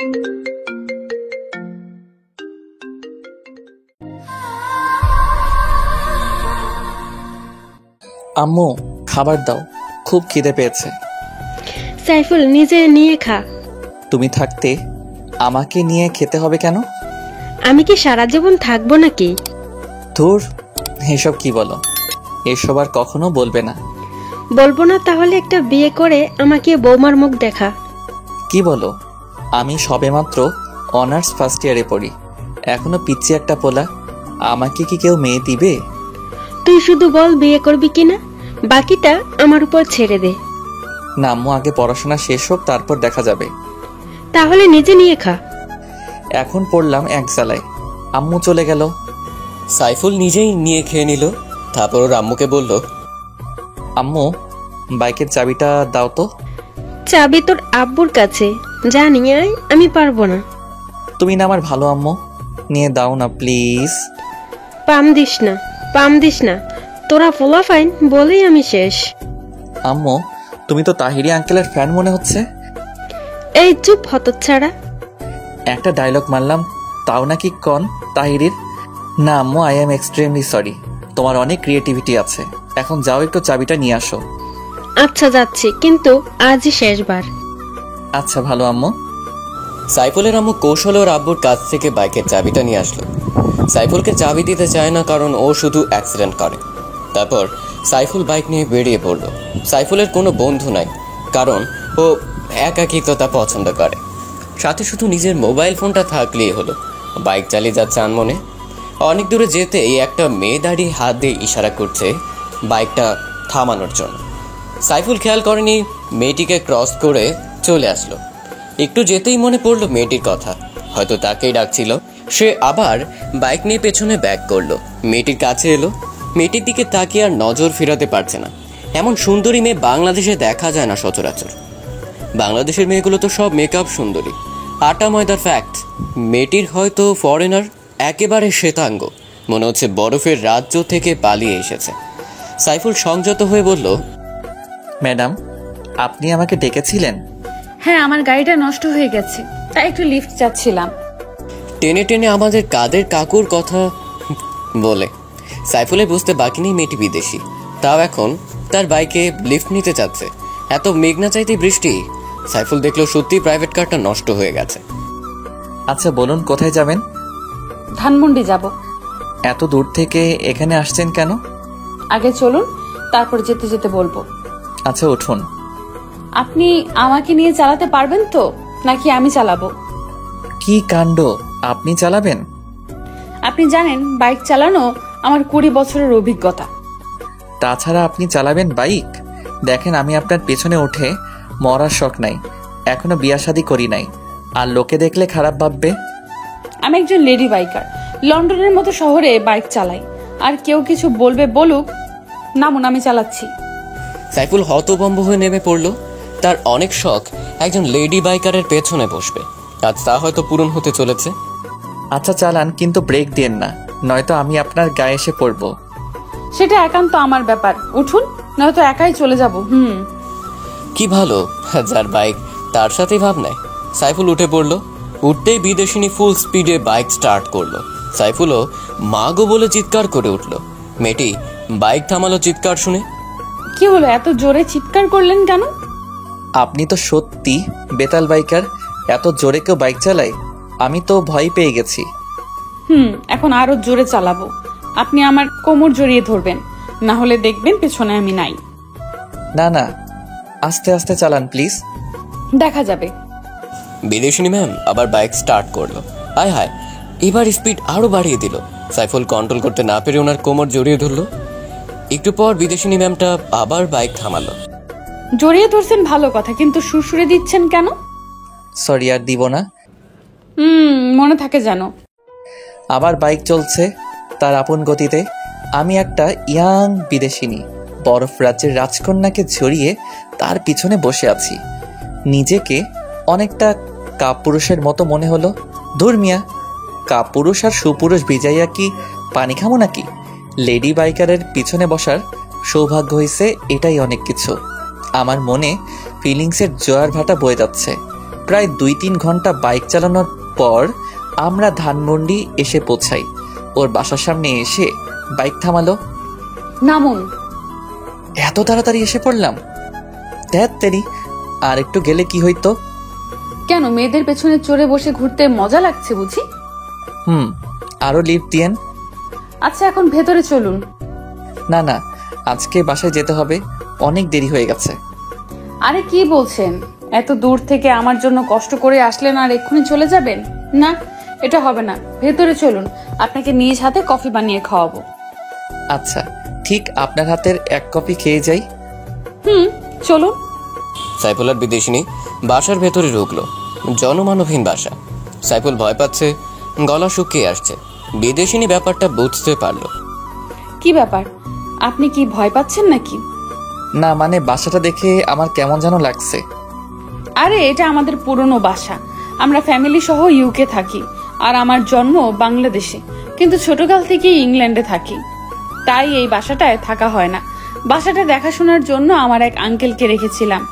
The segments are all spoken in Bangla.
আম্মু, খাবার দাও, খুব খিদে পেয়েছে। সাইফুল, নিজে নিয়ে খা। তুমি থাকতে আমাকে নিয়ে খেতে হবে কেন? আমি কি সারা জীবন থাকবো নাকি? ধুর, এসব কি বলো? এসব আর কখনো বলবে না। বলবো না? তাহলে একটা বিয়ে করে আমাকে বৌমার মুখ দেখা। কি বলো? আমি সবেমাত্র অনার্স ফার্স্ট ইয়ারে পড়ি, এখনো পিচ্ছি একটা পোলা। আমাকে কি কেউ মেয়ে দিবে? তুই শুধু বল বিয়ে করবি কিনা, বাকিটা আমার উপর ছেড়ে দে। না আম্মু, আগে পড়াশোনা শেষ হোক, তারপর দেখা যাবে। তাহলে নিজে নিয়ে খা। এখন পড়লাম এক জ্বালায়, আম্মু চলে গেল। সাইফুল নিজেই নিয়ে খেয়ে নিল। তারপর ওর আম্মুকে বলল, আম্মু, বাইকের চাবিটা দাও তো। চাবি তোর আব্বুর কাছে, যা নিয়ে আয়। আমি পারবো না। তুমি না আমার ভালো আম্মু, নিয়ে দাও না প্লিজ। পাম দিস না, পাম দিস না। তোরা ফোলা ফাইন বলেই আমি শেষ। আম্মু, তুমি তো তাহিরি আঙ্কেলের ফ্যান মনে হচ্ছে। এই চুপ হতচ্ছাড়া। একটা ডায়লগ মারলাম, তাও নাকি কন তাহিরির? না আম্মু, আই এম এক্সট্রিমলি সরি। তোমার অনেক ক্রিয়েটিভিটি আছে। এখন যাও, একটু চাবিটা নিয়ে আসো। আচ্ছা যাচ্ছি, কিন্তু আজই শেষবার। আচ্ছা ভালো আম্মু। সাইফুলের আম্মু কৌশলে ওর আব্বুর কাছ থেকে বাইকের চাবিটা নিয়ে আসলো। সাইফুলকে চাবি দিতে চায় না, কারণ ও শুধু অ্যাক্সিডেন্ট করে। তারপর সাইফুল বাইক নিয়ে বেরিয়ে পড়ল। সাইফুলের কোনো বন্ধু নাই, কারণ ও একাকিত্বতা পছন্দ করে। সাথে শুধু নিজের মোবাইল ফোনটা থাকলেই হলো। বাইক চালিয়ে যাচ্ছে আনমনে। অনেক দূরে যেতেই একটা মেয়ে দাঁড়িয়ে হাত দিয়ে ইশারা করছে বাইকটা থামানোর জন্য। সাইফুল খেয়াল করেনি, মেয়েটিকে ক্রস করে চলে আসলো। একটু যেতেই মনে পড়লো মেয়েটির কথা, হয়তো তাকেই ডাকছিল। সে আবার বাইক নিয়ে পেছনে ব্যাক করলো। মেয়েটির কাছে এলো। মেয়েটির দিকে তাকিয়ে আর নজর ফেরাতে পারছে না। এমন সুন্দরী মেয়ে বাংলাদেশে দেখা যায় না সচরাচর। বাংলাদেশের মেয়েগুলো তো সব মেকআপ সুন্দরী, আটা ময়দার ফ্যাক্ট। মেয়েটির হয়তো ফরেনার, একেবারে শ্বেতাঙ্গ, মনে হচ্ছে বরফের রাজ্য থেকে পালিয়ে এসেছে। সাইফুল সংযত হয়ে বলল, ম্যাডাম, আপনি আমাকে ডেকেছিলেন? হ্যাঁ, আমার গাড়িটা নষ্ট হয়ে গেছে, তাই একটু লিফট চাচ্ছিলাম। টেনে টেনে আমাদের কাদের কাকুর কথা বলে। সাইফুলের বুঝতে বাকি নেই মেয়েটি বিদেশি, তাও এখন তার বাইকে লিফট নিতে চাচ্ছে। এত মেঘনা চাইতে বৃষ্টি। সাইফুল দেখলো সত্যি প্রাইভেট কারটা নষ্ট হয়ে গেছে। আচ্ছা বলুন, কোথায় যাবেন? ধানমন্ডি যাব। এত দূর থেকে এখানে আসছেন কেন? আগে চলুন, তারপর যেতে যেতে বলবো। আচ্ছা উঠুন। আপনি আমাকে নিয়ে চালাতে পারবেন তো, নাকি আমি চালাবো? কি কাণ্ড, আপনি চালাবেন? আপনি জানেন বাইক চালানো আমার 20 বছরের অভিজ্ঞতা। তাছাড়া আপনি চালাবেন বাইক? দেখেন, আমি আপনার পেছনে উঠে মরার শখ নাই, এখনো বিয়া শাদী করি নাই, আর লোকে দেখলে খারাপ ভাববে। আমি একজন লেডি বাইকার, লন্ডনের মতো শহরে বাইক চালাই। আর কেউ কিছু বলবে বলুক, নামুন, আমি চালাচ্ছি। সাইফুল হতভম্ব হয়ে নেমে পড়লো। তার অনেক শখ একজন লেডি বাইকারের পেছনে বসবে, আজ তা হয়তো পূরণ হতে চলেছে। আচ্ছা চালান, কিন্তু ব্রেক দেন না, নয়তো আমি আপনার গায়ে এসে পড়বো। সেটা একান্ত আমার ব্যাপার, উঠুন, নয়তো একাই চলে যাব। কি ভালো, যার বাইক তার সাথেই ভাব নেয়। সাইফুল উঠে পড়লো। উঠতেই বিদেশিনী ফুল স্পিডে বাইক স্টার্ট করলো। সাইফুলও মা গো বলে চিৎকার করে উঠলো। মেয়েটি বাইক থামালো চিৎকার শুনে। কি হলো, এত জোরে চিৎকার করলেন কেন? আপনি তো সত্যি বেতাল বাইকার, এত জোরে কেউ বাইক চালায়? আমি তো ভয় পেয়ে গেছি। এখন আরো জোরে চালাবো। আপনি আমার কোমর জড়িয়ে ধরবেন, না হলে দেখবেন পেছনে আমি নাই। না না, আস্তে আস্তে চালান প্লিজ। দেখা যাবে। বিদেশিনী ম্যাম আবার বাইক স্টার্ট করলো। আয় হায়, এবার স্পিড আরো বাড়িয়ে দিল। সাইফুল কন্ট্রোল করতে না পেরে ওনার কোমর জড়িয়ে ধরলো। একটু পর বিদেশিনী ম্যামটা আবার বাইক থামালো। জড়িয়ে ধরছেন ভালো কথা, কিন্তু সুরসুরে দিচ্ছেন কেন? সরি, আর দিব না। মনে থাকে যেন। আবার বাইক চলছে তার আপন গতিতে। আমি একটা ইয়াং বিদেশিনী, বরফ রাজ্যের রাজকন্যাকে জড়িয়ে তার পিছনে বসে আছি। নিজেকে অনেকটা কাপুরুষের মতো মনে হলো। ধুর মিয়া, কাপুরুষ আর সুপুরুষ ভিজাইয়া কি পানি খামো নাকি? লেডি বাইকারের পিছনে বসার সৌভাগ্য হয়েছে, এটাই অনেক কিছু। আমার মনে ফিলিংসের জোয়ার ভাটা বয়ে যাচ্ছে। প্রায় 2-3 ঘন্টা বাইক চালানোর পর আমরা ধানমন্ডি এসে পৌঁছাই। ওর বাসার সামনে এসে বাইক থামালো। নামুন। এত তাড়াতাড়ি এসে পড়লাম। ধ্যাত তেরি, আর একটু গেলে কি হইতো? কেন, মেয়েদের পেছনে চড়ে বসে ঘুরতে মজা লাগছে বুঝি? আরো লিফট দিয়েন। আচ্ছা, এখন ভেতরে চলুন। না না, আজকে বাসায় যেতে হবে, অনেক দেরি হয়ে গেছে। আরে কি বলছেন, এত দূর থেকে আমার জন্য কষ্ট করে আসলেন আর এক্ষুনি চলে যাবেন? না, এটা হবে না, ভেতরে চলুন, আপনাকে নিজ হাতে কফি বানিয়ে খাওয়াবো। আচ্ছা, ঠিক আপনার হাতের 1 কপি খেয়ে যাই। চলুন। সাইফুল আর বিদেশিনী বাসার ভেতরে ঢুকলো। জনমানবহীন বাসা। সাইফুল ভয় পাচ্ছে, গলা শুকিয়ে আসছে। বিদেশিনী ব্যাপারটা বুঝতে পারলো। কি ব্যাপার, আপনি কি ভয় পাচ্ছেন নাকি? না মানে বাসাটা দেখে আমার কেমন যেন লাগছে। আরে এটা আমাদের পুরনো বাসা, আমরা ফ্যামিলি সহ ইউকে থাকি, আর আমার জন্ম বাংলাদেশে, কিন্তু ছোটকাল থেকেই ইংল্যান্ডে থাকি, তাই এই বাসাটায় থাকা হয় না। বাসাটা দেখাশোনার জন্য আমার এক আঙ্কেলকে রেখেছিলাম।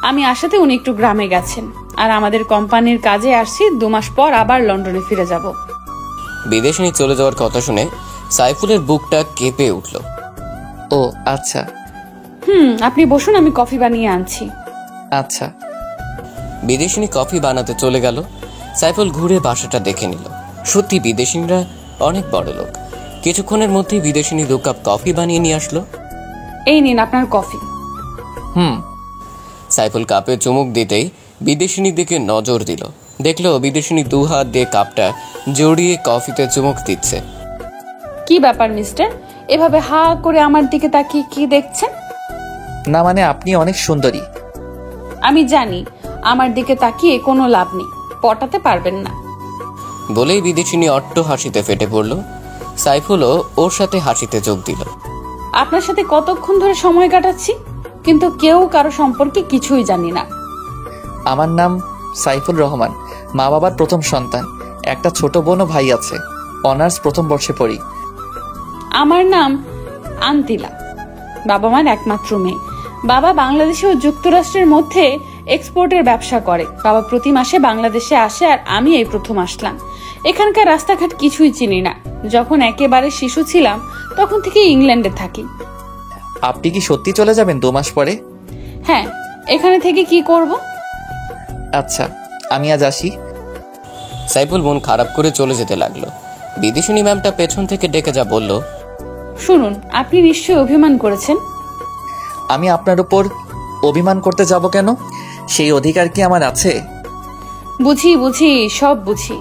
আমি আসাতে উনি একটু গ্রামে গেছেন, আর আমাদের কোম্পানির কাজে আসছি। 2 মাস পর আবার লন্ডনে ফিরে যাব। বিদেশিনী চলে যাওয়ার কথা শুনে সাইফুলের বুকটা কেঁপে উঠল। ও আচ্ছা। আপনি বসুন, আমি কফি বানিয়ে আনছি। আচ্ছা। বিদেশিনী কফি বানাতে চলে গেল। সাইফুল ঘুরে বাসাটা দেখে নিল। সত্যি বিদেশিনীরা অনেক বড় লোক। কিছুক্ষণের মধ্যেই বিদেশিনী 2 কাপ কফি বানিয়ে নিয়ে আসলো। এই নিন আপনার কফি। সাইফুল কাপে চুমুক দিতেই বিদেশিনীর দিকে নজর দিল। দেখলো বিদেশিনী 2 হাত দিয়ে কাপটা জড়িয়ে কফিতে চুমুক দিচ্ছে। কি ব্যাপার মিস্টার, এভাবে হা করে আমার দিকে তাকিয়ে কি দেখছেন? না মানে আপনি অনেক সুন্দরী। আমি জানি আমার দিকে তাকিয়ে কোনো লাভ নেই, পটাতে পারবেন না। বলেই বিদেশিনী অট্ট হাসিতে ফেটে পড়ল। সাইফুলও ওর সাথে হাসিতে যোগ দিল। আপনার সাথে কতক্ষণ ধরে সময় কাটাচ্ছি, কিন্তু কেউ কারো সম্পর্কে কিছুই জানি না। আমার নাম সাইফুল রহমান, মা বাবার প্রথম সন্তান। একটা ছোট বোন ও ভাই আছে, অনার্স প্রথম বর্ষে পড়ি। আমার নাম আন্তিলা, বাবা মার একমাত্র মেয়ে। বাবা বাংলাদেশ ও যুক্তরাষ্ট্রের মধ্যে এক্সপোর্টের ব্যবসা করে। বাবা প্রতি মাসে বাংলাদেশে আসে, আর আমি এই প্রথম আসলাম। এখানকার রাস্তাঘাট কিছুই চিনি না। যখন একেবারে শিশু ছিলাম তখন থেকে ইংল্যান্ডে থাকি। আপনি কি সত্যি চলে যাবেন 2 মাস পরে? হ্যাঁ, এখানে থেকে কি করব? আচ্ছা, আমি আজ আসি। সাইফুল মন খারাপ করে চলে যেতে লাগলো। বিদেশিনী ম্যামটা পেছন থেকে ডেকে যা বলল, শুনুন, আপনি নিশ্চয়ই অভিমান করেছেন। আমি আপনার উপর অভিমান করতে যাব কেন? সেই অধিকার কি আমার আছে? বুঝি, সব বুঝি।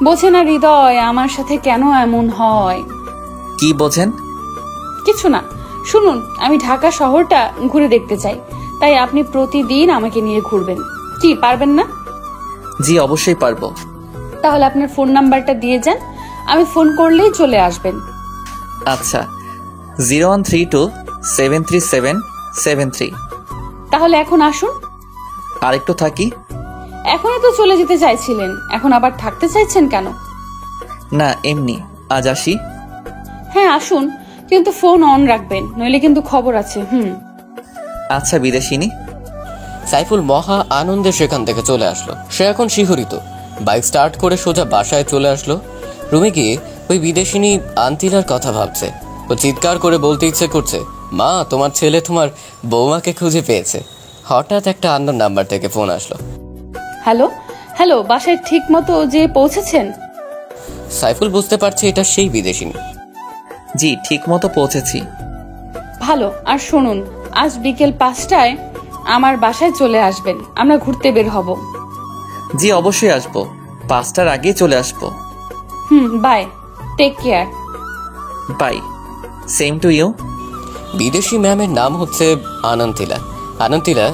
বোঝে না হৃদয় আমার সাথে কেন এমন হয়। কি বোঝেন? কিছু না, শুনুন, আমি ঢাকা শহরটা ঘুরে দেখতে চাই, তাই আপনি প্রতিদিন আমাকে নিয়ে ঘুরবেন। কি পারবেন না? জি অবশ্যই পারবো। তাহলে আপনার ফোন নাম্বারটা দিয়ে যান, আমি ফোন করলেই চলে আসবেন। আচ্ছা, 0132-737-73। তাহলে এখন আসুন। আর একটু থাকি। এখনই তো চলে যেতে চাইছিলেন, এখন আবার থাকতে চাইছেন কেন? না এমনি, আজ আসি। হ্যাঁ আসুন, কিন্তু ফোন অন রাখবেন, নইলে কিন্তু খবর আছে। আচ্ছা বিদেশিনী। সাইফুল মহা আনন্দে সেখান থেকে চলে আসলো। সে এখন শিহরিত। বাইক স্টার্ট করে সোজা বাসায় চলে আসলো। রুমে গিয়ে ওই বিদেশিনী আন্তিলার কথা ভাবছে। ও চিৎকার করে বলতে ইচ্ছে করছে, মা, তোমার ছেলে তোমার বৌমাকে খুঁজে পেয়েছে। হঠাৎ একটা আননোন নাম্বার থেকে ফোন আসলো। হ্যালো, বাসায় ঠিক মতো যে পৌঁছেছেন? সাইফুল বুঝতে পারছে এটা সেই বিদেশিনী। জি ঠিক মতো পৌঁছেছি। ভালো। আর শুনুন, আজ বিকেল 5টায় আমার বাসায় চলে আসবেন, আমরা ঘুরতে বের হব। জি অবশ্যই আসবো, 5টার আগে চলে আসবো। Bye, take care. Bye, same to you. বিদেশি ম্যামের নাম হচ্ছে আনন্তিলা। আনন্তিলা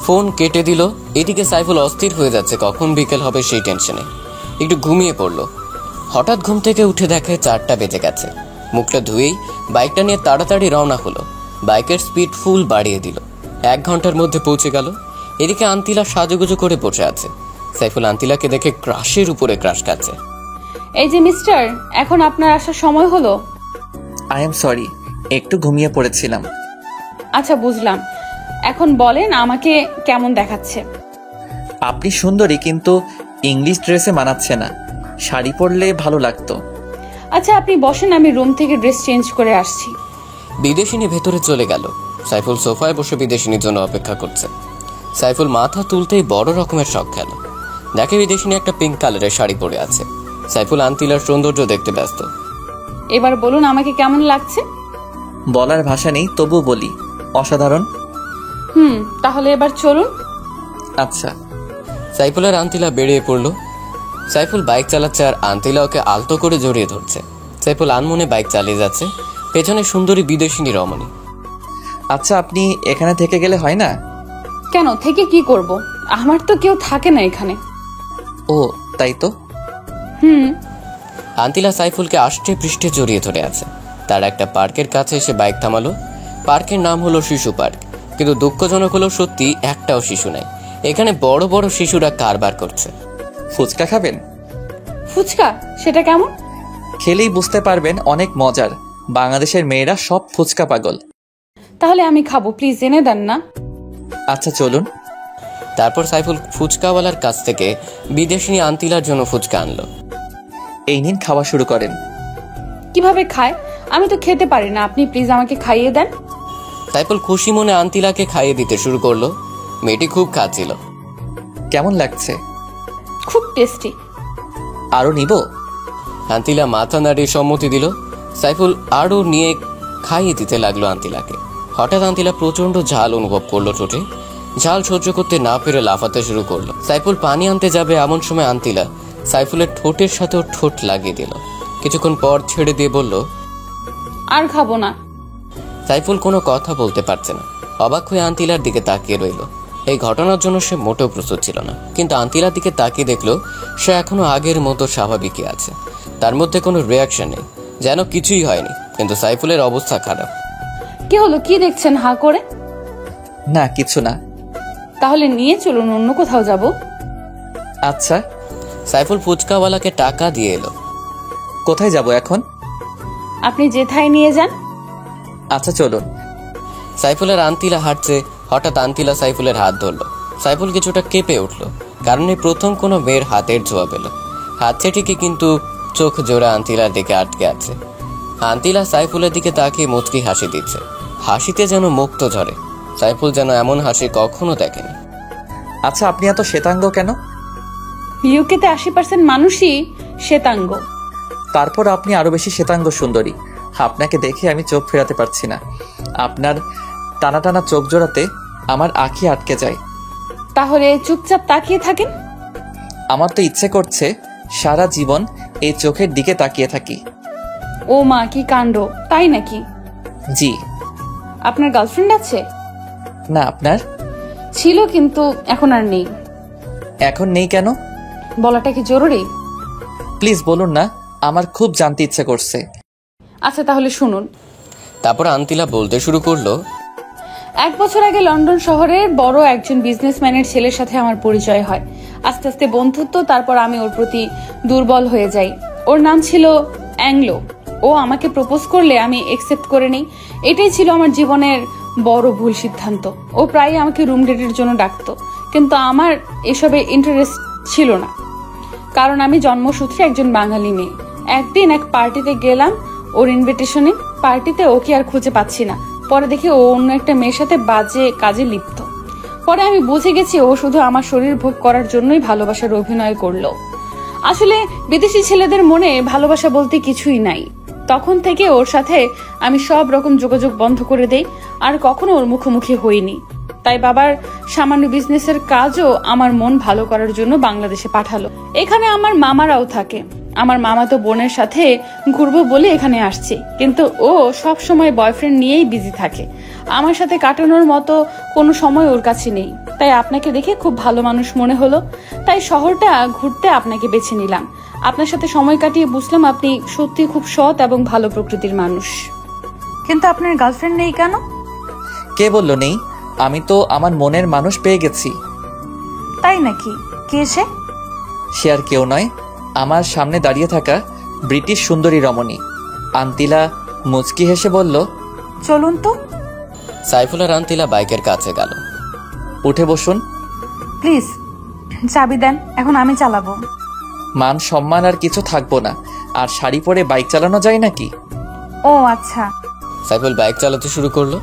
ফোন কেটে দিল। এদিকে সাইফুল অস্থির হয়ে যাচ্ছে, কখন বিকেল হবে সেই টেনশনে একটু ঘুমিয়ে পড়লো। হঠাৎ ঘুম থেকে উঠে দেখে 4টা বেজে গেছে। মুখটা ধুয়েই বাইকটা নিয়ে তাড়াতাড়ি রওনা হলো। বাইকের স্পিড ফুল বাড়িয়ে দিল। 1 ঘন্টার মধ্যে পৌঁছে গেল। এদিকে আন্তিলা সাজুগুজু করে বসে আছে। সাইফুল আন্তিলাকে দেখে ক্রাশের উপরে ক্রাশ খাচ্ছে। এই যে মিস্টার, এখন আপনার আসার সময় হলো। আই এম সরি, একটু ঘুমিয়ে পড়েছিলাম। আচ্ছা বুঝলাম, এখন বলেন আমাকে কেমন দেখাচ্ছে? আপনি সুন্দরী, কিন্তু ইংলিশ ড্রেসে মানাচ্ছে না। শাড়ি পরলে ভালো লাগতো। আচ্ছা আপনি বসেন, আমি রুম থেকে ড্রেস চেঞ্জ করে আসছি। বিদেশিনী ভেতরে চলে গেল। সাইফুল সোফায় বসে বিদেশিনীর জন্য অপেক্ষা করছে। সাইফুল মাথা তুলতেই বড় রকমের শখ খেল। দেখে বিদেশিনী একটা পিঙ্ক কালারের শাড়ি পরে আছে। সাইফুল আন্তিলার সৌন্দর্য দেখতে ব্যস্ত। এবার বলুন আমাকে কেমন লাগছে? বলার ভাষা নেই, তবু বলি অসাধারণ। তাহলে এবার চলুন। আচ্ছা। সাইফুলের আন্তিলা বেরিয়ে পড়ল। সাইফুল বাইক চালাচ্ছে আর আন্তিলা ওকে আলতো করে জড়িয়ে ধরছে। সাইফুল আনমনে বাইক চালিয়ে যাচ্ছে, পেছনে সুন্দরী বিদেশিনী রমণী। আচ্ছা, আপনি এখানে থেকে গেলে হয় না? কেন, থেকে কি করব? আমার তো কেউ থাকে না এখানে। ও তাই তো। আন্তিলা সাইফুলকে আষ্টে পৃষ্ঠে জড়িয়ে ধরে আছে। তার একটা পার্কের কাছে এসে বাইক থামালো। পার্কের নাম হলো শিশু পার্ক, কিন্তু দুঃখজনক হলো সত্যি একটাও শিশু নাই। এখানে বড় বড় শিশুরা কারবার করছে। ফুচকা খাবেন? ফুচকা? সেটা কেমন? খেলেই বুঝতে পারবেন, অনেক মজার। বাংলাদেশের মেয়েরা সব ফুচকা পাগল। তাহলে আমি খাবো, প্লিজ এনে দেন না। আচ্ছা চলুন। তারপর সাইফুল ফুচকাওয়ালার কাছ থেকে বিদেশিনী আন্তিলার জন্য ফুচকা আনলো। এই নিন, খাওয়া শুরু করেন। কিভাবে খায়? আমি তো খেতে পারি না, আপনি প্লিজ আমাকে খাইয়ে দেন। সাইফুল খুশি মনে আন্তিলাকে খাইয়ে দিতে শুরু করলো। মেয়েটি খুব খাচ্ছিল। কেমন লাগছে? খুব টেস্টি। আরো নিব? আন্তিলা মাথা নাড়িয়ে সম্মতি দিল। সাইফুল আরও নিয়ে খাইয়ে দিতে লাগলো আন্তিলাকে। হঠাৎ আন্তিলা প্রচন্ড ঝাল অনুভব করলো ঠোঁটে। ঝাল সহ্য করতে না পেরে লাফাতে শুরু করলো। সাইফুল পানি আনতে যাবে এমন সময় আন্তিলা সাইফুলের ঠোঁটের সাথেও ঠোঁট লাগিয়ে দিল। কিছুক্ষণ পর ছেড়ে দিয়ে বলল, আর খাবো না। সাইফুল কোনো কথা বলতে পারছে না। অবাক হয়ে আন্তিলার দিকে তাকিয়ে রইল। এই ঘটনার জন্য সে মোটেও প্রস্তুত ছিল না, কিন্তু আন্তিলার দিকে তাকিয়ে দেখলো সে এখনো আগের মতো স্বাভাবিকই আছে। তার মধ্যে কোনো রিয়াকশন নেই, যেন কিছুই হয়নি। কিন্তু সাইফুলের অবস্থা খারাপ। কি হলো, কি দেখছেন হা করে? না, কিছু না। তাহলে নিয়ে চলুন, অন্য কোথাও যাব। আচ্ছা। সাইফুল ফুচকাওয়ালাকে টাকা দিয়ে এলো। কোথায় যাব এখন? আপনি যেথায় নিয়ে যান। আচ্ছা চলুন। সাইফুলের আন্তিলা হাঁটছে। হঠাৎ আন্তিলা সাইফুলের হাত ধরলো। সাইফুল কিছুটা কেঁপে উঠল, কারণ এই প্রথম কোনো মেয়ের হাতের ছোঁয়া পেল। হাতছে ঠিকই, কিন্তু চোখ জোড়া আন্তিলার দিকে আটকে আছে। আন্তিলা সাইফুলের দিকে তাকিয়ে মুচকি হাসি দিচ্ছে। হাসিতে যেন মুক্ত ঝরে। সাইফুল যেন এমন হাসি কখনো দেখেনি। আচ্ছা, আপনি এত শ্বেতাঙ্গ কেন? ইউকেতে 80% মানুষই শ্বেতাঙ্গ। তারপর আপনি আরো বেশি শ্বেতাঙ্গ সুন্দরী। আপনাকে দেখে আমি চোখ ফেরাতে পারছি না। আপনার টানা টানা চোখ জোড়াতে আমার আঁখি আটকে যায়। তাহলে চুপচাপ তাকিয়ে থাকেন। আমার তো ইচ্ছে করছে সারা জীবন এই চোখের দিকে তাকিয়ে থাকি। ও মা, কি কাণ্ড! তাই নাকি? জি। আপনার গার্লফ্রেন্ড আছে? না, আপনার? ছিল, কিন্তু এখন আর নেই। এখন নেই কেন? বলাটা কি জরুরি? প্লিজ বলুন না, আমার খুব জানতে ইচ্ছে করছে। আচ্ছা তাহলে শুনুন। তারপর আন্তিলা বলতে শুরু করলো, 1 বছর আগে লন্ডন শহরের বড় একজন বিজনেসম্যানের ছেলের সাথে আমার পরিচয় হয়। আস্তে আস্তে বন্ধুত্ব, তারপর আমি ওর প্রতি দুর্বল হয়ে যাই। ওর নাম ছিল অ্যাংলো। ও আমাকে প্রপোজ করলে আমি একসেপ্ট করে নিই। এটাই ছিল আমার জীবনের বড় ভুল সিদ্ধান্ত। ও প্রায় আমাকে রুম ডেটের জন্য ডাকতো, কিন্তু আমার এসবে ইন্টারেস্ট ছিল না, কারণ আমি জন্মসূত্রে একজন বাঙালি মেয়ে। একদিন এক পার্টিতে গেলাম ওর ইনভিটেশনে। পার্টিতে ওকে আর খুঁজে পাচ্ছি না। পরে দেখি ও অন্য একটা মেয়ের সাথে বাজে কাজে লিপ্ত। পরে আমি বুঝে গেছি ও শুধু আমার শরীর ভোগ করার জন্যই ভালোবাসার অভিনয় করলো। আসলে বিদেশি ছেলেদের মনে ভালোবাসা বলতে কিছুই নাই। তখন থেকে ওর সাথে আমি সব রকম যোগাযোগ বন্ধ করে দেই, আর কখনো ওর মুখোমুখি হইনি। তাই বাবার সামান্য বিজনেসের কাজও আমার মন ভালো করার জন্য বাংলাদেশে পাঠালো। এখানে আমার মামারাও থাকে। আমার মামাতো বোনের সাথে ঘুরবো বলে এখানে আসছে, কিন্তু ও সব সময় বয়ফ্রেন্ড নিয়েই বিজি থাকে। আমার সাথে কাটানোর মতো কোনো সময় ওর কাছে নেই। তাই আপনাকে দেখে খুব ভালো মানুষ মনে হলো, তাই শহরটা ঘুরতে আপনাকে বেছে নিলাম। আপনার সাথে সময় কাটিয়ে বুঝলাম আপনি সত্যি খুব সৎ এবং ভালো প্রকৃতির মানুষ। কিন্তু আপনার গার্লফ্রেন্ড নেই কেন? কে বললো নেই? আমি তো আমার মনের মানুষ পেয়ে গেছি। তাই নাকি? কে সে? সে আর কেউ নয়, আমার সামনে দাঁড়িয়ে থাকা ব্রিটিশ সুন্দরী রমণী। আন্তিলা মুচকি হেসে বলল, চলুন তো। সাইফুল আর আন্তিলা বাইকের কাছে গেল। উঠে বসুন। প্লিজ। চাবি দেন, এখন আমি চালাবো। মান সম্মান আর কিছু থাকবো না। আর শাড়ি পরে বাইক চালানো যায় নাকি? ও আচ্ছা, সাইফুল বাইক চালাতে শুরু করলো।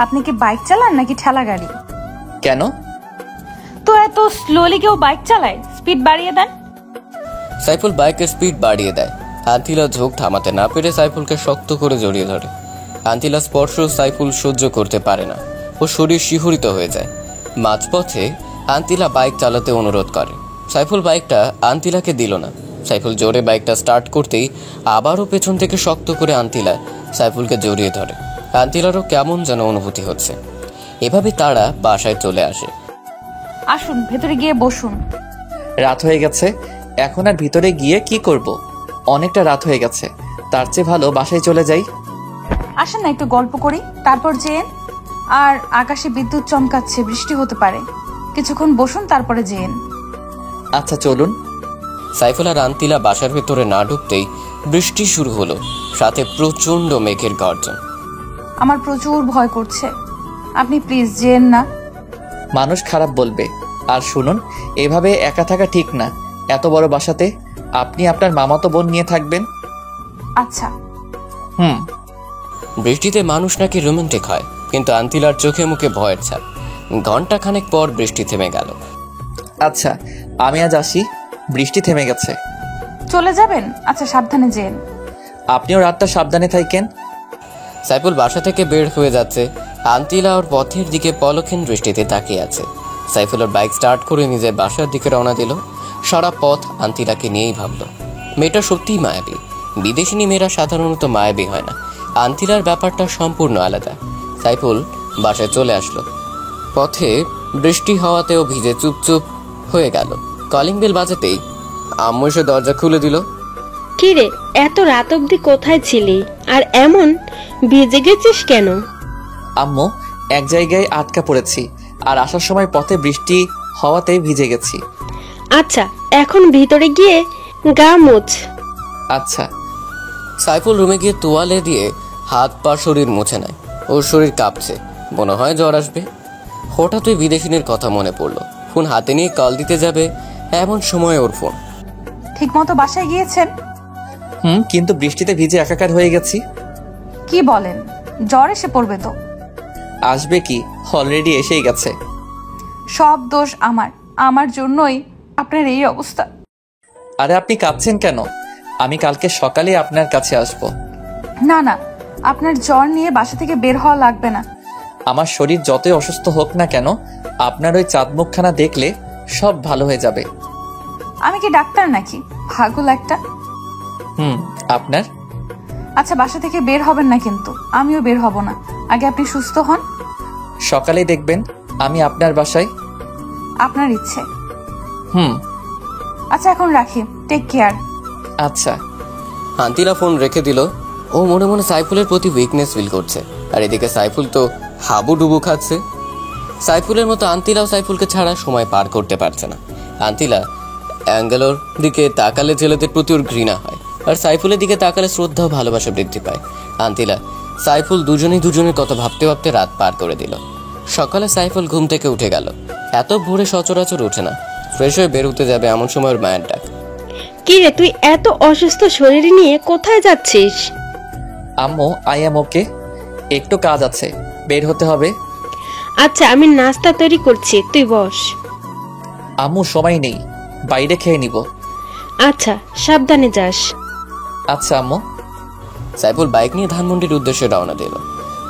আপনি কি বাইক চালান নাকি ঠেলা গাড়ি? কেন? তো এত স্লোলি কেউ বাইক চালায়? স্পিড বাড়িয়ে দেন। সাইফুল বাইকের স্পিড বাড়িয়ে দেয়। আন্তিলা ঝোঁক থামাতে না পেরে সাইফুলকে শক্ত করে জড়িয়ে ধরে। আন্তিলা স্পর্শ সাইফুল সহ্য করতে পারে না, ও শরীর শিহরিত হয়ে যায়। মাঝপথে আন্তিলা বাইক চালাতে অনুরোধ করে। সাইফুল বাইকটা আন্তিলাকে দিল না। সাইফুল জোরে বাইকটা স্টার্ট করতেই আবারও পেছন থেকে শক্ত করে আন্তিলা সাইফুলকে জড়িয়ে ধরে। আন্তিলারও কেমন যেন অনুভূতি হচ্ছে। এভাবে তারা বাসায় চলে আসে। আসুন ভেতরে গিয়ে বসুন। রাত হয়ে গেছে, এখন আর ভিতরে গিয়ে কি করব? অনেকটা রাত হয়ে গেছে, তার চেয়ে ভালো বাসায় চলে যাই। আসেন না একটু গল্প করি, তারপর যেন। আর আকাশে বিদ্যুৎ চমকাচ্ছে, বৃষ্টি হতে পারে। কিছুক্ষণ বসুন, তারপরে যেন। আচ্ছা চলুন। সাইফুল আর আন্তিলা বাসার ভেতরে না ঢুকতেই বৃষ্টি শুরু হলো, সাথে প্রচন্ড মেঘের গর্জন। আমার প্রচুর ভয় করছে, আপনি প্লিজ যেন না। মানুষ খারাপ বলবে। আর শুনুন, এভাবে একা থাকা ঠিক না। এত বড় বাসাতে আপনি আপনার মামাতো বোন নিয়ে থাকবেন। আচ্ছা। হুম। বৃষ্টিতে মানুষ নাকি রোমান্টিক হয়, কিন্তু আন্তিলার চোখে মুখে ভয়ের ছাপ। ঘন্টা খানেক পর বৃষ্টি থেমে গেল। আচ্ছা, আমি আজ আসি, বৃষ্টি থেমে গেছে। চলে যাবেন? আচ্ছা, সাবধানে যেন। আপনিও রাতটা সাবধানে থাকেন। সাইফুল বাসা থেকে বের হয়ে যাচ্ছে। আন্তিলা ওর পথের দিকে পলক্ষীন দৃষ্টিতে তাকিয়ে আছে। সাইফুল ওর বাইক স্টার্ট করে নিজের বাসার দিকে রওনা দিল। সারা পথ আন্তিলাকে নিয়েই ভাবল। মেয়েটা সত্যিই মায়াবী। বিদেশিনী মেয়েরা সাধারণত মায়াবী হয় না। আন্তিলার ব্যাপারটা সম্পূর্ণ আলাদা। সাইফুল বাসায় চলে আসলো। পথে বৃষ্টি হওয়াতেও ভিজে চুপচুপ হয়ে গেল। কলিং বেল বাজাতেই আম্মু এসে দরজা খুলে দিল। কি রে, এত রাত অবধি কোথায় ছিলি? আর এমন ভিজে গেছিস কেন? আম্মু, এক জায়গায় আটকা পড়েছি, আর আসার সময় পথে বৃষ্টি হওয়াতে ভিজে গেছি। আচ্ছা, এখন ভিতরে গিয়ে গা মুছ। আচ্ছা। সাইফুল রুমে গিয়ে তোয়ালে দিয়ে হাত পা শরীর মুছে নেয়। ওর শরীর কাঁপছে, মনে হয় জ্বর আসবে। হঠাৎ ওই বিদেশিনীর কথা মনে পড়লো। ফোন হাতে নিয়ে কল দিতে যাবে, এমন সময় ওর ফোন। ঠিক মতো বাসায় গিয়েছেন? কিন্তু বৃষ্টিতে ভিজে একাকার হয়ে গেছি। কি বলেন? জ্বর এসে পড়বে তো। আসবে কি, অলরেডি এসেই গেছে। সব দোষ আমার জন্যই আপনার এই অবস্থা। আরে আপনি কাঁদছেন কেন? আমি কালকে সকালে আপনার কাছে আসব। না না, আপনার জ্বর নিয়ে বাসা থেকে বের হওয়া লাগবে না। আমার শরীর যতই অসুস্থ হোক না কেন, আপনার ওই চাঁদ মুখখানা দেখলে সব ভালো হয়ে যাবে। আমি কি ডাক্তার নাকি? পাগল একটা। আপনার। আচ্ছা, বাসা থেকে বের হবেন না কিন্তু। আমিও বের হব না, আগে আপনি সুস্থ হন। সকালে দেখবেন আমি আপনার বাসায়। আপনার ইচ্ছে। আচ্ছা, এখন রাখি, টেক কেয়ার। আচ্ছা। আন্তিলা ফোন রেখে দিল। ও মনে মনে সাইফুলের প্রতি উইকনেস ফিল করছে। আর এদিকে সাইফুল তো হাবুডুবু খাচ্ছে। সাইফুলের মতো আন্তিলাও সাইফুলকে ছাড়া সময় পার করতে পারছে না। আন্তিলা অ্যাঙ্গেলোর দিকে তাকালে ছেলেদের প্রতি ওর ঘৃণা হয়, আর সাইফুলের দিকে তাকালে শ্রদ্ধা ও ভালোবাসা বৃদ্ধি পায়। আন্তিলা সাইফুল দুজনের কথা ভাবতে ভাবতে রাত পার করে দিল। সকালে সাইফুল ঘুম থেকে উঠে গেল। এত ভোরে সচরাচর ওঠে না। ফ্রেশ হয়ে বেরোতে যাবে এমন সময় ওর মায়ের ডাক। কি রে, তুই এত অসুস্থ শরীর নিয়ে কোথায় যাচ্ছিস? আম্মু, আই এম ওকে, একটু কাজ আছে, বের হতে হবে। আচ্ছা, আমি নাস্তা তৈরি করছি, তুই বস। আম্মু, সময় নেই, বাইরে খেয়ে নিব। আচ্ছা, সাবধানে যাস। আচ্ছা আম্মু। সাইফুল বাইক নিয়ে ধানমন্ডির উদ্দেশ্যে রওনা দিল।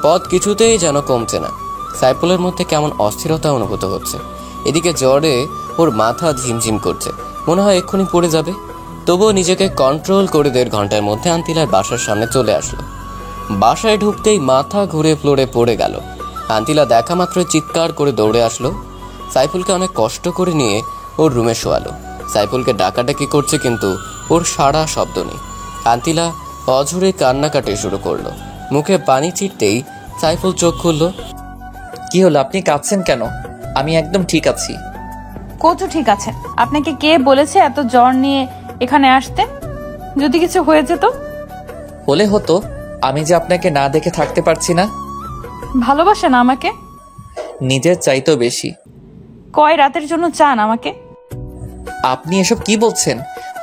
পথ কিছুতেই যেন কমছে না। সাইফুলের মধ্যে কেমন অস্থিরতা অনুভূত হচ্ছে। এদিকে জ্বরে ওর মাথা ঝিমঝিম করছে, মনে হয় এক্ষুনি পড়ে যাবে। তবুও নিজেকে কন্ট্রোল করে 1.5 ঘন্টার মধ্যে আন্তিলার বাসার সামনে চলে আসলো। বাসায় ঢুকতেই মাথা ঘুরে ফ্লোরে পড়ে গেল। আন্তিলা দেখা মাত্র চিৎকার করে দৌড়ে আসলো। সাইফুলকে অনেক কষ্ট করে নিয়ে ওর রুমে শোয়ালো। সাইফুলকে ডাকাডাকি করছে, কিন্তু ওর সারা শব্দ নেই। আন্তিলা অঝরে কান্নাকাটি শুরু করলো। মুখে পানি ছিটতেই সাইফুল চোখ খুলল। কি হলো, আপনি কাঁদছেন কেন? আমি একদম ঠিক আছি। কচু ঠিক আছে। আপনাকে কে বলেছে এত জ্বর নিয়ে এখানে আসতে? যদি কিছু হয়ে যেত? হলে হতো, আমি যে আপনাকে না দেখে থাকতে পারছি না। ভালোবাসেন আমাকে? নিজের চাইতেও বেশি। কয় রাতের জন্য চান আমাকে? আপনি এসব কি বলছেন?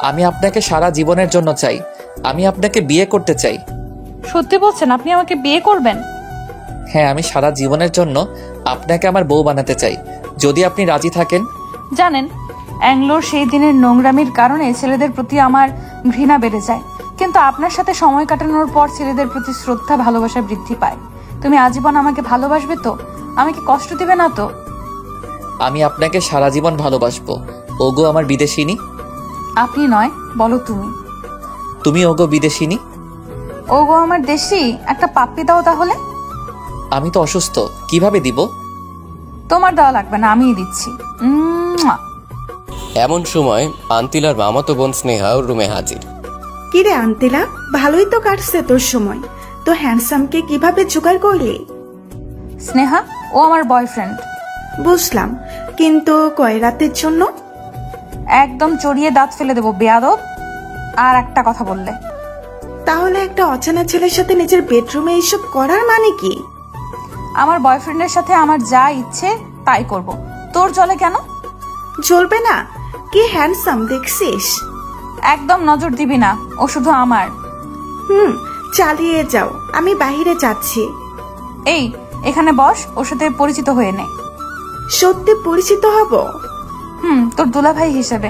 আমি আপনাকে সারা জীবনের জন্য চাই। আমি আপনাকে বিয়ে করতে চাই। সত্যি বলছেন আপনি আমাকে বিয়ে করবেন? হ্যাঁ, আমি সারা জীবনের জন্য আপনাকে আমার বউ বানাতে চাই, যদি আপনি রাজি থাকেন। জানেন, অ্যাংলোর সেই দিনের নোংরামির কারণে ছেলেদের প্রতি আমার ঘৃণা বেড়ে যায়, কিন্তু আপনার সাথে সময় কাটানোর পর ছেলেদের প্রতি শ্রদ্ধা ভালোবাসা বৃদ্ধি পায়। তুমি আজীবন আমাকে ভালোবাসবে তো? আমাকে কষ্ট দিবে না তো? আমি আপনাকে সারা জীবন ভালোবাসবো। ওগো আমার বিদেশিনী। আপনি নয়, বলো তুমি। তুমি ওগো বিদেশিনী। ওগো আমার দেশি। একটা পাপ্পি দাও তাহলে। আমি তো অসুস্থ, কিভাবে দিব? তোমার দেওয়া লাগবে না, আমিই দিচ্ছি। এমন সময় আন্তিলার মামাতো বোন স্নেহা ওর রুমে হাজির। কিরে আন্তিলা, ভালোই তো কাটছে তোর সময়। তো হ্যান্ডসামকে কিভাবে জোগাড় করলি? স্নেহা, ও আমার বয়ফ্রেন্ড। বুঝলাম, কিন্তু কয় রাতের জন্য? একদম চড়িয়ে দাঁত ফেলে দেবো বেয়াদব। আর একটা কথা বললে। তাহলে একটা অচেনা ছেলের সাথে নিজের বেডরুমে এইসব করার মানে কি? আমার বয়ফ্রেন্ডের সাথে আমার যা ইচ্ছে তাই করব। তোর চলে কেন? চলবে না? কি হ্যান্ডসাম দেখছিস? একদম নজর দিবি না, ও শুধু আমার। চালিয়ে যাও, আমি বাহিরে যাচ্ছি। এই, এখানে বস, ওর সাথে পরিচিত হয়ে নে। সত্যি পরিচিত হব? তোর দুলাভাই হিসেবে।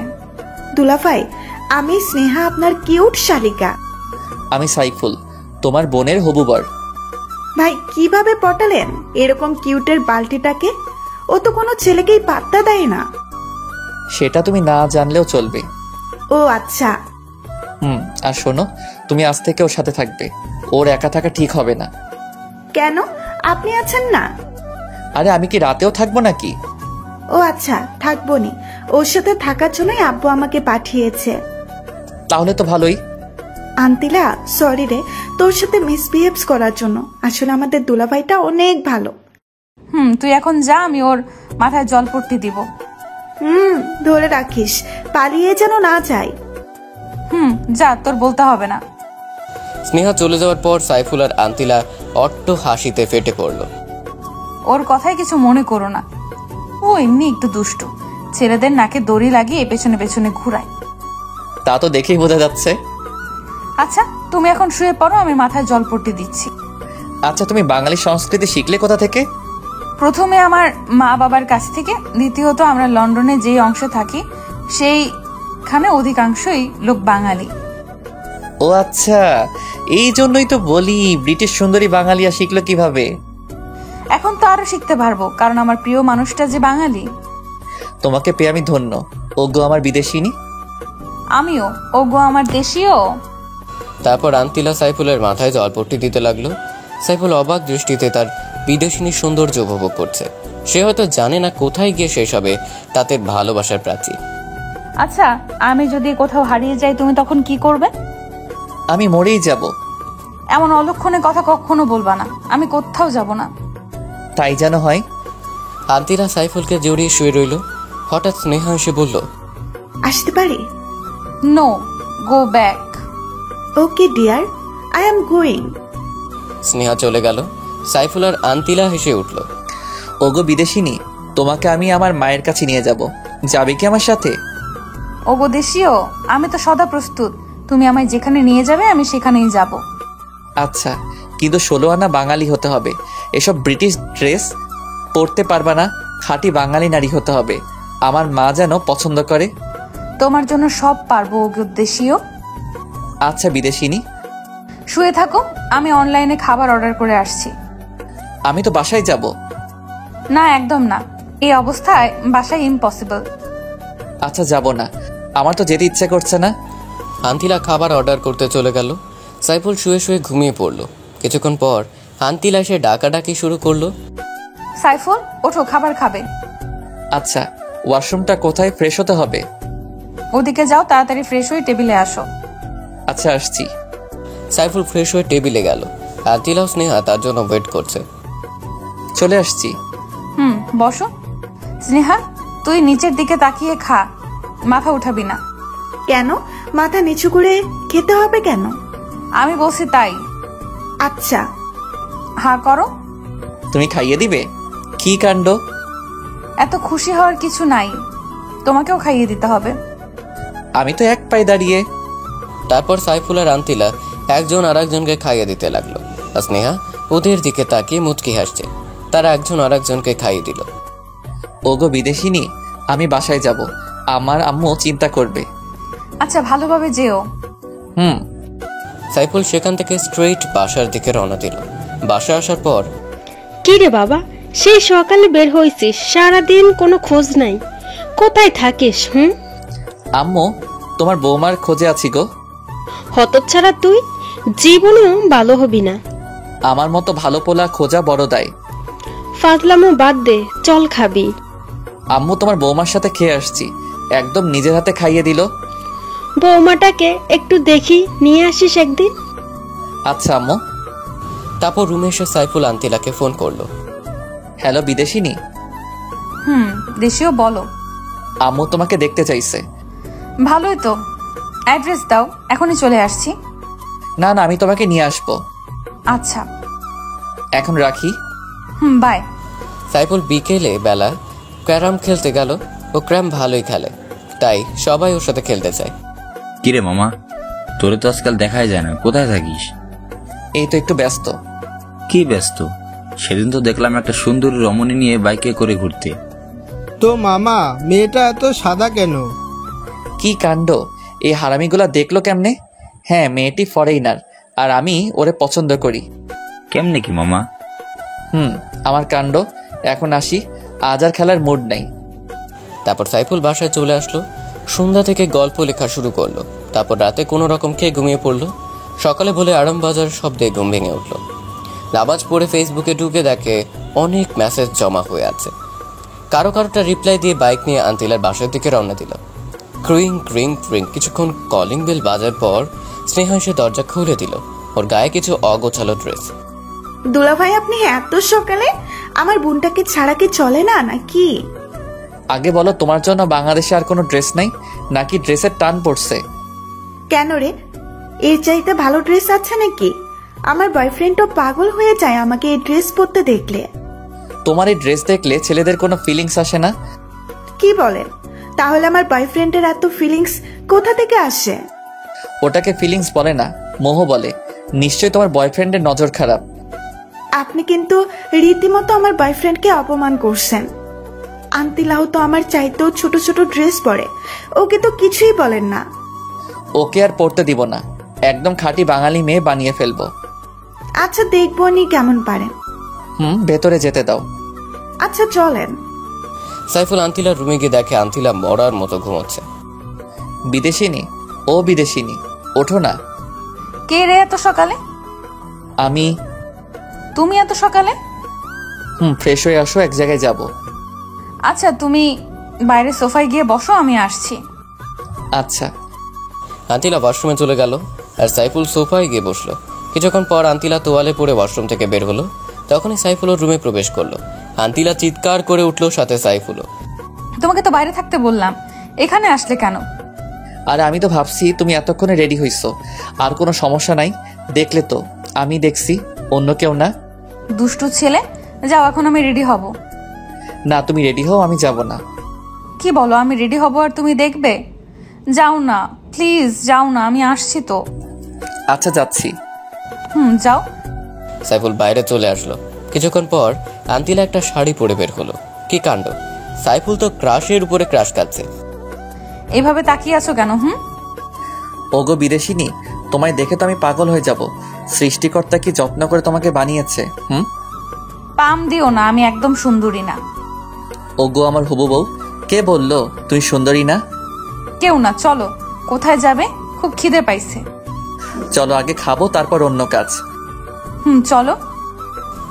দুলাভাই, আমি স্নেহা, আপনার কিউট শালিকা। আমি সাইফুল, তোমার বোনের হবু বর। ভাই, কিভাবে পটালেন এরকম কিউটের বালতিটাকে? ও তো কোনো ছেলেকেই পাত্তা দেয় না। সেটা তুমি না জানলেও চলবে। ও আচ্ছা। আর শোনো, তুমি আজ থেকে ওর সাথে থাকবে। ওর একা থাকা ঠিক হবে না। কেন? আপনি আছেন না? আরে আমি কি রাতেও থাকবো নাকি? ও আচ্ছা, থাকবো নি। ওর সাথে থাকার জন্যই আব্বু আমাকে পাঠিয়েছে। তাহলে তো ভালোই। আন্তিলা, সরি রে তোর সাথে মিসবিহেভস করার জন্য। আসলে আমাদের দুলাভাইটা অনেক ভালো। তুই এখন যা, আমি ওর মাথায় জল পড়তে দিব। ধরে রাখিস, পালিয়ে যেন না যায়। যা, তোর বলতে হবে না। স্নেহা চলে যাওয়ার পর সাইফুল আর আন্তিলা অট্ট হাসিতে ফেটে পড়ল। ওর কথায় কিছু মনে করো না, ও এমনি একটু দুষ্টু। ছেলেদের নাকে দড়ি লাগিয়ে পেছনে পেছনে ঘুরায়। তা তো দেখেই বোঝা যাচ্ছে। আচ্ছা, তুমি এখন শুয়ে পড়ো, আমি মাথায় জল পড়তে দিচ্ছি। আচ্ছা, তুমি বাঙালি সংস্কৃতি শিখলে কোথা থেকে? প্রথমে আমার মা বাবার কাছ থেকে, দ্বিতীয়ত আমরা লন্ডনে যেই অংশে থাকি সেইখানে অধিকাংশই লোক বাঙালি। ও আচ্ছা, এই জন্যই তো বলি ব্রিটিশ সুন্দরী বাঙালিয়া শিখলো কিভাবে। এখন তো আরো শিখতে পারবো, কারণ আমার প্রিয় মানুষটা যে বাঙালি। তোমাকে পেয়ে আমি ধন্য। ওগো আমার বিদেশিনী। আমিও, ওগো আমার দেশীয়। তারপর আন্তিলা সাইফুলের মাথায় জলপট্টি দিতে লাগলো। সাইফুল অবাক দৃষ্টিতে তার বিদেশিনীর সৌন্দর্য উপভোগ করছে। সে হয়তো জানে না কোথায় গিয়ে শেষ হবে তাদের ভালোবাসার প্রাচীর। আচ্ছা, আমি যদি কোথাও হারিয়ে যাই তুমি তখন কি করবে? আমি মরেই যাব। এমন অলক্ষণে কথা কখনো বলবা না। আমি কোথাও যাব না। তাই যেন হয়। আন্তিলা সাইফুলকে জড়িয়ে শুয়ে রইল। হঠাৎ স্নেহা এসে বলল, আসতে পারি? No, go back. Okay dear, I am going. Sneha চলে গেল। সাইফুল আর আন্তিলা হেসে উঠল। ওগো বিদেশিনী, তোমাকে আমি আমার মায়ের কাছে নিয়ে যাব। যাবে কি আমার সাথে? ওগো দেশীয়, আমি তো সদা প্রস্তুত। তুমি আমায় যেখানে নিয়ে যাবে আমি সেখানেই যাব। আচ্ছা, কিন্তু 16 আনা বাঙালি হতে হবে। এসব ব্রিটিশ ড্রেস পরতে পারবা না। খাঁটি বাঙালি নারী হতে হবে। আমার মা যেন পছন্দ করে। তোমার জন্য সব পারবো ওগো দেশীয়। আচ্ছা বিদেশিনী। শুয়ে থাকো, আমি অনলাইনে খাবার অর্ডার করে আসছি। আমি তো বাসায় যাব। না, একদম না। এই অবস্থায় বাসায় ইম্পসিবল। আচ্ছা, যাব না। আমার তো যেতে ইচ্ছা করছে না। আন্তিলা খাবার অর্ডার করতে চলে গেল। সাইফুল শুয়ে শুয়ে ঘুমিয়ে পড়ল। কিছুক্ষণ পর আন্তিলা এসে ডাকাডাকি শুরু করলো। সাইফুল, ওঠো, খাবার খাবে। আচ্ছা, ওয়াশরুমটা কোথায়? ফ্রেশ হতে হবে। ওদিকে যাও, তাড়াতাড়ি ফ্রেশ হয়ে টেবিলে আসো। আচ্ছা, আসছি। সাইফুল ফ্রেশ হয়ে টেবিলে গেল। আন্তিলা ও স্নেহা তার জন্য ওয়েট করছে। চলে আসছি। বসো। স্নেহা, তুই নিচের দিকে তাকিয়ে খা, মাথা উঠাবি না। কেন? মাথা নিচু করে খেতে হবে কেন? আমি বলছি তাই। আচ্ছা। হা করো। তুমি খাইয়ে দিবে? কি কাণ্ড! এত খুশি হওয়ার কিছু নাই, তোমাকেও খাইয়ে দিতে হবে। আমি তো এক পায়ে দাঁড়িয়ে। তারপর সাইফুল আর আন্তিলা একজন আরেকজনকে খাইয়ে দিতে লাগলো। আর স্নেহা ওদের দিকে তাকিয়ে মুচকি হাসছে। তারা একজন আরেকজনকে খাইয়ে দিল। ওগো বিদেশিনী, আমি বাসায় যাব, আমার আম্মু চিন্তা করবে। আচ্ছা, ভালোভাবে যেও। হুম। সাইফুল সেখান থেকে স্ট্রেইট বাসার দিকে রওনা দিল। বাসায় আসার পর কি রে বাবা, সেই সকালে বের হয়েছিস, সারাদিন কোনো খোঁজ নাই, কোথায় থাকিস? আম্মু, তোমার বৌমার খোঁজে আছি গো। হতচ্ছাড়া তুই, জীবনেও ভালো হবি না। আমার মতো ভালো পোলা খোঁজা বড় দায়। ফাজলামো বাদ দে, চল খাবি। আম্মু, তোমার বৌমার সাথে খেয়ে আসছি, একদম নিজের হাতে খাইয়ে দিল। বৌমাটাকে একটু দেখি, নিয়ে আসিস একদিন। আচ্ছা আম্মু। তারপর রুমে এসে সাইফুল আন্তিলাকে ফোন করলো। হ্যালো বিদেশিনী। দেশীয় বলো। আম্মু তোমাকে দেখতে চাইছে। ভালোই তো, অ্যাড্রেস দাও, এখনই চলে আসছি। না না, আমি তোমাকে নিয়ে আসবো। আচ্ছা। এখন রাখি। বাই। সাইফুল বিকেলে বেলা ক্যারাম খেলতে গেল। ও ক্যারাম ভালোই খেলে, তাই সবাই ওর সাথে খেলতে চায়। কিরে মামা, তোরে তো আজকাল দেখাই যায় না, কোথায় থাকিস? এই তো একটু ব্যস্ত। কি ব্যস্ত? সেদিন তো দেখলাম একটা সুন্দরী রমণী নিয়ে বাইকে করে ঘুরতে। তো মামা, মেয়েটা এত সাদা কেন? কি কাণ্ড, এই হারামিগুলা দেখলো কেমনে? হ্যাঁ, মেয়েটি ফরেইনার, আর আমি ওরে পছন্দ করি। কেমনে কি মামা? আমার কাণ্ড। এখন আসি, আজ আর খেলার মুড নাই। তারপর সাইফুল বাসায় চলে আসলো। সন্ধ্যা থেকে গল্প লেখা শুরু করলো। তারপর রাতে কোনো রকম খেয়ে ঘুমিয়ে পড়লো। সকালে বলে আরাম বাজার শব্দে ঘুম ভেঙে উঠলো। নামাজ পড়ে ফেসবুকে ঢুকে দেখে অনেক মেসেজ জমা হয়ে আছে। কারোটা রিপ্লাই দিয়ে বাইক নিয়ে আন্তিলার বাসার দিকে রওনা দিল। ক্রিং ক্রিং ক্রিং কিছুক্ষণ কলিং বেল বাজার পর স্নেহা এসে দরজা খুলে দিল। ওর গায়ে কিছু অগোছালো ড্রেস। দুলাভাই, আপনি এত সকালে? আমার বোনটাকে ছাড়া কি চলে না নাকি? আগে বলো, তোমার জন্য বাংলাদেশে আর কোনো ড্রেস নাই নাকি ড্রেসের টান পড়ছে? কেন রে, এর চাইতে ভালো ড্রেস আছে নাকি? আমার বয়ফ্রেন্ডও পাগল হয়ে যায় আমাকে এই ড্রেস পরতে দেখলে। তোমার এই ড্রেস দেখলে ছেলেদের কোনো ফিলিংস আসে না? কি বলেন? তাহলে আমার বয়ফ্রেন্ডের এত ফিলিংস কোথা থেকে আসে? ওটাকে ফিলিংস বলে না, মোহ বলে। নিশ্চয়ই তোমার বয়ফ্রেন্ডের নজর খারাপ। আপনি কিন্তু রীতিমতো আমার বয়ফ্রেন্ডকে অপমান করছেন। আন্তিলাও তো আমার চাইতেও ছোট ছোট ড্রেস পরে, ওকে তো কিছুই বলেন না। ওকে আর পড়তে দিব না, একদম খাঁটি বাঙালি মেয়ে বানিয়ে ফেলবো। আচ্ছা, দেখবো নি কেমন পারেন। ভেতরে যেতে দাও। আচ্ছা চলেন। সাইফুল আন্তিলার রুমে গিয়ে দেখে আন্তিলা মরার মতো ঘুমোচ্ছে। বিদেশিনী, ও বিদেশিনী, ওঠো না। কে রে এত সকালে? আমি। তুমি এত সকালে? ফ্রেশ হয়ে আসো, এক জায়গায় যাব। আচ্ছা, তুমি বাইরে সোফায় গিয়ে বসো, আমি আসছি। আচ্ছা। আন্তিলা ওয়াশরুমে চলে গেল আর সাইফুল সোফায় গিয়ে বসলো। কিছুক্ষণ পর আন্তিলা তোয়ালে পরে ওয়াশরুম থেকে বের হলো। তখনই সাইফুল ওর রুমে প্রবেশ করলো। আন্তিলা চিৎকার করে উঠলো, সাথে সাইফুলও। তোমাকে তো বাইরে থাকতে বললাম, এখানে আসলে কেন? আর আমি তো ভাবছি তুমি এতক্ষণে রেডি হইছো, আর কোনো সমস্যা নাই। দেখলে তো, আমি দেখছি, অন্য কেউ না। দুষ্টু ছেলে, যাও, এখন আমি রেডি হব। না, তুমি রেডি হও, আমি যাব না। কি বলো, আমি রেডি হব আর তুমি দেখবে? যাও না প্লিজ, যাও না, আমি আসছি তো। আচ্ছা, যাচ্ছি। যাও। সাইফুল বাইরে চলে আসলো। কিছুক্ষণ পর আন্তিলা একটা শাড়ি পরে বের হলো। কি কাণ্ড, সাইফুল তো ক্রাশের উপরে ক্রাশ খাচ্ছে। এইভাবে তাকিয়ে আছো কেন? ওগো বিদেশিনী, তোমায় দেখে তো আমি পাগল হয়ে যাব। সৃষ্টিকর্তা কি যত্ন করে তোমাকে বানিয়েছে। পাম দিও না, আমি একদম সুন্দরী না। ওগো আমার হবু বউ, কে বললো তুই সুন্দরী না? কেউ না, চলো। কোথায় যাবে? খুব খিদে পাইছে। চলো, আগে খাবো, তারপর অন্য কাজ। চলো।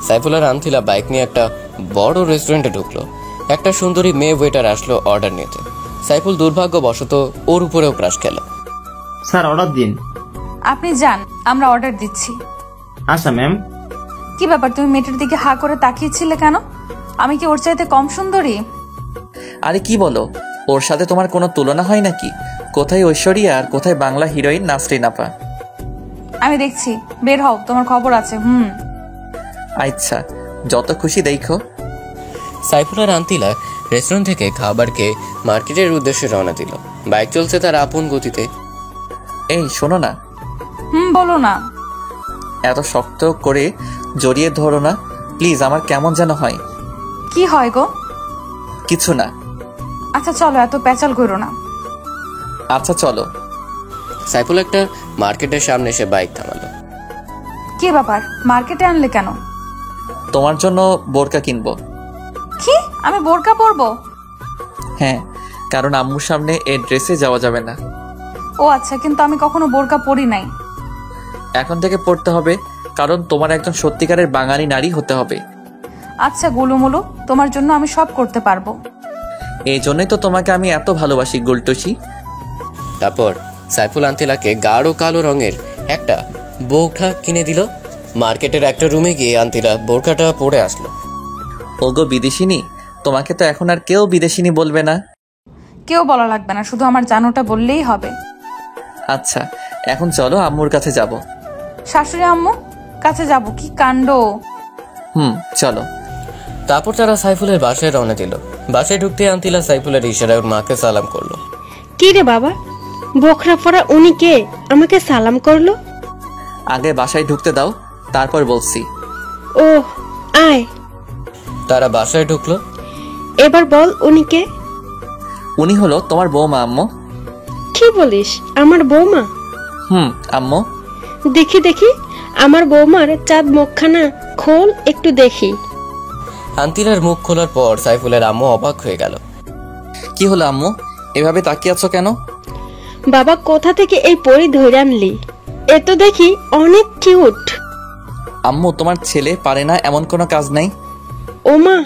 সাইফুল আর আন্তিলা বাইক নিয়ে একটা বড় রেস্টুরেন্টে ঢুকলো। একটা সুন্দরী মেয়ে ওয়েটার আসলো অর্ডার নিতে। সাইফুল দুর্ভাগ্যবশত ওর উপরেও ক্রাশ খেল। স্যার, অর্ডার দিন। আপনি যান, আমরা অর্ডার দিচ্ছি। আচ্ছা ম্যাম। কি ব্যাপার, তুমি মেয়েটার দিকে হা করে তাকিয়েছিলে কেন? আমি কি ওর চাইতে কম সুন্দরী? আরে কি বলো, ওর সাথে তোমার কোনো তুলনা হয় নাকি? কোথায় ঐশ্বরিয়া আর কোথায় বাংলা হিরোইন নাসরিন আপা? আমি দেখছি, বের হও, তোমার খবর আছে। আচ্ছা, যত খুশি দেখো। সাইফুল আর আন্তিলা রেস্টুরেন্ট থেকে খাবার খেয়ে মার্কেটের উদ্দেশ্যে রওনা দিল। বাইক চলছে তার আপন গতিতে। এই শোনো না, বলো না। এত শক্ত করে জড়িয়ে ধরো না প্লিজ, আমার কেমন যেন হয়। কি হয় গো? কিছু না। আচ্ছা চলো, এত প্যাচাল করো না। আচ্ছা চলো। সাইফুল একটা মার্কেটের সামনে এসে বাইক থামালো। কি ব্যাপার, মার্কেটে আনলে কেন? তোমার জন্য বোরকা কিনবো। কি, আমি বোরকা পরবো? হ্যাঁ, কারণ আম্মুর সামনে এই ড্রেসে যাওয়া যাবে না। ও আচ্ছা, কিন্তু আমি কখনো বোরকা পরি নাই। এখন থেকে পড়তে হবে, কারণ তোমার একজন সত্যিকারের বাঙালি নারী হতে হবে। আচ্ছা গুলুমুলু, তোমার জন্য আমি সব করতে পারবো। এই জন্যই তো তোমাকে আমি এত ভালোবাসি গুলটুসি। তারপর সাইফুল আন্তিলাকে গাঢ় কালো রঙের একটা বোরখা কিনে দিল। মার্কেটের একটা রুমে গিয়ে আন্তিলা বোরখাটা পরে আসলো। ওগো বিদেশিনী, তোমাকে তো এখন আর কেউ বিদেশিনী বলবে না। কেউ বলা লাগবে না, শুধু আমার জানোটা বললেই হবে। আচ্ছা, এখন চলো আম্মুর কাছে যাব। শাশুড়ি আম্মু কাছে যাব? কি কাণ্ড! চলো। তারপর তারা সাইফুলের বাসায় রওনা দিল। বাসায় ঢুকতে আন্তিলা সাইফুলের ইশারায় ওর মাকে সালাম করলো। কি রে বাবা, বোখরা পরা উনি কে আমাকে সালাম করলো? আগে বাসায় ঢুকতে দাও, তারপর বলছি। ও আয়। তারা বাসায় ঢুকলো। এবার বল উনি কে? উনি হলো তোমার বৌমা আম্মু। কি বলিস, আমার বৌমা? আম্মু। দেখি দেখি, আমার বৌমার চাঁদ মুখখানা খোল একটু দেখি। আন্তিলার মুখ খোলার পর সাইফুলের আম্মু অবাক হয়ে গেল। কি হলো আম্মু, এভাবে তাকিয়ে আছো কেন? বাবা কোথা থেকে এই পরি ধরে আনলি? এ তো দেখি অনেক কিউট। আম্মু, তোমার ছেলে পারে না এমন কোনো কাজ নাই। ওমা,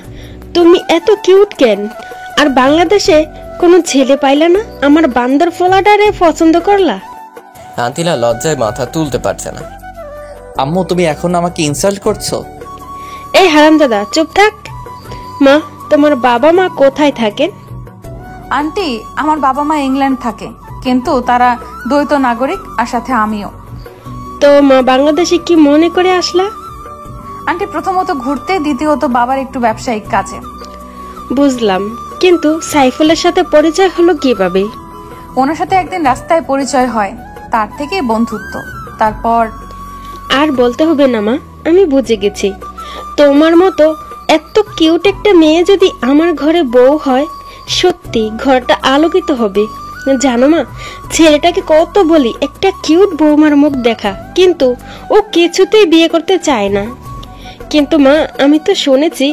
তুমি এত কিউট কেন? আর বাংলাদেশে কোনো ছেলে পাইলা না আমার বান্দর ফোলাটারে পছন্দ করলা? আন্তিলা লজ্জায় মাথা তুলতে পারছে না। আম্মু, তুমি এখন আমাকে ইনসাল্ট করছো? এই হারামজাদা চুপ থাক। মা, তোমার বাবা মা কোথায় থাকেন? আন্টি, আমার বাবা মা ইংল্যান্ড থাকে, কিন্তু তারা দ্বৈত নাগরিক, আর সাথে আমিও। তো মা বাংলাদেশে কি মনে করে আসলা? আন্টি, প্রথমত ঘুরতে, দ্বিতীয়ত বাবার একটু ব্যবসায়িক কাজে। বুঝলাম, কিন্তু সাইফুলের সাথে পরিচয় হলো কিভাবে? ওনার সাথে একদিন রাস্তায় পরিচয় হয়, তার থেকেই বন্ধুত্ব। তারপর আর বলতে হবে না মা, আমি বুঝে গেছি। তোমার মতো এত কিউট একটা মেয়ে যদি আমার ঘরে বউ হয়, সত্যি ঘরটা আলোকিত হবে। জানো মা, ছেলেটাকে কত বলি একটা কিউট বৌমার মুখ দেখা, কিন্তু ও কিছুতেই বিয়ে করতে চায় না। কিন্তু মা, আমি তো শুনেছি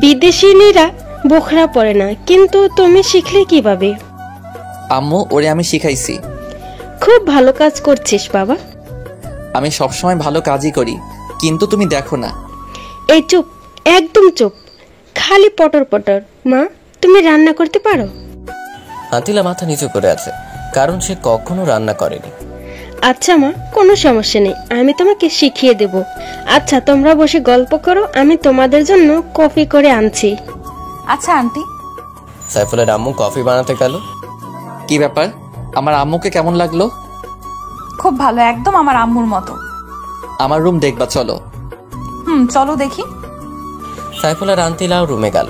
বিদেশিনীরা বোখরা পরে না, কিন্তু তুমি শিখলে কিভাবে? আম্মু, ওরে আমি শিখাইছি। খুব ভালো কাজ করছিস বাবা। আমি সবসময় ভালো কাজই করি, কিন্তু তুমি দেখো না। এই চুপ, একদম চুপ, খালি পটর পটর। মা, তুমি রান্না করতে পারো? আন্তিলা মাথা নিচু করে আছে, কারণ সে কখনো রান্না করেনি। আচ্ছা মা, কোনো সমস্যা নেই, আমি তোমাকে শিখিয়ে দেব। আচ্ছা তোমরা বসে গল্প করো, আমি তোমাদের জন্য কফি করে আনছি। আচ্ছা আন্টি। সাইফুলের আম্মু কফি বানাতে গেল। কি ব্যাপার, আমার আম্মুকে কেমন লাগলো? খুব ভালো, একদম আমার আম্মুর মতো। আমার রুম দেখবা চলো। চলো দেখি। সাইফুলের আন্তিলাও রুমে গেল।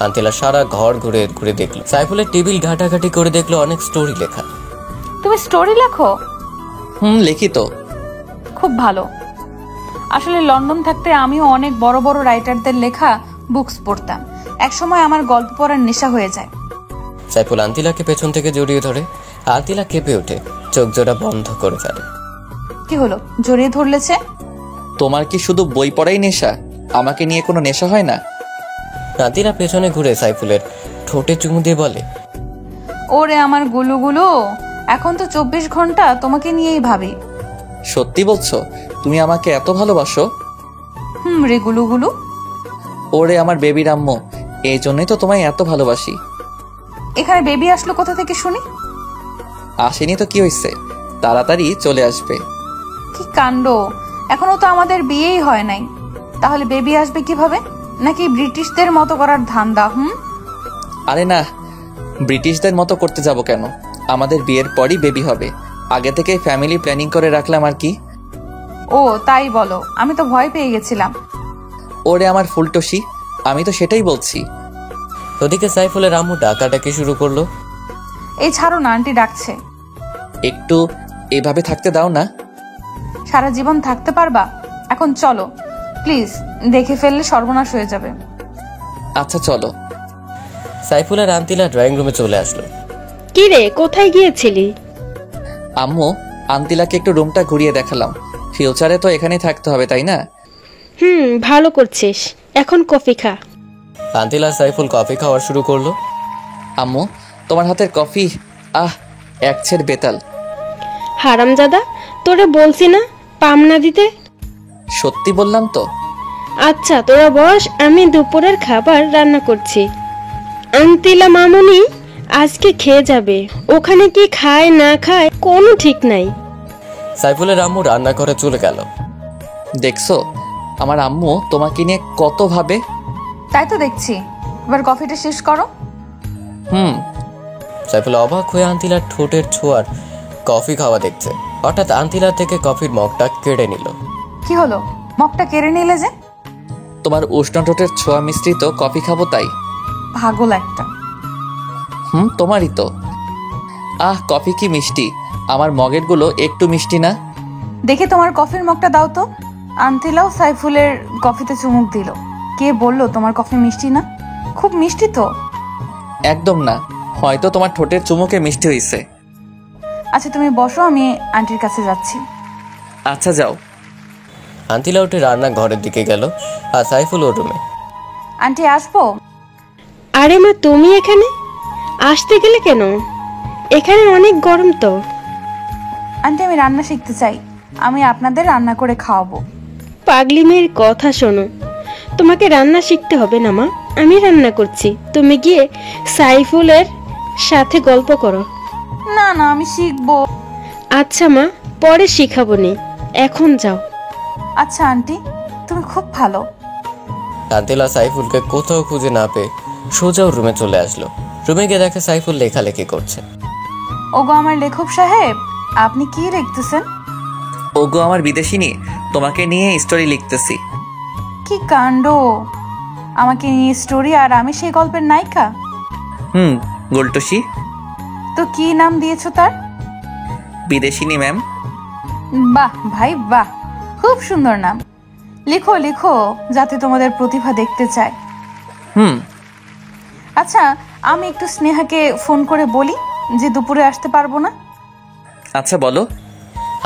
আন্তিলা সারা ঘর ঘুরে ঘুরে দেখলো। সাইফুলের টেবিল ঘাটাঘাটি করে দেখলো অনেক স্টোরি লেখা। তুমি স্টোরি লেখো? লিখি তো। খুব ভালো। আসলে লন্ডন থাকতে আমিও অনেক বড় বড় রাইটারদের লেখা বুকস পড়তাম। একসময় আমার গল্প পড়ার নেশা হয়ে যায়। সাইফুল আন্তিলাকে পেছন থেকে জড়িয়ে ধরে। আন্তিলা কেঁপে ওঠে, চোখ জোড়া বন্ধ করে ফেলে। কি হলো, জড়িয়ে ধরলেছে? তোমার কি শুধু বই পড়াই নেশা? আমাকে নিয়ে কোনো নেশা হয় না? আন্তিলা পেছনে ঘুরে সাইফুলের ঠোঁটে চুমু দিয়ে বলে, ওরে আমার গুলুগুলো, এখন তো 24 ঘন্টা তোমাকে নিয়েই ভাবি। সত্যি বলছো? তুমি আমাকে এত ভালোবাসো? রে গুলুগুলু। ওরে আমার বেবির আম্মু, এই জন্যই তো তোমায় এত ভালোবাসি। এখানে বেবি আসলো কোথা থেকে শুনি? আসেনি তো কি হয়েছে, তাড়াতাড়ি চলে আসবে। কি কাণ্ড, এখনো তো আমাদের বিয়েই হয় নাই, তাহলে বেবি আসবে কিভাবে? নাকি ব্রিটিশদের মতো করার ধান্দা? আরে না, ব্রিটিশদের মতো করতে যাব কেন? আমাদের বিয়ের পরই বেবি হবে। আগে থেকে ফ্যামিলি প্ল্যানিং করে রাখলাম আর কি। ও তাই বলো, আমি তো ভয় পেয়ে গেছিলাম। ওরে আমার ফুলটসি, আমি তো সেটাই বলছি। ওদিকে সাইফুলের আম্মু ডাকাডাকি শুরু করলো। এই ছাড়ো না, আন্টি ডাকছে। একটু এভাবে থাকতে দাও না। সারা জীবন থাকতে পারবা? এখন চলো প্লিজ, দেখে ফেললে সর্বনাশ হয়ে যাবে। আচ্ছা চলো। সাইফুল আর আন্তিলা ড্রয়িং রুমে চলে আসলো। কি রে, কোথায় গিয়েছিলি? আম্মু, আন্তিলাকে একটু রুমটা ঘুরিয়ে দেখালাম। ফিউচারে তো এখানেই থাকতে হবে, তাই না? ভালো করছিস। এখন কফি খা। আন্তিলা সাইফুল কফি খাওয়া শুরু করলো। আম্মু, তোমার হাতের কফি এক ছেড় বেতাল। হারামজাদা, তোরে বলছি না পামনা দিতে। সত্যি বললাম তো। আচ্ছা তোরা বস, আমি দুপুরের খাবার রান্না করছি। আন্তিলা মামুনি আজকে খেয়ে যাবে। ওখানে কি খায় না খায় কোনো ঠিক নাই। সাইফুলের আম্মু রান্নাঘরে চলে গেল। দেখছো আমার আম্মু তোমাকে নিয়ে কত ভাবে। তাই তো দেখছি। এবার কফিটা শেষ করো। সাইফুল অবাক হয়ে আন্তিলার ঠোঁটের ছোঁয়ার কফি খাওয়া দেখছে। হঠাৎ আন্তিলা থেকে কফির মগটা কেড়ে নিল। কি হলো, মগটা কেড়ে নিলে যে? তোমার উষ্ণ ঠোঁটের ছোঁয়া মিশ্রিত কফি খাবো তাই। পাগল একটা। তোমারই তো। কফি কি মিষ্টি। আমার মগের গুলো একটু মিষ্টি না। দেখে তোমার কফির মগটা দাও তো। আন্তিলাও সাইফুলের কফিতে চুমুক দিল। কে বললো তোমার কফি মিষ্টি না? খুব মিষ্টি তো। একদম না, হয়তো তোমার ঠোঁটের চুমুকে মিষ্টি হয়েছে। আচ্ছা তুমি বসো, আমি আন্টির কাছে যাচ্ছি। আচ্ছা যাও। আন্তিলা উঠে রান্নাঘরের দিকে গেল আর সাইফুল ওর রুমে। আন্টি আসবো? আরে মা, তুমি এখানে আসতে গেলে কেন? এখানে অনেক গরম তো। আন্টি আমি রান্না শিখতে চাই, আমি আপনাদের রান্না করে খাওয়াবো। পাগলি মেয়ের কথা শোনো, তোমাকে রান্না শিখতে হবে না মা, আমি রান্না করছি। তুমি গিয়ে সাইফুলের সাথে গল্প করো। না না, আমি শিখবো। আচ্ছা মা, পরে শিখাবো নি, এখন যাও। আচ্ছা আন্টি, তুমি খুব ভালো। আন্তিলা সাইফুলকে কোথাও খুঁজে না পেয়ে সোজা ওর রুমে চলে আসলো। রুমে গিয়ে দেখে সাইফুল লেখালেখি করছে। ওগো আমার লেখক সাহেব, আপনি কি লিখতেছেন? ওগো আমার বিদেশিনী, তোমাকে নিয়ে স্টোরি লিখতেছি। কি কাণ্ড, আমাকে নিয়ে স্টোরি আর আমি সেই গল্পের নায়িকা? গোলটসি। তো কি নাম দিয়েছো তার? বিদেশিনী ম্যাম। বাহ ভাই বাহ, খুব সুন্দর নাম। লিখো লিখো, যাতে তোমাদের প্রতিভা দেখতে চায়। আচ্ছা আমি একটু স্নেহাকে ফোন করে বলি যে দুপুরে আসতে পারবো না। আচ্ছা বলো।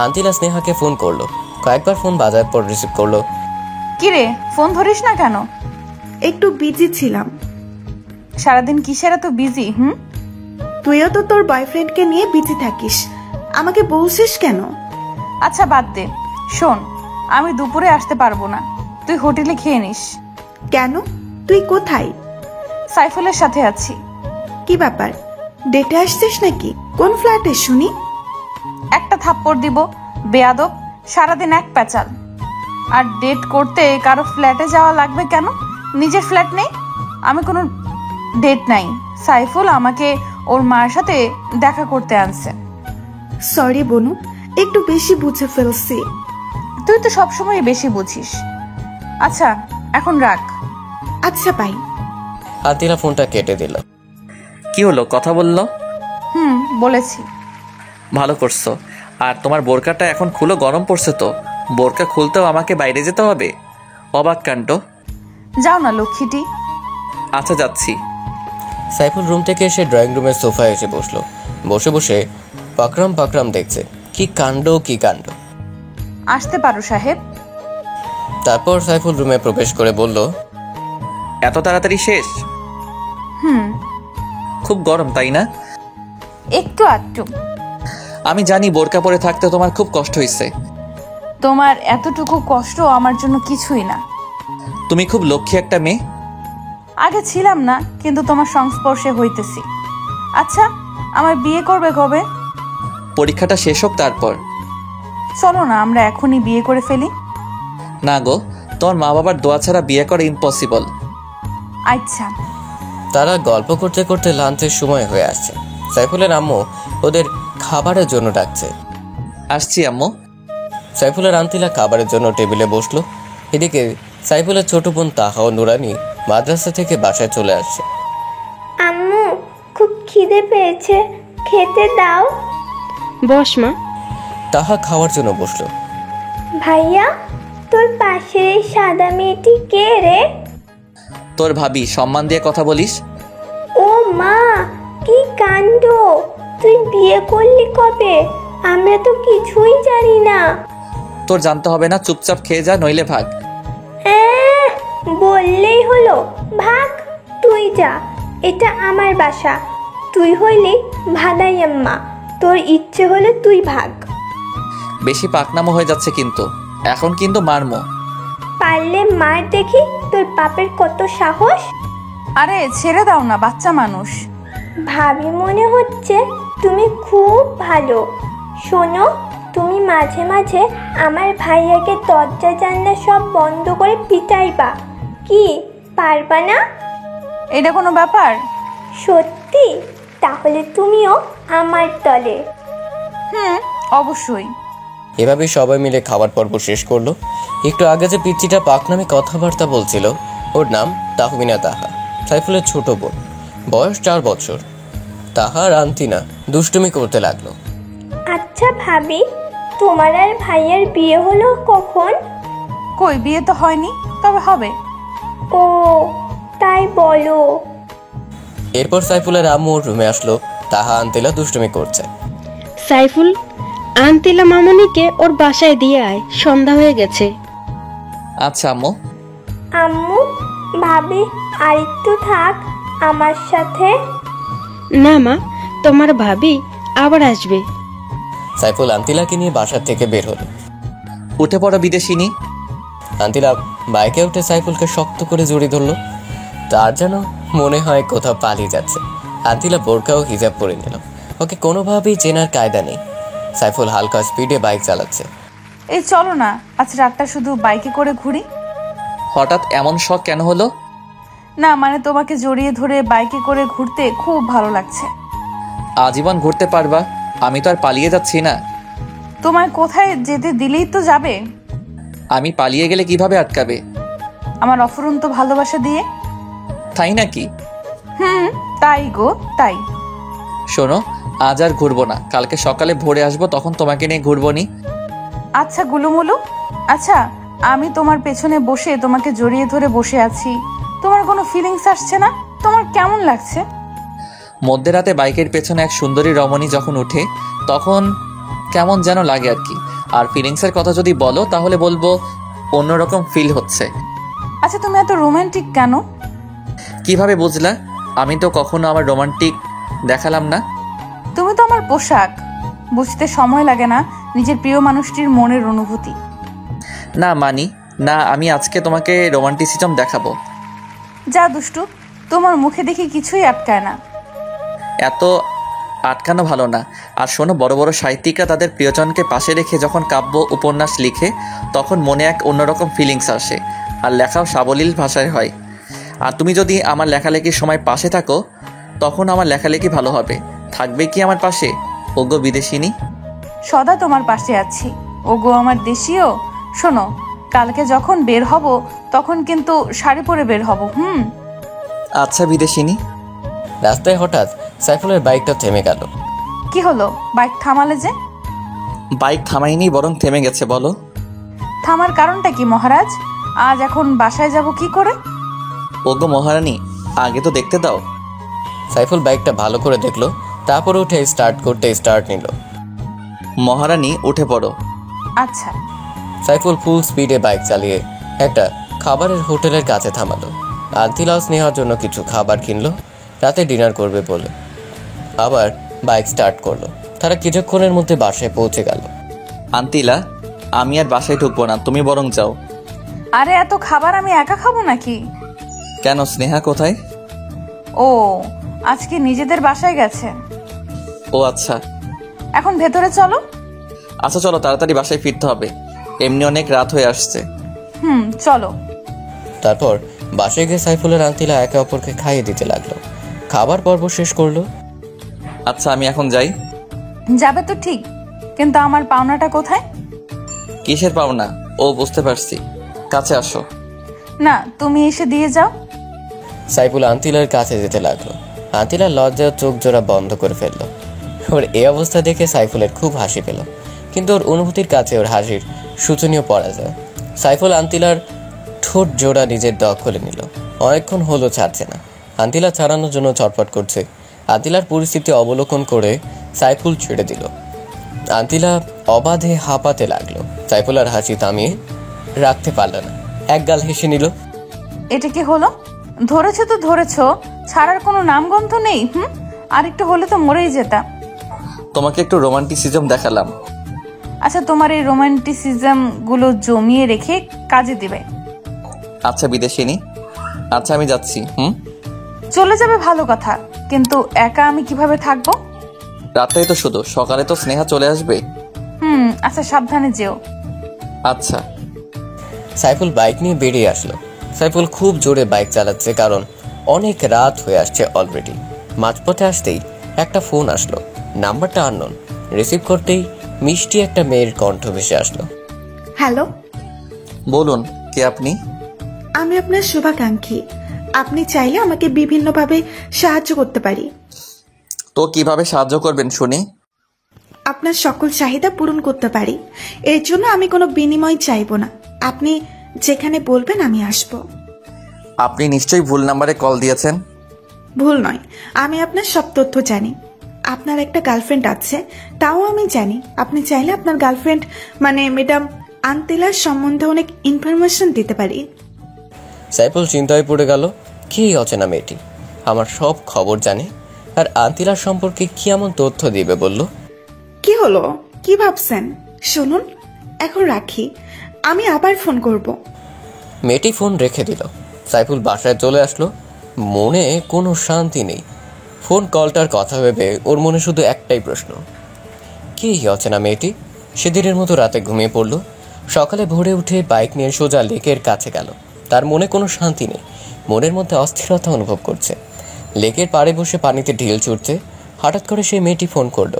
আন্তিলা স্নেহাকে ফোন করলো। কয়েকবার ফোন বাজার পর রিসিভ করলো। কিরে, ফোন ধরিস না কেন? একটু বিজি ছিলাম। সারাদিন কিসের এত বিজি? তুইও তো তোর বয়ফ্রেন্ডকে নিয়ে বিজি থাকিস, আমাকে বলছিস কেন? আচ্ছা বাদ দে, শোন আমি দুপুরে আসতে পারবো না, তুই হোটেলে খেয়ে নিস। কেন, তুই কোথায়? সাইফুলের সাথে আছি। কি ব্যাপার, ডেটে আসছিস নাকি? কোন ফ্ল্যাটে শুনি? একটা থাপ্পড় দিব, বেয়াদব, সারাদিন এক প্যাচাল। আর ডেট করতে কারো ফ্ল্যাটে যাওয়া লাগবে কেন? নিজের ফ্ল্যাট নেই? আমি কোনো ডেট নাই। সাইফুল আমাকে ওর মার সাথে দেখা করতে আনছে। সরি বনু, একটু বেশি বুঝে ফেলছি। তুই তো সবসময় বেশি বুঝিস। আচ্ছা এখন রাখ। আচ্ছা বাই। আন্তিলা ফোনটা কেটে দিল। কি হলো, কথা বললো? বলেছি। ভালো করছো। আর তোমার বোরকাটা এখন খুলো, গরম পড়ছে তো। বোরকা খুলতেও আমাকে বাইরে যেতে হবে? অবাক কাণ্ড। যাও না লক্ষ্মীটি। আচ্ছা যাচ্ছি। সাইফুল রুম থেকে এসে ড্রয়িং রুমের সোফায় এসে বসলো। বসে বসে পাকরাম পাকরাম দেখছে। কি কাণ্ড কি কাণ্ড। আসতে পারো সাহেব। তারপর সাইফুল রুমে প্রবেশ করে বলল, এত তাড়াতাড়ি শেষ? খুব গরম তাই না? একটু আধটু। আমি জানি বোরকা পরে থাকতে তোমার খুব কষ্ট হয়েছে। তোমার এতটুকু কষ্ট আমার জন্য কিছুই না। তুমি খুব লক্ষ্মী একটা মেয়ে। আগে ছিলাম না, কিন্তু তোমার সংস্পর্শে হইতেছি। আচ্ছা আমার বিয়ে করবে কবে? পরীক্ষাটা শেষ হোক তারপর। চলো না আমরা এখনই বিয়ে করে ফেলি। না গো, তোমার মা বাবার দোয়া ছাড়া বিয়ে করা ইম্পসিবল। আচ্ছা। তারা গল্প করতে করতে লাঞ্চের সময় হয়ে আসছে। সাইফুলের আম্মু ওদের খাবারের জন্য ডাকছে। আসছি আম্মু। সাইফুলের আন্তিলা খাবারের জন্য টেবিলে বসলো। এদিকে সাইফুলের ছোট বোন তাহা ও নুরানি মাদ্রাসা থেকে বাসায় চলে আসছে। খিদে পেয়েছে, খেতে দাও। বস মা। তাহা খাওয়ার জন্য বসলো। ভাইয়া, তোর পাশের এই সাদা মেয়েটি কে রে? তোর ভাবি, সম্মান দিয়ে কথা বলিস। ও মা, কি কাণ্ড! তুই বিয়ে করলি কবে? আমরা তো কিছুই জানি না। তোর জানতে হবে না, চুপচাপ খেয়ে যা, নইলে ভাগ। বললেই হলো, ভাগ। তুই যা, এটা আমার বাসা। তুই হইলি ভাদাইয়াম্মা, তোর ইচ্ছে হলে তুই ভাগ। বেশি পাকনামো হয়ে যাচ্ছে কিন্তু, এখন কিন্তু মারমো। পারলে মার দেখি, তোর বাপের কত সাহস। আরে ছেড়ে দাও না, বাচ্চা মানুষ। ভাবি মনে হচ্ছে তুমি খুব ভালো। শোনো, তুমি মাঝে মাঝে আমার ভাইয়াকে দরজা জানলা সব বন্ধ করে পিটাইবা। কি পারবা না? এটা কোনো ব্যাপার? সত্যি? তাহলে তুমিও আমার দলে। অবশ্যই। এভাবে সবাই মিলে খাবার পর্ব শেষ করলো। একটু আগে যে পিচ্চিটা পাকনামে কথাবার্তা বলছিল, ওর নাম তাহমিনা তাহা, সাইফুলের ছোট বোন, বয়স 4 বছর। তাহা আর আন্তিনা দুষ্টুমি করতে লাগলো। আচ্ছা ভাবি, তোমার আর ভাইয়ার বিয়ে হলো কখন? কই, বিয়ে তো হয়নি, তবে হবে। ও তাই বলো। এরপর সাইফুলের আম্মু ওর রুমে আসলো। তাহা আন্তিলা দুষ্টুমি করছে। সাইফুল, আন্তিলা মামনিকে ওর বাসায় দিয়ে আয়, সন্ধ্যা হয়ে গেছে। আচ্ছা আম্মু। আম্মু, ভাবি আর একটু থাক আমার সাথে। না মা, তোমার ভাবি আবার আসবে। সাইফুল আন্তিলাকে নিয়ে বাসার থেকে বের হলো। উঠে পড়ো বিদেশিনী। আন্তিলা বাইকে উঠে সাইফুলকে শক্ত করে জড়িয়ে ধরলো। তার যেন মনে হয় কোথাও পালিয়ে যাচ্ছে। আন্তিলা বোরকা ও হিজাব পরে নিল। ওকে কোনোভাবেই চেনার কায়দা নেই। সাইফুল হালকা স্পিডে বাইক চালাচ্ছে। এই চলো না, আজ রাতটা শুধু বাইকে করে ঘুরি। হঠাৎ এমন শখ কেন হলো? না মানে তোমাকে জড়িয়ে ধরে বাইকে করে ঘুরতে খুব ভালো লাগছে। আজীবন ঘুরতে পারবা, আমি তো আর পালিয়ে যাচ্ছি না। তোমায় কোথায় যেতে দিলেই তো যাবে। আমি পালিয়ে গেলে কিভাবে আটকাবে? আমার অফুরন্ত ভালোবাসা দিয়ে। তাই নাকি? তাই গো, তাই। শোনো, আজ আর ঘুরবো না, কালকে সকালে ভোরে আসবো, তখন তোমাকে নিয়ে ঘুরবো নি। আচ্ছা গুলুমুলু, আচ্ছা আমি তোমার পেছনে বসে তোমাকে জড়িয়ে ধরে বসে আছি, তোমার কোনো ফিলিংস আসছে না? তোমার কেমন লাগছে? মধ্যরাতে বাইকের পেছনে এক সুন্দরী রমণী যখন উঠে, তখন কেমন যেন লাগে আর কি। আর ফিলিংসের কথা যদি বলো তাহলে বলবো অন্যরকম ফিল হচ্ছে। আচ্ছা তুমি এত রোমান্টিক কেন? কিভাবে বুঝলা? আমি তো কখনো আমার রোমান্টিক দেখালাম না। তুমি তো আমার পোশাক, বুঝতে সময় লাগে না নিজের প্রিয় মানুষটির মনের অনুভূতি। না মানি না, আমি আজকে তোমাকে রোমান্টিসিজম দেখাবো। যা দুষ্টু, তোমার মুখে দেখি কিছুই আটকায় না। এত আটকানো ভালো না। আর শোনো, বড় বড় সাহিত্যিকরা তাদের প্রিয়জনকে পাশে রেখে যখন কাব্য উপন্যাস লিখে, তখন মনে এক অন্যরকম ফিলিংস আসে, আর লেখাও সাবলীল ভাষায় হয়। আর তুমি যদি আমার লেখালেখির সময় পাশে থাকো, তখন আমার লেখালেখি ভালো হবে। থাকবে কি আমার পাশে, ওগো বিদেশিনী? সদা তোমার পাশে আছি, ওগো আমার দেশীয়। শোনো, কালকে যখন বের হব তখন কিন্তু শাড়ি পরে বের হব। আচ্ছা বিদেশিনী। রাস্তায় হঠাৎ সাইফুলের বাইকটা থেমে গেল। কি হলো, বাইক থামালে যে? বাইক থামাইনি, বরং থেমে গেছে। বলো। থামার কারণটা কি মহারাজ? আজ এখন বাসায় যাব কি করে? ওগো মহারানী, আগে তো দেখতে দাও। সাইফুল বাইকটা ভালো করে দেখলো, তারপর উঠে স্টার্ট করতে স্টার্ট নিল। মহারানী উঠে পড়ো। আচ্ছা। সাইফুল ফুল স্পিডে বাইক চালিয়ে একটা খাবারের হোটেলের কাছে থামালো। আন্তিলাও স্নেহার জন্য কিছু খাবার কিনলো, রাতে ডিনার করবে বলে। আবার বাইক স্টার্ট করলো। তারা কিছুক্ষণের মধ্যে বাসায় পৌঁছে গেল। আন্তিলা, আমি আর বাসায় ঢুকবো না, তুমি বরং যাও। আরে এত খাবার আমি একা খাবো নাকি? কেন, স্নেহা কোথায়? ও আজকে নিজেদের বাসায় গেছে। ও আচ্ছা। এখন ভেতরে চলো। আচ্ছা চলো, তাড়াতাড়ি বাসায় ফিরতে হবে, এমনি অনেক রাত হয়ে আসছে। চলো। তারপর বাসায় গিয়ে সাইফুলের আন্তিলা একে অপরকে খাইয়ে দিতে লাগলো। খাবার পর্ব শেষ করলো। আচ্ছা আমি এখন যাই। যাবে তো ঠিক, কিন্তু আমার পাওনাটা কোথায়? কিসের পাওনা? ও বুঝতে পারছি, কাছে আসো। না, তুমি এসে দিয়ে যাও। সাইফুল আন্তিলার কাছে যেতে লাগলো। আন্তিলা লজ্জায় চোখ জোড়া বন্ধ করে ফেলল। ওর এই অবস্থা দেখে সাইফুলের খুব হাসি পেল, কিন্তু ওর অনুভূতির কাছে ওর হাসির শোচনীয় পরাজয়। সাইফুল আন্তিলার ঠোঁট জোড়া নিজের দখলে নিল। অনেকক্ষণ হলো ছাড়ছে না। আন্তিলা ছাড়ানোর জন্য ছটফট করছে। আন্তিলার পরিস্থিতি অবলোকন করে সাইফুল ছেড়ে দিল। আন্তিলা অবাধে হাঁপাতে লাগলো। সাইফুল আর হাসি থামিয়ে রাখতে পারল না, একগাল হেসে নিল। এটা কি হলো? ধরেছো তো ধরেছো, ছাড়ার কোনো নামগন্ধ নেই। আর একটু হলে তো মরেই যেতা। তোমাকে একটু রোমান্টিসিজম দেখালাম। আচ্ছা, তোমার এই রোমান্টিসিজম গুলো জমিয়ে রেখে কাজে দিবে। আচ্ছা বিদেশিনী, আচ্ছা আমি যাচ্ছি। চলে যাবে ভালো কথা, কিন্তু একা আমি কিভাবে থাকবো? রাতেই তো শুধু, সকালে তো স্নেহা চলে আসবে। আচ্ছা, সাবধানে যেও। আচ্ছা। সাইফুল বাইক নিয়ে বেরিয়ে আসলো। সাইফুল খুব জোরে বাইক চালাচ্ছে, কারণ অনেক রাত হয়ে আসছে অলরেডি। মাঝপথে আসতেই একটা ফোন আসলো। নাম্বারটা আননোন। রিসিভ করতেই মিষ্টি একটা মেয়ের কণ্ঠ ভেসে আসলো। হ্যালো, বলুন, কে আপনি? আমি আপনার শুভাকাঙ্ক্ষী। আপনি চাইলে আমাকে বিভিন্নভাবে সাহায্য করতে পারি। তো কিভাবে সাহায্য করবেন শুনি? আপনার সকল চাহিদা পূরণ করতে পারি। এর জন্য আমি কোনো বিনিময় চাইবো না। আপনি যেখানে বলবেন আমি আসব। আপনি নিশ্চয়ই ভুল নাম্বারে কল দিয়েছেন। ভুল নয়, আমি আপনার সব তথ্য জানি। আপনার একটা গার্লফ্রেন্ড আছে, তাও আমি জানি। আপনি চাইলে আপনার গার্লফ্রেন্ড মানে ম্যাডাম আন্তিলার সম্বন্ধে অনেক ইনফরমেশন দিতে পারি। সাইফুল চিন্তায় পড়ে গেল। কি অচেনা মেয়েটি আমার সব খবর জানে, আর আন্তিলার সম্পর্কে কি এমন তথ্য দিবে বলল? কি হলো, কি ভাবছেন? শুনুন, এখন রাখি, আমি আবার ফোন করব। মেয়েটি ফোন রেখে দিল। সাইফুল বাসায় চলে আসলো। মনে কোনো শান্তি নেই। ফোন কলটার কথা ভেবে ওর মনে শুধু একটাই প্রশ্ন, কি অচেনা মেয়েটি? সেদিনের মতো রাতে ঘুমিয়ে পড়ল। সকালে ভোরে উঠে বাইক নিয়ে সোজা লেকের কাছে গেল। তার মনে কোনো শান্তি নেই, মনের মধ্যে অস্থিরতা অনুভব করছে। লেকের পাড়ে বসে পানিতে ঢিল ছুটছে। হঠাৎ করে সেই মেয়েটি ফোন করলো।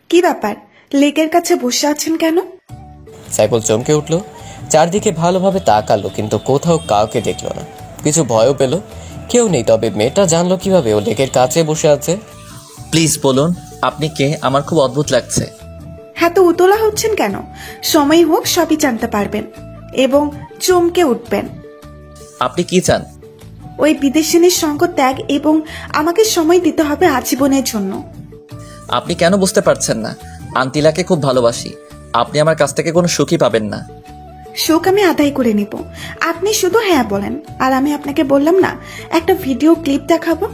কি ব্যাপার, লেকের কাছে বসে আছেন কেন? সাইফুল চমকে উঠল। চারদিকে ভালোভাবে তাকালো, কিন্তু কোথাও কাউকে দেখলো না। কিছু ভয়ও পেল, কেউ নেই। তবে মেয়েটা জানলো কিভাবে ও লেকের কাছে বসে আছে? প্লিজ বলুন, আপনি কে? আমার খুব অদ্ভুত লাগছে। হ্যাঁ, তো উতলা হচ্ছেন কেন? সময় হোক সবই জানতে পারবেন এবং চমকে উঠবেন। আপনি কি চান? ওই বিদেশিনীর সঙ্গ ত্যাগ এবং আমাকে সময় দিতে হবে আজীবনের জন্য। আপনি কেন বুঝতে পারছেন না? আন্তিলাকে খুব ভালোবাসি। আপনি আমার কাছ থেকে কোনো সুখই পাবেন না। শোক আমি আদায় করে নিব, আপনি শুধু হ্যাঁ বলেন। আর আমি আপনাকে বললাম না, একটা ভিডিও ক্লিপ দেখাবো,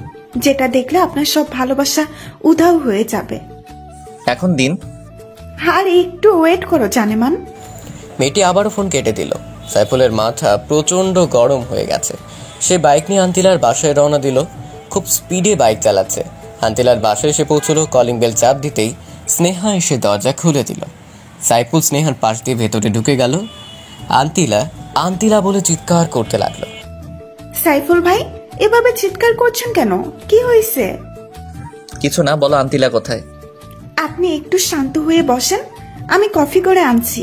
যেটা দেখলে আপনার সব ভালোবাসা উধাও হয়ে যাবে। এখন দিন। আর একটু ওয়েট করো জানেমান। মেয়েটি আবারও ফোন কেটে দিল। সাইফুলের মাথা প্রচন্ড গরম হয়ে গেছে। সে বাইক নিয়ে আন্তিলার বাসায় রওনা দিল। খুব স্পিডে বাইক চালাচ্ছে। আন্তিলার বাসায় এসে পৌঁছলো। কলিং বেল চাপ দিতেই স্নেহা এসে দরজা খুলে দিল। সাইফুল স্নেহার পাশ দিয়ে ভেতরে ঢুকে গেল। আন্তিলা আন্তিলা বলে চিৎকার করতে লাগলো। সাইফুল ভাই, এভাবে চিৎকার করছেন কেন? কি হয়েছে? কিছু না, বলো আন্তিলা কোথায়? আপনি একটু শান্ত হয়ে বসেন, আমি কফি করে আনছি।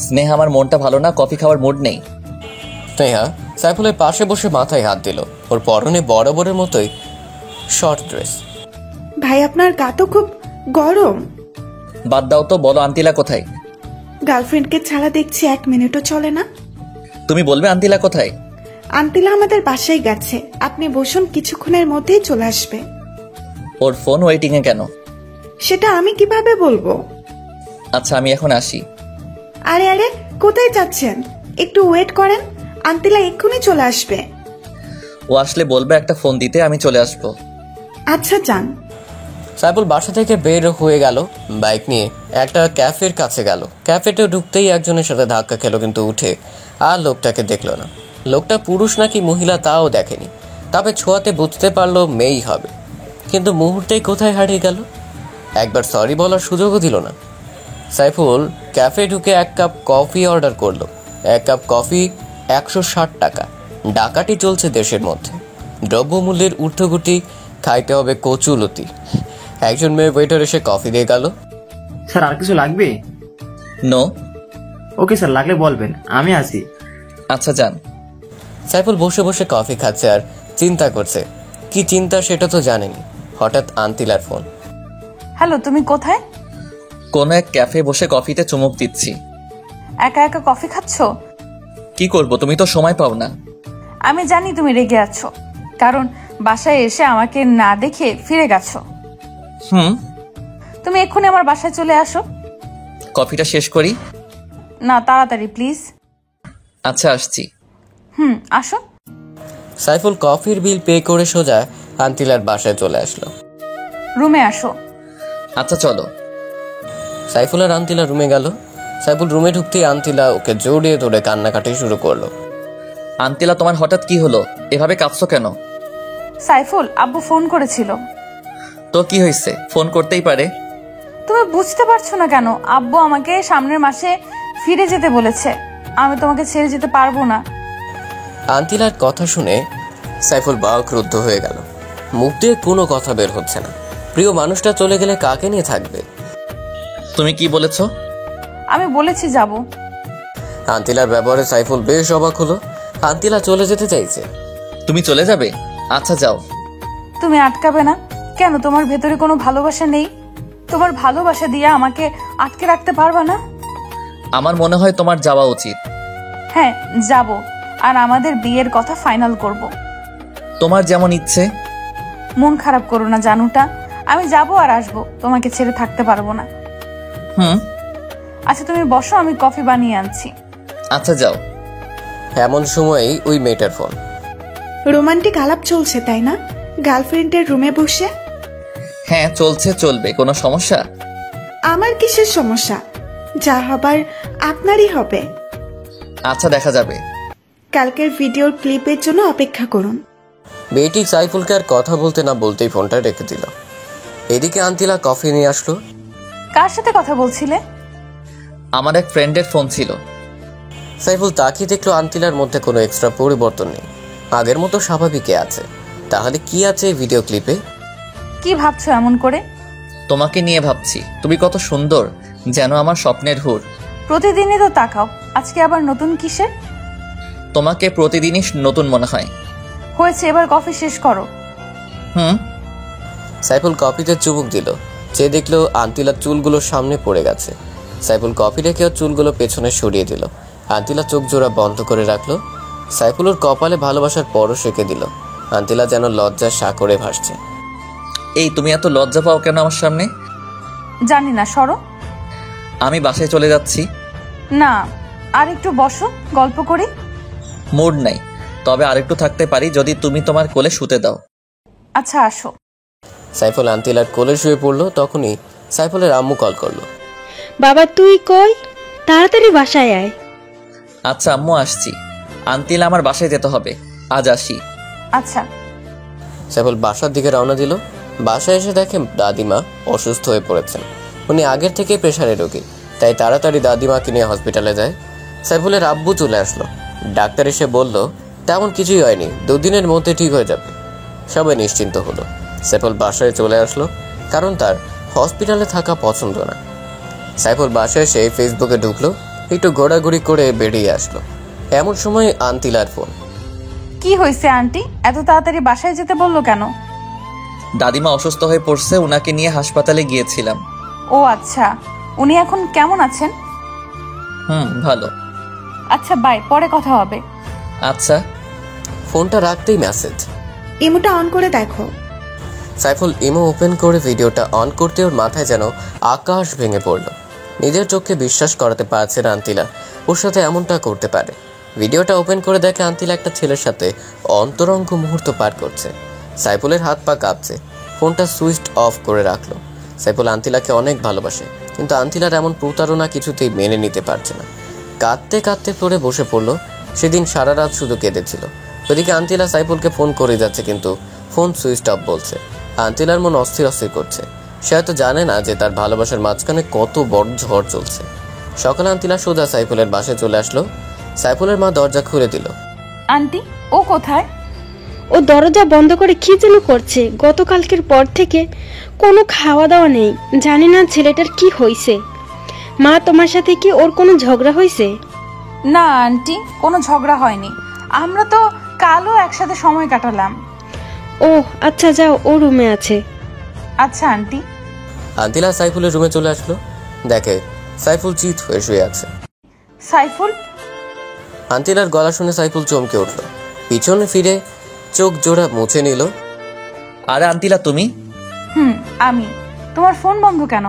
স্নেহা, আমার মনটা ভালো না, কফি খাওয়ার মুড নেই। স্নেহা সাইফুলের পাশে বসে মাথায় হাত দিল। ওর পরনে বরাবরের মতোই শর্ট ড্রেস। ভাই, আপনার গা তো খুব গরম। বাদ দাও তো, বলো আন্তিলা কোথায়? গার্লফ্রেন্ডকে ছাড়া দেখছি 1 মিনিটও চলে না। তুমি বলবে আন্তিলা কোথায়? আন্তিলা আমাদের বাসায় গেছে। আপনি বসুন, কিছুক্ষণের মধ্যেই চলে আসবে। ওর ফোন ওয়েটিং এ কেন? সেটা আমি কিভাবে বলবো? আচ্ছা, আমি এখন আসি। আরে আরে, কোথায় যাচ্ছেন? একটু ওয়েট করেন, আন্তিলা এক্ষুনি চলে আসবে। ও আসলে বলবে একটা ফোন দিতে, আমি চলে আসবো। আচ্ছা যান। সাইফুল বাসা থেকে বের হয়ে গেল। বাইক নিয়ে একটা ক্যাফের কাছে গেল। ক্যাফেতে ঢুকতেই একজনের সাথে ধাক্কা খেলো, কিন্তু উঠে আর লোকটাকে দেখলো না। লোকটা পুরুষ নাকি মহিলা তাও দেখেনি। তবে ছোঁয়াতে বুঝতে পারলো মেয়েই হবে, কিন্তু মুহূর্তেই কোথায় হারিয়ে গেল। একবার সরি বলার সুযোগও দিল না। সাইফুল ক্যাফে ঢুকে 1 কাপ কফি অর্ডার করলো। 1 কাপ কফি 160 টাকা। ডাকাতি চলছে দেশের মধ্যে। দ্রব্যমূল্যের ঊর্ধ্বগতি, খাইতে হবে কচুলতি। একজন মেয়ে ওয়েটার এসে কফি দিয়ে গেল। স্যার, আর কিছু লাগবে? নো। ওকে স্যার, লাগলে বলবেন, আমি আসি। আচ্ছা যান। সাইফুল বসে বসে কফি খাচ্ছে আর চিন্তা করছে। কি চিন্তা সেটা তো জানেনি। হঠাৎ আন্তিলার ফোন। হ্যালো, তুমি কোথায়? কোনো এক ক্যাফে বসে কফিতে চুমুক দিচ্ছি। একা একা কফি খাচ্ছো? কি করব, তুমি তো সময় পাও না। আমি জানি তুমি রেগে আছো, কারণ বাসায় এসে আমাকে না দেখে ফিরে গেছো। তুমি এক্ষুনি আমার বাসায় চলে আসো। কফিটা শেষ করি। না, তাড়াতাড়ি প্লিজ। আচ্ছা, আসছি। আসো। সাইফুল কফির বিল পে করে সোজা আন্তিলার বাসায় চলে আসলো। রুমে আসো। আচ্ছা চলো। সাইফুল আর আন্তিলা রুমে গেল। সাইফুল রুমে ঢুকতেই আন্তিলা ওকে জড়িয়ে ধরে কান্নাকাটি শুরু করলো। আন্তিলা, তোমার হঠাৎ কি হলো? এভাবে কাঁদছো কেন? সাইফুল, আব্বু ফোন করেছিল। তো কি হয়েছে? ফোন করতেই পারে। তুমি বুঝতে পারছো না কেন? আব্বু আমাকে সামনের মাসে ফিরে যেতে বলেছে। আমি তোমাকে ছেড়ে যেতে পারবো না। আন্তিলার কথা শুনে সাইফুল বাক্রুদ্ধ হয়ে গেল। মুখ দিয়ে কোনো কথা বের হচ্ছে না। প্রিয় মানুষটা চলে গেলে কাকে নিয়ে থাকবে? তুমি কি বলেছো? আমি বলেছি যাব। আন্তিলার ব্যবহারে সাইফুল বেশ অবাক হলো। আন্তিলা চলে যেতে চাইছে। তুমি চলে যাবে? আচ্ছা যাও। তুমি আটকাবে না কেন? তোমার ভেতরে কোনো ভালোবাসা নেই? তোমার ভালোবাসা দিয়ে আমাকে আটকে রাখতে পারবা না? আমার মনে হয় তোমার যাওয়া উচিত। হ্যাঁ, যাব। আর আমাদের বিয়ের কথা ফাইনাল করব। তোমার যেমন ইচ্ছে। মন খারাপ করো না জানুটা। আমি যাব আর আসবো, তোমাকে ছেড়ে থাকতে পারবো না। আচ্ছা তুমি বসো, আমি কফি বানিয়ে আনছি। আচ্ছা যাও। এমন সময়েই ওই মেয়েটার ফোন। রোমান্টিক আলাপ চলছে তাই না, গার্লফ্রেন্ডের রুমে বসে? হ্যাঁ চলছে, চলবে। কোনো সমস্যা? আমার কিসের সমস্যা? যা হবার আপনারই হবে। আচ্ছা দেখা যাবে। কালকের ভিডিওর ক্লিপের জন্য অপেক্ষা করুন। মেয়েটি সাইফুলকে আর কথা বলতে না বলতেই ফোনটা রেখে দিল। এদিকে আন্তিলা কফি নিয়ে আসলো। কার সাথে কথা বলছিলে? আমার এক ফ্রেন্ডের ফোন ছিল। সাইফুল তাকিয়ে দেখলো আন্তিলার মধ্যে কোনো এক্সট্রা পরিবর্তন নেই, আগের মতো স্বাভাবিকই আছে। তাহলে কি আছে এই ভিডিও ক্লিপে? কি ভাবছো এমন করে? তোমাকে নিয়ে ভাবছি। তুমি কত সুন্দর, যেন আমার স্বপ্নের হুর। প্রতিদিনই তো তাকাও, আজকে আবার নতুন কিসের? তোমাকে প্রতিদিনই নতুন মনে হয়। হয়েছে, এবার কফি শেষ করো। সাইফুল কফিতে চুমুক দিল। যে দেখলো আন্তিলার চুলগুলো সামনে পড়ে গেছে। সাইফুল কফি রেখে ওর চুলগুলো পেছনে সরিয়ে দিল। আন্তিলা চোখ জোড়া বন্ধ করে রাখলো। সাইফুল ওর কপালে ভালোবাসার পরশ রেখে দিল। আন্তিলা যেন লজ্জার সাগরে ভাসছে। এই তুমি এত লজ্জা পাও কেন আমার সামনে? জানি না, সরো। আমি বাসায় চলে যাচ্ছি। না, আর একটু বসো, গল্প করি। মুড নাই, তবে আরেকটু থাকতে পারি যদি তুমি তোমার কোলে শুতে দাও। আচ্ছা আসো। সাইফুল আন্তিলার কোলে শুয়ে পড়লো। তখনই সাইফুলের আম্মু কল করলো। বাবা তুই কই? তাড়াতাড়ি বাসায় আয়। আচ্ছা আম্মু আসছি। আন্তিলা আমার বাসায় যেতে হবে, আজ আসি। আচ্ছা। সাইফুল বাসার দিকে রওনা দিল। বাসায় এসে দেখে দাদিমা অসুস্থ হয়ে পড়েছেন। উনি আগের থেকে প্রেশারে রোগী, তাই তাড়াতাড়ি দাদিমাকে নিয়ে হসপিটালে যায়। সাইফুলের আব্বু চলে আসলো। ডাক্তার এসে বলল তেমন কিছুই হয়নি, 2 দিনের মধ্যে ঠিক হয়ে যাবে। সবাই নিশ্চিন্ত হলো। সাইফুল বাসায় চলে আসলো, কারণ তার হসপিটালে থাকা পছন্দ না। সাইফুল বাসায় এসে ফেসবুকে ঢুকলো, একটু ঘোরাঘুরি করে বেরিয়ে আসলো। এমন সময় আন্তিলার ফোন। কি হয়েছে আন্টি? এত তাড়াতাড়ি বাসায় যেতে বললো কেন? দাদিমা অসুস্থ হয়ে পড়ছে, উনাকে নিয়ে হাসপাতালে গিয়েছিলাম। ও আচ্ছা, উনি এখন কেমন আছেন? ভালো। আচ্ছা বাই, পরে কথা হবে। আচ্ছা। ফোনটা রাখতেই মেসেজ। ইমোটা অন করে দেখো। সাইফুল ইমো ওপেন করে ভিডিওটা অন করতে ওর মাথায় যেন আকাশ ভেঙে পড়ল। নিজের চোখকে বিশ্বাস করাতে পারছে না আন্তিলা ওর সাথে এমনটা করতে পারে। ভিডিওটা ওপেন করে দেখে আন্তিলা একটা ছেলের সাথে অন্তরঙ্গ মুহূর্ত পার করছে। সাইফুলের হাত পা কাঁপছে। ফোনটা সুইচ অফ করে রাখলো। সাইফুল আন্তিলাকে অনেক ভালোবাসে, কিন্তু আন্তিলার এমন প্রতারণা কিছুতেই মেনে নিতে পারছে না। কাঁদতে কাঁদতে ফ্লোরে বসে পড়লো। সেদিন সারা রাত শুধু কেঁদেছিল। ওদিকে আন্তিলা সাইফুলকে ফোন করে যাচ্ছে, কিন্তু ফোন সুইচ অফ বলছে। আন্তিলার মন অস্থির অস্থির করছে। সে হয়তো জানে না যে তার ভালোবাসার মাঝখানে কত বড় ঝড় চলছে। সকালে আন্তিলা সোজা সাইফুলের বাসায় চলে আসলো। সাইফুলের মা দরজা খুলে দিল। আন্টি, ও কোথায়? ও দরজা বন্ধ করে কি যেন করছে। গতকালকের পর থেকে কোনো খাওয়া দাওয়া নেই। জানি না ছেলেটার কি হয়েছে। মা, তোমার সাথে কি ওর কোনো ঝগড়া হয়েছে? না আন্টি, কোনো ঝগড়া হয়নি। আমরা তো কালও একসাথে সময় কাটালাম। ও ও আচ্ছা, যাও, ও রুমে আছে। আচ্ছা আন্টি। আন্তিলা সাইফুলের রুমে চলে আসলো, দেখে সাইফুল চিৎ হয়ে শুয়ে আছে। সাইফুল? আন্তিলার গলা শুনে সাইফুল চমকে উঠল, পিছনে ফিরে চোখ জোড়া মুছে নিল। আরে আন্তিলা, তুমি? আমি। তোমার ফোন বন্ধ কেন?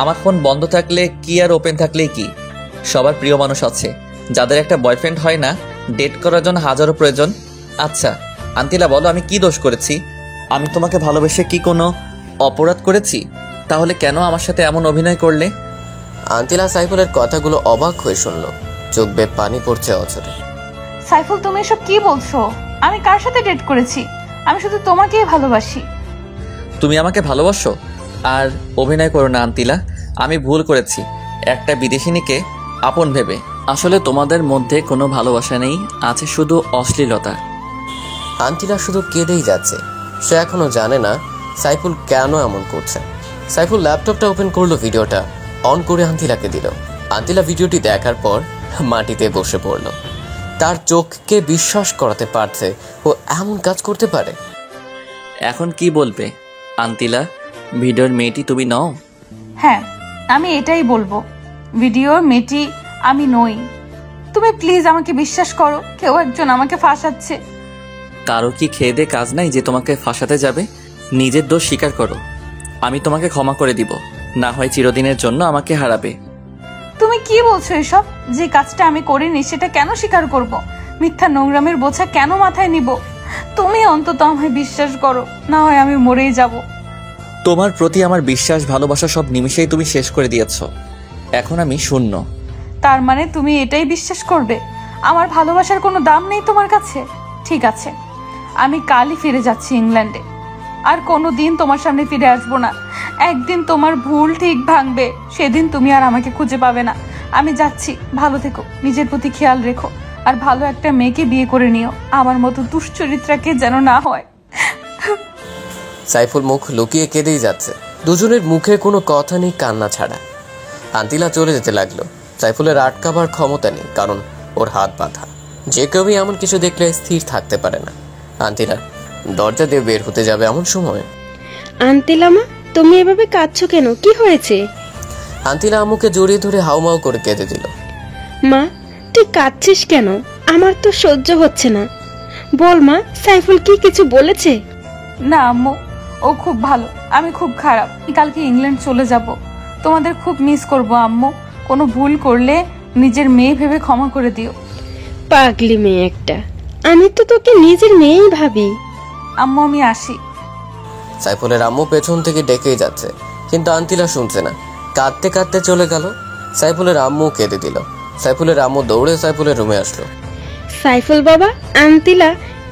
আমার ফোন বন্ধ থাকলে কি আর ওপেন থাকলেই কি? সবার প্রিয় মানুষ আছে, যাদের একটা বয়ফ্রেন্ড হয় না, ডেট করার জন্য হাজারো প্রয়োজন। আচ্ছা আন্তিলা, বলো আমি কি দোষ করেছি? আমি তোমাকে ভালোবেসে কি কোনো অপরাধ করেছি? তাহলে কেন আমার সাথে এমন অভিনয় করলে? আন্তিলা সাইফুলের কথাগুলো অবাক হয়ে শুনল, চোখ বেয়ে পানি পড়ছে অঝরে। সাইফুল, তুমি এসব কি বলছো? আমি কার সাথে ডেট করেছি? আমি শুধু তোমাকেই ভালোবাসি। তুমি আমাকে ভালোবাসো? আর অভিনয় করো না আন্তিলা, আমি ভুল করেছি একটা বিদেশিনীকে আপন ভেবে। আসলে তোমাদের মধ্যে কোনো ভালোবাসা নেই, আছে শুধু অশ্লীলতা। আন্তিলা শুধু কেঁদেই যাচ্ছে, সে এখনো জানে না সাইফুল কেন এমন করছে। সাইফুল ল্যাপটপটা ওপেন করলো, ভিডিওটা অন করে আন্তিলাকে দিল। আন্তিলা ভিডিওটি দেখার পর মাটিতে বসে পড়ল। তার চোখকে বিশ্বাস করাতে পারছে ও এমন কাজ করতে পারে। এখন কি বলবে আন্তিলা? ভিডিওর মেয়েটি তুমি নও? হ্যাঁ, আমি এটাই বলবো, ভিডিওর মেয়েটি আমি নই। তুমি প্লিজ আমাকে বিশ্বাস করো, কেউ একজন আমাকে ফাঁসাচ্ছে। কারো কি খেয়ে দে কাজ নাই যে তোমাকে ফাঁসাতে যাবে? নিজের দোষ স্বীকার করো, আমি তোমাকে ক্ষমা করে দিব, না হয় চিরদিনের জন্য আমাকে হারাবে। তুমি কি বলছো এসব? যে কাজটা আমি করিনি সেটা কেন স্বীকার করব? মিথ্যা নোংরামের বোঝা কেন মাথায় নিব? তুমি অন্তত আমায় বিশ্বাস করো, না হয় আমি মরেই যাব। তোমার প্রতি আমার বিশ্বাস ভালোবাসা সব নিমিষেই তুমি শেষ করে দিয়েছো, এখন আমি শূন্য। তার মানে তুমি এটাই বিশ্বাস করবে আমার ভালোবাসার কোনো দাম নেই তোমার কাছে? ঠিক আছে, আমি কালই ফিরে যাচ্ছি ইংল্যান্ডে, আর কোনো দিন তোমার সামনে ফিরে আসবো না। একদিন তোমার ভুল ঠিক ভাঙবে, সেদিন তুমি আর আমাকে খুঁজে পাবে না। আমি যাচ্ছি, ভালো থেকো, নিজের প্রতি খেয়াল রেখো, আর ভালো একটা মেয়েকে বিয়ে করে নিও, আমার মতো দুশ্চরিত্রাকে যেন না হয়। সাইফুল মুখ লুকিয়ে কেঁদেই যাচ্ছে, দুজনের মুখে কোনো কথা নেই কান্না ছাড়া। আন্তিলা চলে যেতে লাগলো। সাইফুলের আটকাবার ক্ষমতা নেই, কারণ ওর হাত বাঁধা। যে কেউই এমন কিছু দেখলে স্থির থাকতে পারে না। আন্তিলা দরজা দিয়ে বের হতে যাবে এমন সময়, আন্তিলা মা, তুমি এভাবে কাঁদছো কেন? কি হয়েছে? আন্তিলা আম্মুকে জড়িয়ে ধরে হাউমাউ করে কেঁদে দিল। মা, তুই কাঁদছিস কেন? আমার তো সহ্য হচ্ছে না। বল মা, সাইফুল কি কিছু বলেছে? না আম্মু, ও খুব ভালো, আমি খুব খারাপ। কালকে ইংল্যান্ড চলে যাব, তোমাদের খুব মিস করব আম্মু। কোনো ভুল করলে নিজের মেয়ে ভেবে ক্ষমা করে দিও। পাগলি মেয়ে একটা, আমি তো তোকে নিজের মেয়েই ভাবি। আম্মু আমি আসি। সাইফুলের আম্মু পেছন থেকে ডেকেই যাচ্ছে, কিন্তু আন্তিলা শুনছে না, কাঁদতে কাঁদতে চলে গেল। সাইফুলের আম্মু কেঁদে দিল। সাইফুলের আম্মু দৌড়ে সাইফুলের রুমে আসলো। সাইফুল বাবা, আন্তিলা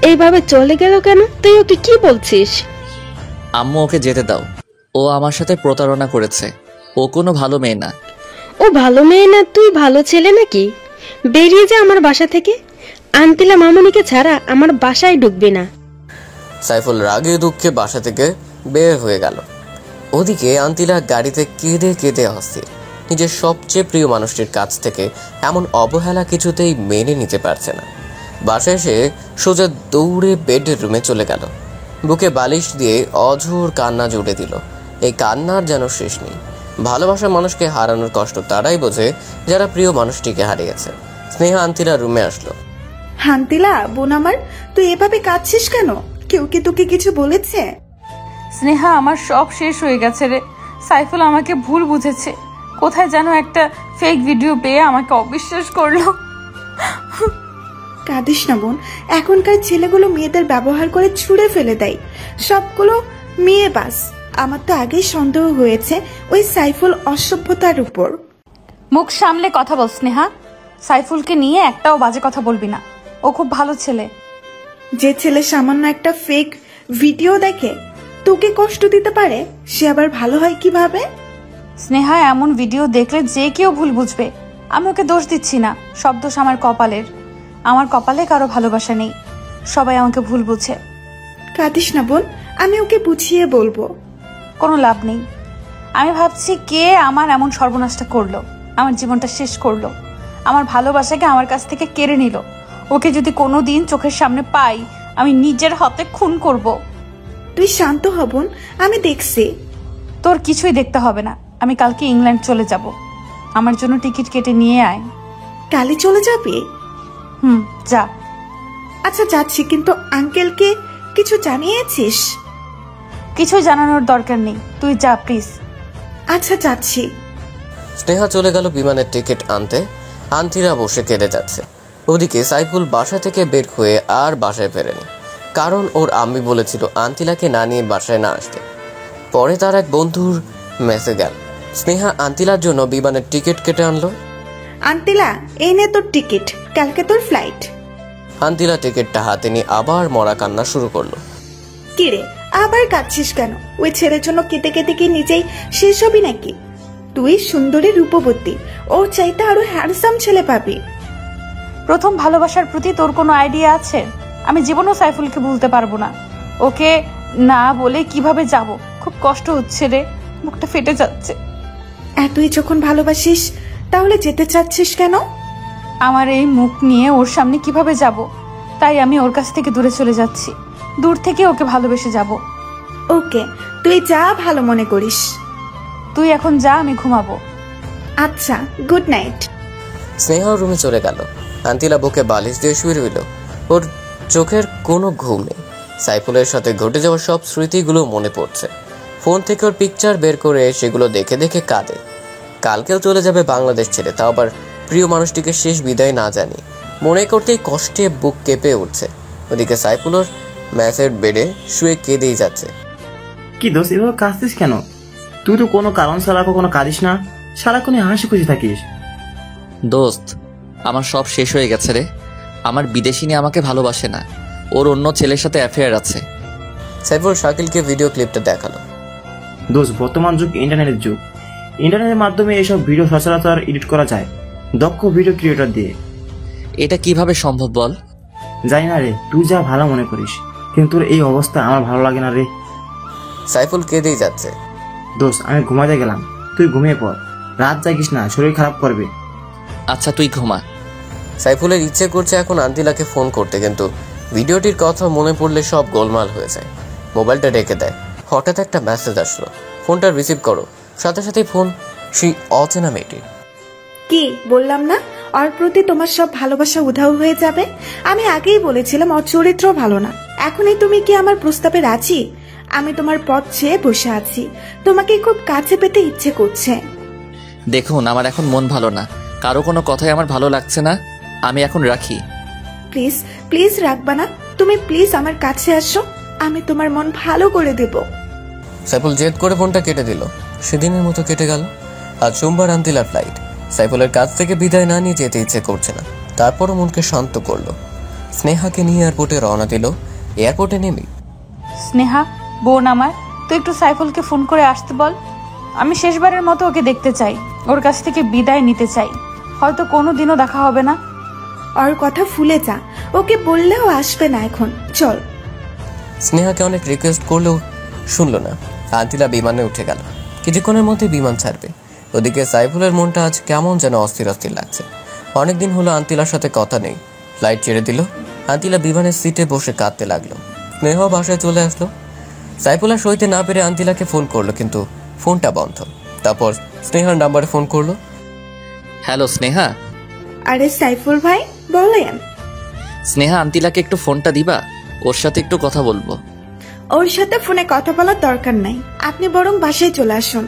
এইভাবে চলে গেল কেন? তুই ওকে কি বলছিস? আম্মু ওকে যেতে দাও, ও আমার সাথে প্রতারণা করেছে, ও কোনো ভালো মেয়ে না। ও ভালো মেয়ে না? তুই ভালো ছেলে নাকি? বেরিয়ে যা আমার বাসা থেকে। আন্তিলা মামুনিকে ছাড়া আমার বাসায় ঢুকবে না। সাইফুল রাগে দুঃখে বাসা থেকে বের হয়ে গেল। ওদিকে আন্তিলা গাড়িতে কেঁদে কেঁদে অস্থির। নিজের সবচেয়ে প্রিয় মানুষটির কাছ থেকে এমন অবহেলা কিছুতেই মেনে নিতে পারছে না। বাসায় এসে সোজা দৌড়ে বেডের রুমে চলে গেল। বুকে বালিশ দিয়ে অঝোর কান্না জুড়ে দিল। এই কান্নার যেন শেষ নেই। ভালোবাসার মানুষকে হারানোর কষ্ট তারাই বোঝে যারা প্রিয় মানুষটিকে হারিয়েছে। স্নেহা আন্তিলার রুমে আসলো। আন্তিলা বোন আমার, তুই এভাবে কাঁদছিস কেন? কেউ কি তোকে কিছু বলেছে? স্নেহা, আমার সব শেষ হয়ে গেছে রে। সাইফুল আমাকে ভুল বুঝেছে, কোথায় যেন একটা ফেক ভিডিও পেয়ে আমাকে অবিশ্বাস করলো। কাঁদিস না বোন, এখনকার ছেলেগুলো মেয়েদের ব্যবহার করে ছুঁড়ে ফেলে দেয়। সবগুলো মেয়ে বাস। আমার তো আগেই সন্দেহ হয়েছে ওই সাইফুল অসভ্যতার উপর। মুখ সামলে কথা বল স্নেহা। সাইফুলকে নিয়ে একটাও বাজে কথা বলবি না, ও খুব ভালো ছেলে। যে ছেলে সামান্য একটা ফেক ভিডিও দেখে তোকে কষ্ট দিতে পারে, সে আবার ভালো হয় কিভাবে? স্নেহা, এমন ভিডিও দেখলে যে কেউ ভুল বুঝবে। আমি ওকে দোষ দিচ্ছি না, সব দোষ আমার কপালের। আমার কপালে কারো ভালোবাসা নেই, সবাই আমাকে ভুল বুঝে। কাঁদিস না বোন, আমি ওকে বুঝিয়ে বলবো। কোনো লাভ নেই। আমি ভাবছি কে আমার এমন সর্বনাশটা করলো, আমার জীবনটা শেষ করলো, আমার ভালোবাসাকে আমার কাছ থেকে কেড়ে নিল। ওকে যদি কোনো দিন চোখের সামনে পাই আমি নিজের হাতে খুন করব। তুই শান্ত হ বোন, আমি দেখছি। তোর কিছুই দেখতে হবে না, আমি কালকে ইংল্যান্ড চলে যাব। আমার জন্য টিকিট কেটে নিয়ে আয়। কালই চলে যাবি? যা। আচ্ছা যাচ্ছি, কিন্তু আঙ্কেলকে কিছু জানিয়েছিস? কিছু জানানোর দরকার নেই, তুই যা প্লিজ। আচ্ছা যাচ্ছি। স্নেহা চলে গেল বিমানের টিকিট আনতে। আন্তিরা বসে কেঁদে যাচ্ছে। ওদিকে সাইফুল বাসা থেকে বের হয়ে আর বাসায় ফেরেনি, কারণ ওর আম্মি বলেছিল আন্তিলাকে না নিয়ে বাসায় না আসতে। পরে তার এক বন্ধুর মেসে গেল। স্নেহা আন্তিলার জন্য বিমানের টিকিট কেটে আনলো। আন্তিলা, এই নে তোর টিকিট, কালকে তোর ফ্লাইট। আন্তিলা টিকিটটা হাতে নিয়ে আবার মরা কান্না শুরু করলো। কিরে আবার কাঁদছিস কেন? ওই ছেলের জন্য কেটে কেটে কি নিজেই শেষ হবি নাকি? তুই সুন্দরী রূপবতী, ওর চাইতে আরো হ্যান্ডসাম ছেলে পাবি। প্রথম ভালোবাসার প্রতি তোর কোনো আইডিয়া আছে? আমি জীবনও সাইফুলকে ভুলতে পারবো না। ওকে না বলে কিভাবে যাব? খুব কষ্ট হচ্ছে রে, মুখটা ফেটে যাচ্ছে। তুই যখন ভালোবাসিস তাহলে যেতে চাচ্ছিস কেন? আমার এই মুখ নিয়ে ওর সামনে কিভাবে যাব? তাই আমি ওর কাছ থেকে দূরে চলে যাচ্ছি। দূর থেকে ওকে ভালোবেসে যাব। ওকে, তুই যা ভালো মনে করিস। তুই এখন যা, আমি ঘুমাবো। আচ্ছা, গুড নাইট। স্নেহা রুমে চলে গেল। আন্তিলা বুকে বালিশ দিয়ে শুয়ে রইল। ওর চোখের কোনো ঘুম নেই। সাইফুলের সাথে ঘটে যাওয়া সব স্মৃতিগুলো মনে পড়ছে। ফোন থেকে ওর পিকচার বের করে সেগুলো দেখে দেখে কাঁদে। কালকেও চলে যাবে বাংলাদেশ ছেড়ে, তাও আবার প্রিয় মানুষটিকে শেষ বিদায় না জানি। মনে করতেই কষ্টে বুক কেঁপে উঠছে। ওদিকে সাইফুল ওর ম্যাচের বেডে শুয়ে কেঁদেই যাচ্ছে। কি দোষ, এভাবে কাঁদছিস কেন? তুই তো কোনো কারণ ছাড়া কখনো কাঁদিস না, সারাক্ষণই হাসি খুশি থাকিস। দোস্ত, আমার সব শেষ হয়ে গেছে রে। আমার বিদেশিনী আমাকে ভালোবাসে না, ওর অন্য ছেলের সাথে অ্যাফেয়ার আছে। সাইফুল শাকিলকে ভিডিও ক্লিপটা দেখালো। দোষ, বর্তমান যুগ ইন্টারনেটের যুগ। ইন্টারনেটের মাধ্যমে এসব ভিডিও সচরাচর এডিট করা যায় দক্ষ ভিডিও ক্রিয়েটর দিয়ে। এটা কিভাবে সম্ভব বল? জানি না রে, তুই যা ভালো মনে করিস, কিন্তু তোর এই অবস্থা আমার ভালো লাগে না রে। সাইফুল কেঁদেই যাচ্ছে। দোষ, আমি ঘুমাতে গেলাম, তুই ঘুমিয়ে পড়। রাত জাগিস না, শরীর খারাপ করবে। আচ্ছা তুই ঘুমা। সাইফুলের ইচ্ছে করছে এখন আন্তিলাকে ফোন করতে, কিন্তু ভিডিওটির কথা মনে পড়লে সব গোলমাল হয়ে যায়। মোবাইলটা রেখে দেয়। হঠাৎ একটা মেসেজ আসলো। ফোনটা রিসিভ করো। সাথে সাথেই ফোন সেই অচেনা মেয়েটির। কি বললাম না, ওর প্রতি তোমার সব ভালোবাসা উধাও হয়ে যাবে? আমি আগেই বলেছিলাম ওর চরিত্র ভালো না। এখনই তুমি কি আমার প্রস্তাবে রাজি? আমি তোমার পথ চেয়ে বসে আছি, তোমাকে খুব কাছে পেতে ইচ্ছে করছে। দেখুন, আমার এখন মন ভালো না, কারো কোনো কথাই আমার ভালো লাগছে না। আমি এখন রাখি। প্লিজ প্লিজ রাখবা না, তুমি প্লিজ আমার কাছে আসো, আমি তোমার মন ভালো করে দেব। সাইফুল জেদ করে ফোনটা কেটে দিল। সেদিনের মতো কেটে গেল। আজ সোমবার আন্তিলার ফ্লাইট। সাইফুলের কাছ থেকে বিদায় না নিয়ে যেতে ইচ্ছে করছে না, তারপরও মনকে শান্ত করলো। স্নেহাকে নিয়ে এয়ারপোর্টে রওনা দিল। এয়ারপোর্টে নেমে, স্নেহা বোন আমার, তুই একটু সাইফুলকে ফোন করে আসতে বল। আমি শেষবারের মতো ওকে দেখতে চাই, ওর কাছ থেকে বিদায় নিতে চাই। হয়তো কোনোদিনও দেখা হবে না। ওর কথা ভুলে যা, ওকে বললেও আসবে না এখন, চল। স্নেহাকে অনেক রিকোয়েস্ট করলেও শুনলো না। আন্তিলা বিমানে উঠে গেল। কিছুক্ষণের মধ্যে বিমান ছাড়বে। ওদিকে সাইফুলের মনটা আজ কেমন যেন অস্থির অস্থির লাগছে। অনেকদিন হলো আন্তিলার সাথে কথা নেই। ফ্লাইট ছেড়ে দিল। আন্তিলা বিমানের সিটে বসে কাঁদতে লাগলো। স্নেহ বাসায় চলে আসলো। সাইফুল আর সইতে না পেরে আন্তিলাকে ফোন করলো, কিন্তু ফোনটা বন্ধ। তারপর স্নেহার নাম্বারে ফোন করলো। হ্যালো স্নেহা। আরে সাইফুল ভাই, বলেন। স্নেহা, আন্তিলাকে একটু ফোনটা দিবা, ওর সাথে একটু কথা বলবো। ওর সাথে ফোনে কথা বলার দরকার নাই, আপনি বরং বাসায় চলে আসুন।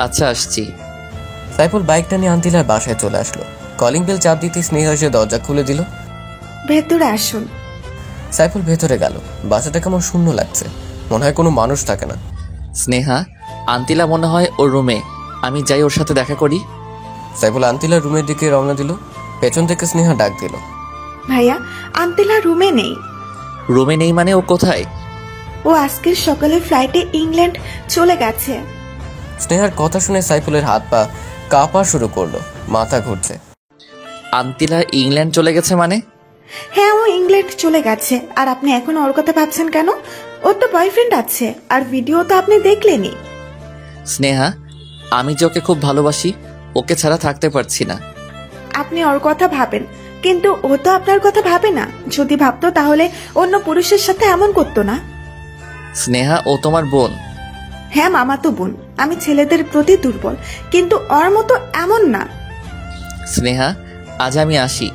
আচ্ছা আসছি। সাইফুল বাইকটা নিয়ে আন্তিলার বাসায় চলে আসলো। কলিং বেল চাপ দিতে স্নেহা এসে দরজা খুলে দিল। ভেতরে আসুন। সাইফুল ভেতরে গেল। বাসাটা কেমন শূন্য লাগছে, মনে হয় কোনো মানুষ থাকে না। স্নেহা, আন্তিলা মনে হয় ওর রুমে, আমি যাই ওর সাথে দেখা করি। সাইফুল আন্তিলার রুমের দিকে রওনা দিল। পেছন থেকে স্নেহা ডাক দিল, ভাইয়া, আন্তিলা রুমে নেই। রুমে নেই মানে ও কোথায়? ও আজকের সকালে ফ্লাইটে ইংল্যান্ড চলে গেছে। স্নেহার কথা শুনে সাইফুলের হাত পা কাঁপা শুরু করলো, মাথা ঘুরছে। আন্তিলা ইংল্যান্ড চলে গেছে মানে? হ্যাঁ, ও ইংল্যান্ড চলে গেছে। আর আপনি এখন ওর কথা ভাবছেন কেন? ওর তো বয়ফ্রেন্ড আছে, আর ভিডিও তো আপনি দেখলেনই। স্নেহা, আমি যে ওকে খুব ভালোবাসি, ওকে ছাড়া থাকতে পারছি না। আপনি ওর কথা ভাবেন, কিন্তু ও তো আপনার কথা ভাবে না। যদি ভাবতো তাহলে অন্য পুরুষের সাথে এমন করতো না। স্নেহা ও তোমার বোন? হ্যাঁ, মামাতো বোন। আমি ছেলেদের প্রতি দুর্বল, কিন্তু ওর মতো এমন না। স্নেহা, আজ আমি আসি,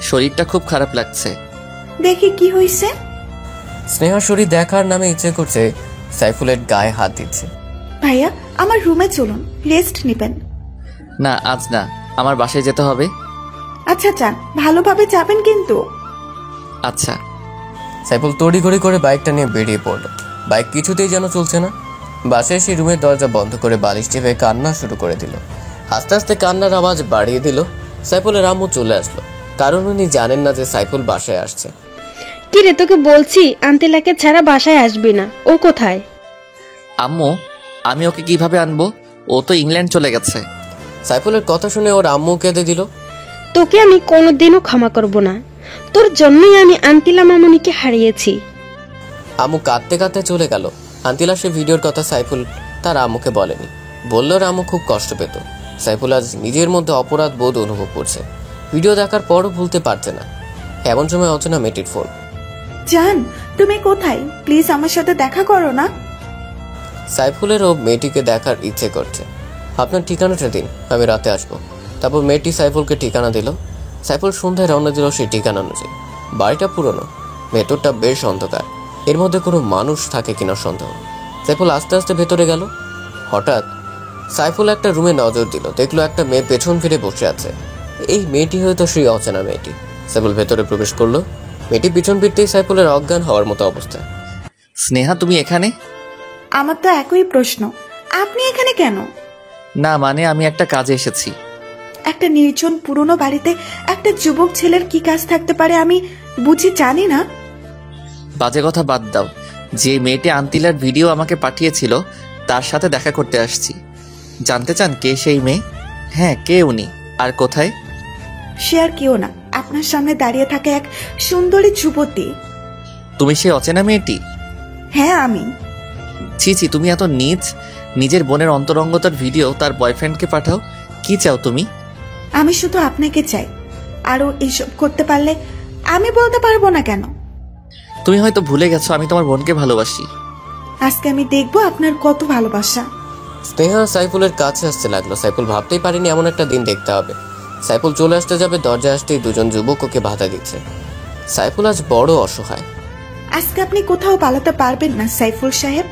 শরীরটা খুব খারাপ লাগছে। দেখি কি হয়েছে। স্নেহা শরীর দেখার নামে ইচ্ছে করছে সাইফুলের গায়ে হাত দিচ্ছে। ভাইয়া, আমার রুমে চলুন, রেস্ট নেবেন। না, আজ না, আমার বাসায় যেতে হবে। আচ্ছা যান, ভালোভাবে যাবেন কিন্তু। আচ্ছা। সাইফুল তড়িঘড়ি করে বাইকটা নিয়ে বেরিয়ে পড়লো। বাইক কিছুতেই যেন চলছে না। বাসে এসে রুমের দরজা বন্ধ করে বালিশ চেপে কান্না শুরু করে দিল। আস্তে আস্তে কান্নার আওয়াজ বাড়িয়ে দিল। সাইফুলের আম্মু চলে আসলো, কারণ উনি জানেন না যে সাইফুল বাসায় আসছে। কি রে, তোকে বলছি আন্তেলাকে ছাড়া বাসায় আসবি না। ও কোথায়? আম্মু, আমি ওকে কিভাবে আনবো? ও তো ইংল্যান্ড চলে গেছে। সাইফুলের কথা শুনে ওর আম্মু কেঁদে দিল। তোকে আমি কোনোদিনও ক্ষমা করব না। তোর জন্যই আমি আন্তিলা মামুনিকে হারিয়েছি। আম্মু কাঁদতে কাঁদতে চলে গেল। আন্তিলা সে ভিডিওর কথা সাইফুল তার আম্মুকে বলেনি। বললো ওর আম্মু খুব কষ্ট পেত। সাইফুল আজ নিজের মধ্যে অপরাধ বোধ অনুভব করছে। ভিডিও দেখার পরও ভুলতে পারছে না। এমন সময় অচেনা মেয়েটির ফোন। জান, তুমি কোথায়? প্লিজ আমার সাথে দেখা করো না। সাইফুলেরও মেয়েটিকে দেখার ইচ্ছে করছে। আপনার ঠিকানাটা দিন, আমি রাতে আসবো। তারপর মেয়েটি সাইফুলকে ঠিকানা দিল। সাইফুল সন্ধ্যায় রওনা দিল সেই ঠিকানা অনুযায়ী। বাড়িটা পুরনো, ভেতরটা বেশ অন্ধকার। এর মধ্যে কোনো মানুষ থাকে কিনা সন্দেহ। সাইফুল আস্তে আস্তে ভেতরে গেল। হঠাৎ সাইফুল একটা রুমে নজর দিল। দেখলো একটা মেয়ে পেছন ফিরে বসে আছে। এই মেয়েটি হয়তো সেই অচেনা মেয়েটি। সাইফুল ভেতরে প্রবেশ করলো। মেয়েটি পিছন ফিরতেই সাইফুলের অজ্ঞান হওয়ার মতো অবস্থা। স্নেহা, তুমি এখানে? আমার তো একই প্রশ্ন, আপনি এখানে কেন? না মানে, আমি একটা কাজে এসেছি। একটা নির্জন পুরনো বাড়িতে একটা যুবক ছেলের কি কাজ থাকতে পারে আমি বুঝি জানি না। বাজে কথা বাদ দাও। যে মেয়েটি আন্তিলার ভিডিও আমাকে পাঠিয়েছিল তার সাথে দেখা করতে আসছি। জানতে চান কে সেই মেয়ে? হ্যাঁ, কে উনি আর কোথায়? সে আর কেউ না, আপনার সামনে দাঁড়িয়ে থাকে এক সুন্দরী যুবতী। তুমি সেই অচেনা মেয়েটি? হ্যাঁ আমি। ছি ছি, তুমি এত নীচ! নিজের বোনের অন্তরঙ্গতার ভিডিও তার বয়ফ্রেন্ডকে পাঠাও। কি চাও তুমি? আমি শুধু আপনাকে চাই। আরো এইসব করতে পারলে আমি বলতে পারবো না কেন। তুমি হয়তো ভুলে গেছো আমি তোমার বোনকে ভালোবাসি। আজকে আমি দেখবো আপনার কত ভালোবাসা। স্নেহা সাইফুলের কাছে আসতে লাগলো। সাইফুল ভাবতেই পারেনি এমন একটা দিন দেখতে হবে। সাইফুল চলে আসতে যাবে, দরজায় আসতেই দুজন যুবক ওকে বাধা দিচ্ছে। সাইফুল আজ বড় অসহায়। আজকে আপনি কোথাও পালাতে পারবেন না সাইফুল সাহেব।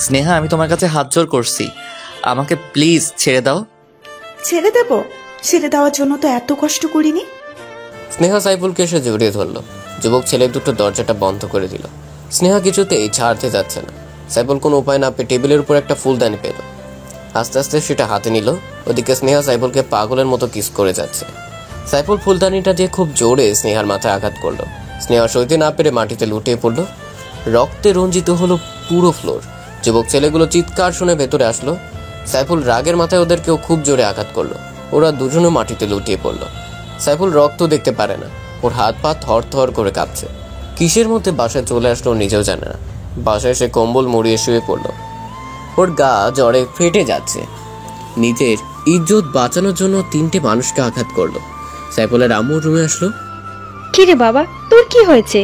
স্নেহা, আমি তোমার কাছে হাত জোড় করছি, আমাকে প্লিজ ছেড়ে দাও। ছেড়ে দেব? ছেড়ে দেওয়ার জন্য তো এত কষ্ট করিনি। স্নেহা সাইফুলকে এসে জড়িয়ে ধরলো। যুবক ছেলে দুটো দরজাটা বন্ধ করে দিল। স্নেহা কিছুতেই ছাড়তে যাচ্ছে না। সাইফুল কোনো উপায় না পেয়ে টেবিলের উপর একটা ফুলদানি পেল। আস্তে আস্তে সেটা হাতে নিল। ওদিকে স্নেহা সাইফুলকে পাগলের মতো কিস করে যাচ্ছে। সাইফুল ফুলদানিটা দিয়ে খুব জোরে স্নেহার মাথায় আঘাত করলো। স্নেহা সইতে না পেরে মাটিতে লুটিয়ে পড়লো। রক্তে রঞ্জিত হলো পুরো ফ্লোর। যুবক ছেলেগুলো চিৎকার শুনে ভেতরে আসলো। সাইফুল রাগের মাথায় ওদেরকেও খুব জোরে আঘাত করলো। ওরা দুজনও মাটিতে লুটিয়ে পড়লো। সাইফুল রক্ত দেখতে পারে না। ওর হাত পা থর থর করে কাঁপছে। কিসের মধ্যে বাসায় চলে আসলো নিজেও জানে না। বাসায় এসে কম্বল মুড়িয়ে শুয়ে পড়লো। ওর গা জ্বরে ফেটে যাচ্ছে। নিজের ইজ্জত বাঁচানোর জন্য 3টে মানুষকে আঘাত করলো। সাইফুলের আম্মু রুমে আসলো। কি রে বাবা, তোর কি হয়েছে?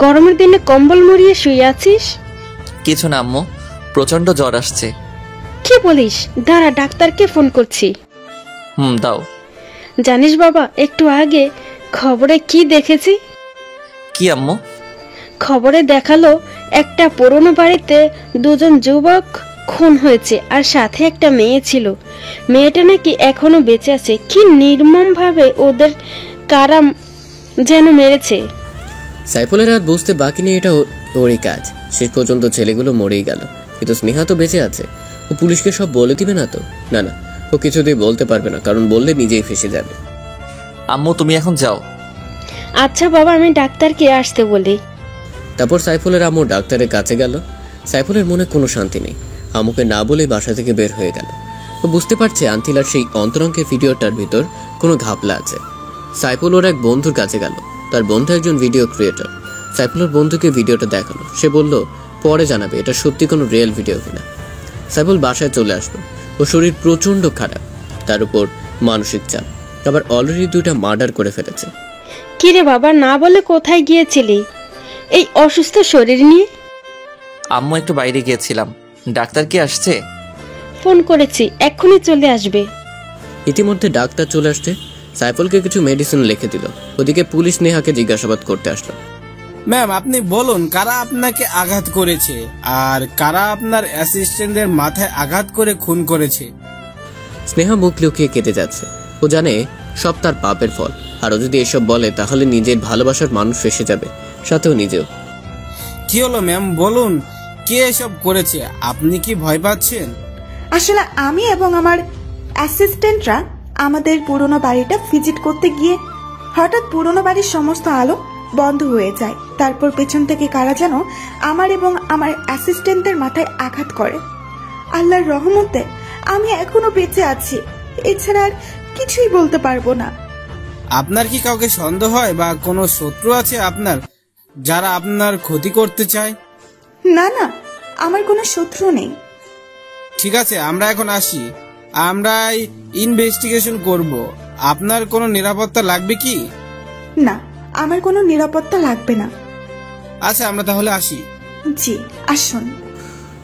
গরমের দিনে কম্বল মুড়িয়ে শুয়ে আছিস? কিছু না আম্মু, প্রচন্ড জ্বর আসছে। কি বলিস? দাঁড়া, ডাক্তারকে ফোন করছি। দাও। জানিস বাবা, একটু আগে খবরে কি দেখেছি? কি আম্মু? খবরে দেখালো একটা পুরনো বাড়িতে দুজন যুবক খুন হয়েছে, আর সাথে একটা মেয়ে ছিল। মেয়েটা নাকি এখনো বেঁচে আছে। কি নির্মম ভাবে ওদের কারা যেন মেরেছে। সাইফুলের আর বুঝতে বাকি নেই এটা ওরই কাজ। শেষ পর্যন্ত ছেলেগুলো মরেই গেল, কিন্তু স্নেহা তো বেঁচে আছে। ও পুলিশকে সব বলে দিবে না তো? না না, ও কিছুতেই বলতে পারবে না, কারণ বললে নিজেই ফেসে যাবে। আম্মু, তুমি এখন যাও। আচ্ছা বাবা, আমি ডাক্তারকে আসতে বলি। তারপর সাইফুলের আম্মু ডাক্তারের কাছে গেল। সাইফুলের মনে কোনো শান্তি নেই। আম্মুকে না বলে বাসা থেকে বের হয়ে গেল। ও বুঝতে পারছে আন্তিলার সেই অন্তরঙ্গের ভিডিওটার ভিতর কোনো ঘাপলা আছে। সাইফুল ওর এক বন্ধুর কাছে গেল। তার বন্ধু একজন ভিডিও ক্রিয়েটর। সাইফুলের বন্ধুকে ভিডিওটা দেখালো। সে বলল পরে জানাবে এটা সত্যি কোনো রিয়েল ভিডিও কিনা। সাইফুল বাসায় চলে আসলো। ও শরীর প্রচণ্ড খারাপ, তার উপর মানসিক চাপ। আবার অলরেডি 2টা মার্ডার করে ফেলেছে। কিরে বাবা, না বলে কোথায় গিয়েছিলি এই অসুস্থ শরীর নিয়ে? আম্মু একটু বাইরে গিয়েছিলাম। ডাক্তার কি আসছে? ফোন করেছি, এক্ষুনি চলে আসবে। ইতিমধ্যে ডাক্তার চলে আসতে সাইফুলকে কিছু মেডিসিন লিখে দিল। ওদিকে পুলিশ নেহাকে জিজ্ঞাসাবাদ করতে আসলো। ম্যাম, আপনি বলুন কারা আপনাকে আঘাত করেছে আর কারা আপনার অ্যাসিস্ট্যান্টদের মাথায় আঘাত করে খুন করেছে? স্নেহা মুখ লুকিয়ে কেটে যাচ্ছে। ও জানে সব তার পাপের ফল, আর ও যদি এসব বলে তাহলে নিজের ভালোবাসার মানুষ ফেসে যাবে, সাথেও নিজেও। কি হলো ম্যাম, বলুন কে এসব করেছে? আপনি কি ভয় পাচ্ছেন? আসলে আমি এবং আমার অ্যাসিস্ট্যান্টরা আমাদের পুরনো বাড়িটা ভিজিট করতে গিয়ে হঠাৎ পুরনো বাড়ির সমস্ত আলো বন্ধ হয়ে যায়। তারপর পেছন থেকে কারা যেন আমার এবং আমার অ্যাসিস্ট্যান্টদের মাথায় আঘাত করে। আল্লাহর রহমতে আমি এখনো বেঁচে আছি, এছাড়া আর কিছুই বলতে পারবো না। আপনার কি কাউকে সন্দেহ হয় বা কোনো শত্রু আছে আপনার যারা আপনার ক্ষতি করতে চায়? না না, আমার কোনো শত্রু নেই। ঠিক আছে, আমরা এখন আসি। আমরা ইনভেস্টিগেশন করব। আপনার কোনো নিরাপত্তা লাগবে কি? না, আমার কোনো নিরাপত্তা লাগবে না। আচ্ছা, আমরা তাহলে আসি। জি, আসুন।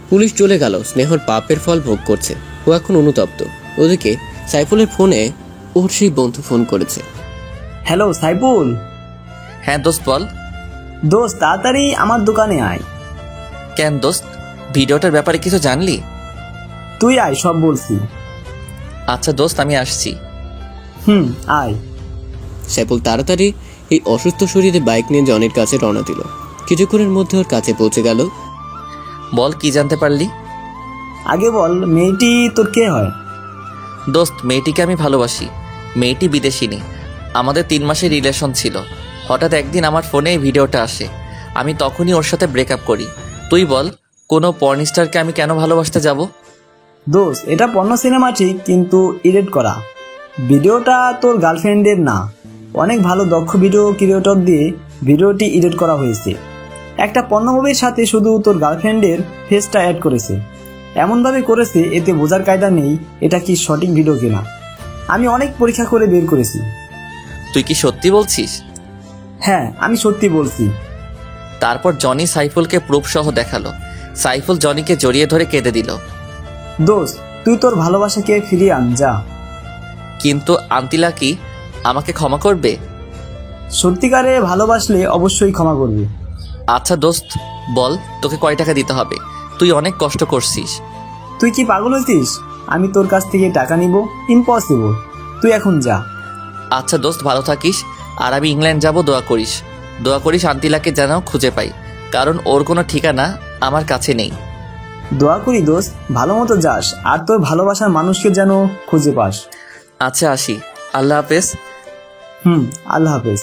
পুলিশ চলে গেল। স্নেহর পাপের ফল ভোগ করছে, ও এখন অনুতপ্ত। ওদিকে সাইফুলের ফোনে ওর সেই বন্ধু ফোন করেছে। হ্যালো সাইফুল। হ্যাঁ দোস্ত, বল। দোস্ত, তাড়াতাড়ি আমার দোকানে আয়। কেন দোস্ত, ভিডিওটার ব্যাপারে কিছু জানলি? তুই আয়, সব বলছি। আচ্ছা দোস্ত, আমি আসছি। আয়। সাইফুল তাড়াতাড়ি এই অসুস্থ শরীরে বাইক নিয়ে জনের কাছে রওনা দিল। কিছুক্ষণের মধ্যে ওর কাছে পৌঁছে গেল। বল, কি জানতে পারলি? আগে বল, মেয়েটি তোর কে হয়? দোস্ত, মেয়েটিকে আমি ভালোবাসি। মেয়েটি বিদেশিনী। আমাদের 3 মাসের রিলেশন ছিল। হঠাৎ একদিন আমার ফোনে এই ভিডিওটা আসে। আমি তখনই ওর সাথে ব্রেকআপ করি। তুই বল, কোনো পর্নস্টারকে আমি কেন ভালোবাসতে যাব? দোস্ত, এটা পর্ন সিনেমা ঠিক, কিন্তু এডিট করা। ভিডিওটা তোর গার্লফ্রেন্ডের না, অনেক ভালো দক্ষ ভিডিও ক্রিয়েটর দিয়ে ভিডিওটি এডিট করা হয়েছে। একটা পর্ন মুভির সাথে শুধু তোর গার্লফ্রেন্ডের ফেসটা অ্যাড করেছে, এমনভাবে করেছে এতে বোঝার কায়দা নেই এটা কি সঠিক ভিডিও কিনা। আমি অনেক পরীক্ষা করে বের করেছি। তুই কি সত্যি বলছিস? হ্যাঁ, আমি সত্যি বলছি। তারপর জনি সাইফুলকে প্রুফ সহ দেখালো। সাইফুল জনিকে জড়িয়ে ধরে কেঁদে দিল। দোস্ত, তুই তোর ভালোবাসাকে ফিরিয়ে আন যা। কিন্তু আন্তিলা কি আমাকে ক্ষমা করবে? সত্যিকারে ভালোবাসলে অবশ্যই ক্ষমা করবে। আচ্ছা দোস্ত, বল তোকে কয় টাকা দিতে হবে? তুই অনেক কষ্ট করছিস। তুই কি পাগল হয়েছিস? আমি তোর কাছ থেকে টাকা নিব? ইম্পসিবল। তুই এখন যা। আচ্ছা দোস্ত, ভালো থাকিস। আর আমি ইংল্যান্ড যাব, দোয়া করিস আন্তিলাকে যেন খুঁজে পাই, কারণ ওর কোনো ঠিকানা আমার কাছে নেই। দোয়া করি দোস্ত, ভালো মতো যাস আর তোর ভালোবাসার মানুষকে যেন খুঁজে পাস। আচ্ছা, আসি। আল্লাহ হাফেজ। আল্লাহ হাফেজ।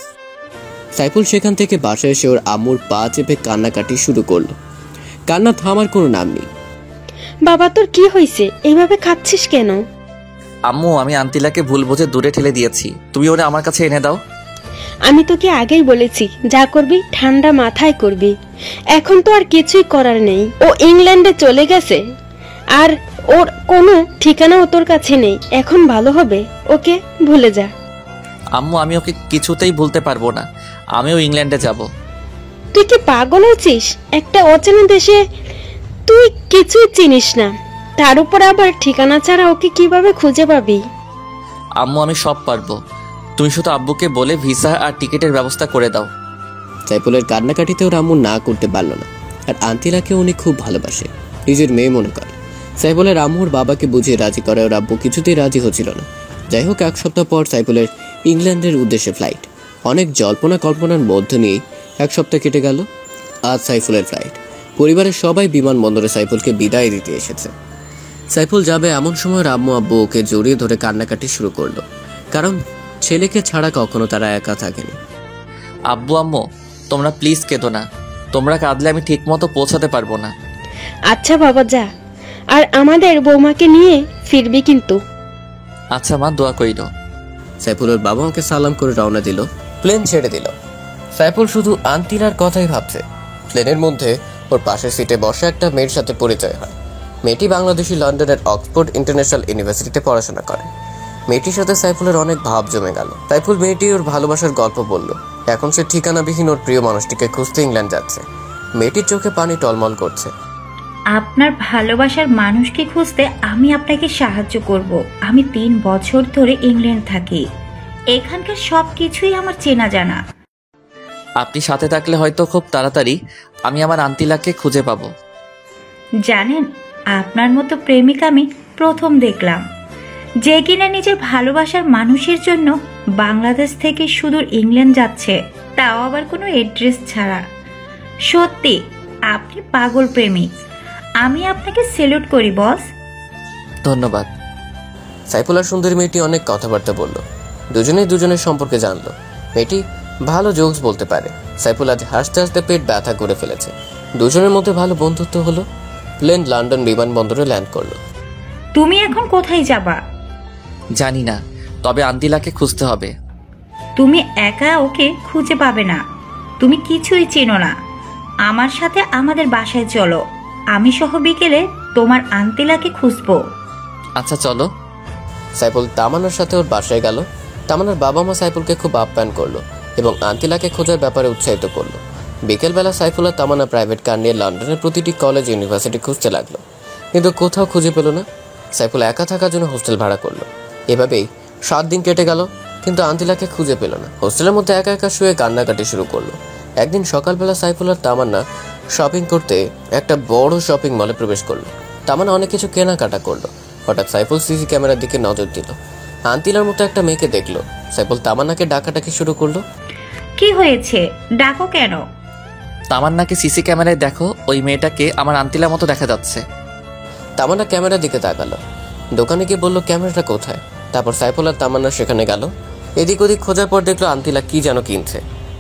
সাইফুল সেখান থেকে বাসায় এসে ওর আম্মুর পা চেপে কান্নাকাটি শুরু করলো। কান্না থামার কোনো নাম নেই। বাবা, তোর কি হয়েছে? এইভাবে খাচ্ছিস কেন? আম্মু, আমি আন্তিলাকে ভুল বুঝে দূরে ঠেলে দিয়েছি। তুমি ওরা আমার কাছে এনে দাও। আমি তোকে আগেই বলেছি, যা করবি ঠান্ডা মাথায় করবি। এখন তো আর কিছুই করার নেই। ও ইংল্যান্ডে চলে গেছে, আর ওর কোনো ঠিকানাও তোর কাছে নেই। এখন ভালো হবে, ওকে ভুলে যা। আম্মু, আমি ওকে কিছুতেই ভুলতে পারবো না। আমিও ইংল্যান্ডে যাব। তুই কি পাগল হয়েছিস? একটা অচেনা দেশে তুই কিছুই চিনিস না, তার উপর আবার ঠিকানা ছাড়া ওকে কিভাবে খুঁজে পাবি? আম্মু, আমি সব পারবো। তুমি শুধু আব্বুকে বলে ভিসা আর টিকিটের ব্যবস্থা করে দাও। সাইফুলের কান্নাকাটিতে ওর আম্মু না করতে পারল না। আর আন্তিলাকে উনি খুব ভালোবাসে, নিজের মেয়ে মনে করে। সাইফুলের আম্মুর বাবাকে বুঝিয়ে রাজি করে ওর আব্বু কিছুতেই রাজি হচ্ছিল না। যাই হোক, 1 সপ্তাহ পর সাইফুলের ইংল্যান্ডের উদ্দেশ্যে ফ্লাইট। অনেক জল্পনা কল্পনার মধ্য নিয়েই 1 সপ্তাহ কেটে গেল। আজ সাইফুলের ফ্লাইট। পরিবারের সবাই বিমানবন্দরে সাইফুলকে বিদায় দিতে এসেছে। সাইফুল যাবে এমন সময় আম্মু আব্বু ওকে জড়িয়ে ধরে কান্নাকাটি শুরু করলো, কারণ ছেলেকে ছাড়া কখনো তারা একা থাকেনি। আব্বু আম্মু, তোমরা প্লিজ কেঁদো না। তোমরা কাঁদলে আমি ঠিক মতো পৌঁছাতে পারবো না। আচ্ছা বাবা, যা। আর আমাদের বৌমাকে নিয়ে ফিরবি কিন্তু। আচ্ছা মা, দোয়া করিল। সাইফুলের বাবা ওকে সালাম করে রওনা দিল। প্লেন ছেড়ে দিল। সাইফুল শুধু আন্তিলার কথাই ভাবছে। প্লেনের মধ্যে ওর পাশের সিটে বসে একটা মেয়ের সাথে পরিচয় হয়। মেয়েটি বাংলাদেশি লন্ডনের অক্সফোর্ড ইন্টারন্যাশনাল ইউনিভার্সিটিতে পড়াশোনা করে। মেয়েটির সাথে সাইফুলের অনেক ভাব জমে গেল। সাইফুল মেয়েটি ওর ভালোবাসার গল্প বলল। এখন সে ঠিকানাবিহীন ওর প্রিয় মানুষটিকে খুঁজতে ইংল্যান্ড যাচ্ছে। মেয়েটির চোখে পানি টলমল করছে। আপনার ভালোবাসার মানুষকে খুঁজতে আমি আপনাকে সাহায্য করব। আমি 3 বছর ধরে ইংল্যান্ড থাকি, এখানকার সব কিছুই আমার চেনা জানা। আপনি সাথে থাকলে হয়তো খুব তাড়াতাড়ি আমি আমার আন্তিলাকে খুঁজে পাবো। জানেন, আপনার মতো প্রেমিক আমি প্রথম দেখলাম, যে কিনা নিজের ভালোবাসার মানুষের জন্য বাংলাদেশ থেকে সুদূর ইংল্যান্ড যাচ্ছে, তাও আবার কোনো অ্যাড্রেস ছাড়া। সত্যি আপনি পাগল প্রেমিক। আমি আপনাকে স্যালুট করি বস। ধন্যবাদ। সাইফুল আর সুন্দরী মেয়েটি অনেক কথাবার্তা বলল। দুজনেই দুজনের সম্পর্কে জানলো। মেয়েটি ভালো জোকস বলতে পারে। সাইফুল আজ হাসতে হাসতে পেট ব্যথা করে ফেলেছে। দুজনের মধ্যে ভালো বন্ধুত্ব হলো। প্লেন লন্ডন বিমানবন্দরে ল্যান্ড করলো। তুমি এখন কোথায় যাবা? জানি না, তবে আন্তিলাকে খুঁজতে হবে। তুমি একা ওকে খুঁজে পাবে না, তুমি কিছুই চেনো না। আমার সাথে আমাদের বাসায় চলো, আমি সহ বিকেলে তোমার আন্তিলাকে খুঁজবো। আচ্ছা চলো। সাইফুল তামান্নার সাথে ওর বাসায় গেল। তামান্নার বাবা মা সাইফুলকে খুব আপ্যায়ন করলো এবং আন্তিলাকে খোঁজার ব্যাপারে উৎসাহিত করলো। বিকেলবেলা সাইফুল আর তামান্না প্রাইভেট কার নিয়ে লন্ডনের প্রতিটি কলেজ ইউনিভার্সিটি খুঁজতে লাগলো, কিন্তু কোথাও খুঁজে পেল না। সাইফুল একা থাকার জন্য হোস্টেল ভাড়া করলো। এভাবেই 7 দিন কেটে গেল, কিন্তু আন্তিলাকে খুঁজে পেল না। হোস্টেলের মধ্যে একা একা শুয়ে কান্নাকাটি শুরু করলো। একদিন সকালবেলা সাইফুল আর তামান্না শপিং করতে একটা বড় শপিং মলে প্রবেশ করলো। তামান্না অনেক কিছু কেনাকাটা করলো। হঠাৎ সাইফুল সিসি ক্যামেরার দিকে নজর দিল। আন্তিলার মতো একটা মেয়েকে দেখলো। সাইফুল তামান্নাকে ডাকাডাকি শুরু করলো। কি হয়েছে, ডাকো কেন? তামান্নাকে সিসি ক্যামেরায় দেখো, ওই মেয়েটাকে আমার আন্তিলার মতো দেখা যাচ্ছে। তামান্না ক্যামেরার দিকে তাকালো। দোকানে গিয়ে বললো ক্যামেরাটা কোথায়। তারপর সাইফুল আর তামান্না সেখানে গেল। এদিক ওদিক খোঁজার পর দেখলো আন্তিলা কি যেন কিনছে।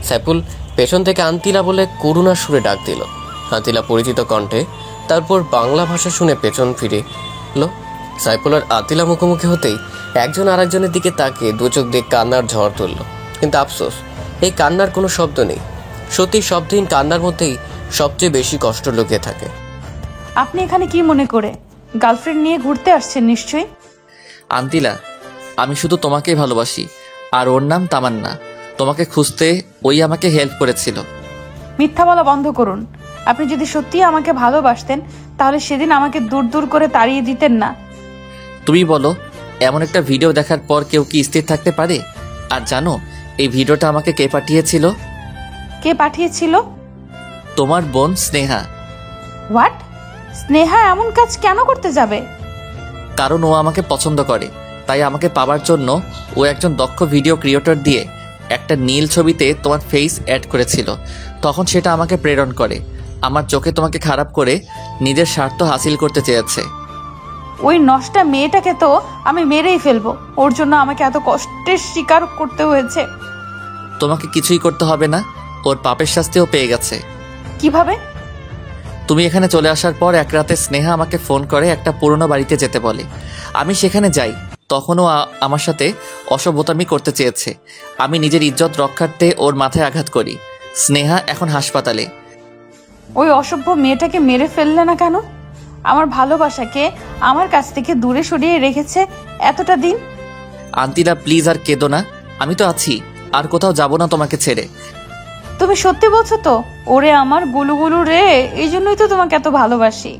সাইফুল পেছন থেকে আন্তিলা বলে করুণার সুরে ডাক দিল। আন্তিলা পরিচিত কণ্ঠে, তারপর বাংলা ভাষা শুনে পেছন ফিরে এলো। সাইফুল আর আন্তিলা মুখোমুখি হতেই একজন আরেকজনের দিকে তাকিয়ে দু চোখ দিয়ে কান্নার ঝড় তুলল। কিন্তু আফসোস, এই কান্নার কোনো শব্দ নেই। সত্যি শব্দহীন কান্নার মধ্যেই সবচেয়ে বেশি কষ্ট লুকিয়ে থাকে। আপনি এখানে কি মনে করে? গার্লফ্রেন্ড নিয়ে ঘুরতে আসছেন নিশ্চয়ই। আন্তিলা, আমি শুধু তোমাকেই ভালোবাসি, আর ওর নাম তামান্না। তোমাকে খুঁজতে ওই আমাকে হেল্প করেছিল। মিথ্যা বলা বন্ধ করুন। আপনি যদি সত্যিই আমাকে ভালোবাসতেন তাহলে সেদিন আমাকে দূর দূর করে তাড়িয়ে দিতেন না। তুমি বলো, এমন একটা ভিডিও দেখার পর কেউ কি স্থির থাকতে পারে? আর জানো এই ভিডিওটা আমাকে কে পাঠিয়েছিল? কে পাঠিয়েছিল? তোমার বোন স্নেহা। হোয়াট? স্নেহা এমন কাজ কেন করতে যাবে? কারণ ও আমাকে পছন্দ করে, তাই আমাকে পাওয়ার জন্য ও একজন দক্ষ ভিডিও ক্রিয়েটর দিয়ে একটা নীল ছবিতে তোমার ফেস অ্যাড করেছিল। তখন সেটা আমাকে প্রেরণ করে। আমার চোখে তোমাকে খারাপ করে নিজের স্বার্থ হাসিল করতে চেয়েছে। ওই নষ্টা মেয়েটাকে তো আমি মেরেই ফেলবো। ওর জন্য আমাকে এত কষ্টের শিকার করতে হয়েছে। তোমাকে কিছুই করতে হবে না, ওর পাপের শাস্তিও পেয়ে গেছে। কিভাবে? তুমি এখানে চলে আসার পর এক রাতে স্নেহা আমাকে ফোন করে একটা পুরনো বাড়িতে যেতে বলে। আমি সেখানে যাই। তখনও আমার সাথে অসভ্যতামি করতে চেয়েছে। আমি নিজের ইজ্জত রক্ষার্থে ওর মাথায় আঘাত করি। স্নেহা এখন হাসপাতালে। ওই অসভ্য মেয়েটাকে মেরে ফেললে না কেন? আমার ভালোবাসাকে আমার কাছ থেকে দূরে সরিয়ে রেখেছে এতটা দিন। আন্তিলা প্লিজ আর কেঁদো না, আমি তো আছি, আর কোথাও যাব না তোমাকে ছেড়ে। তুমি সত্যি বলছো তো? ওরে আমার গুলুগুলু রে, এই জন্যই তো তোমাকে এত ভালোবাসি।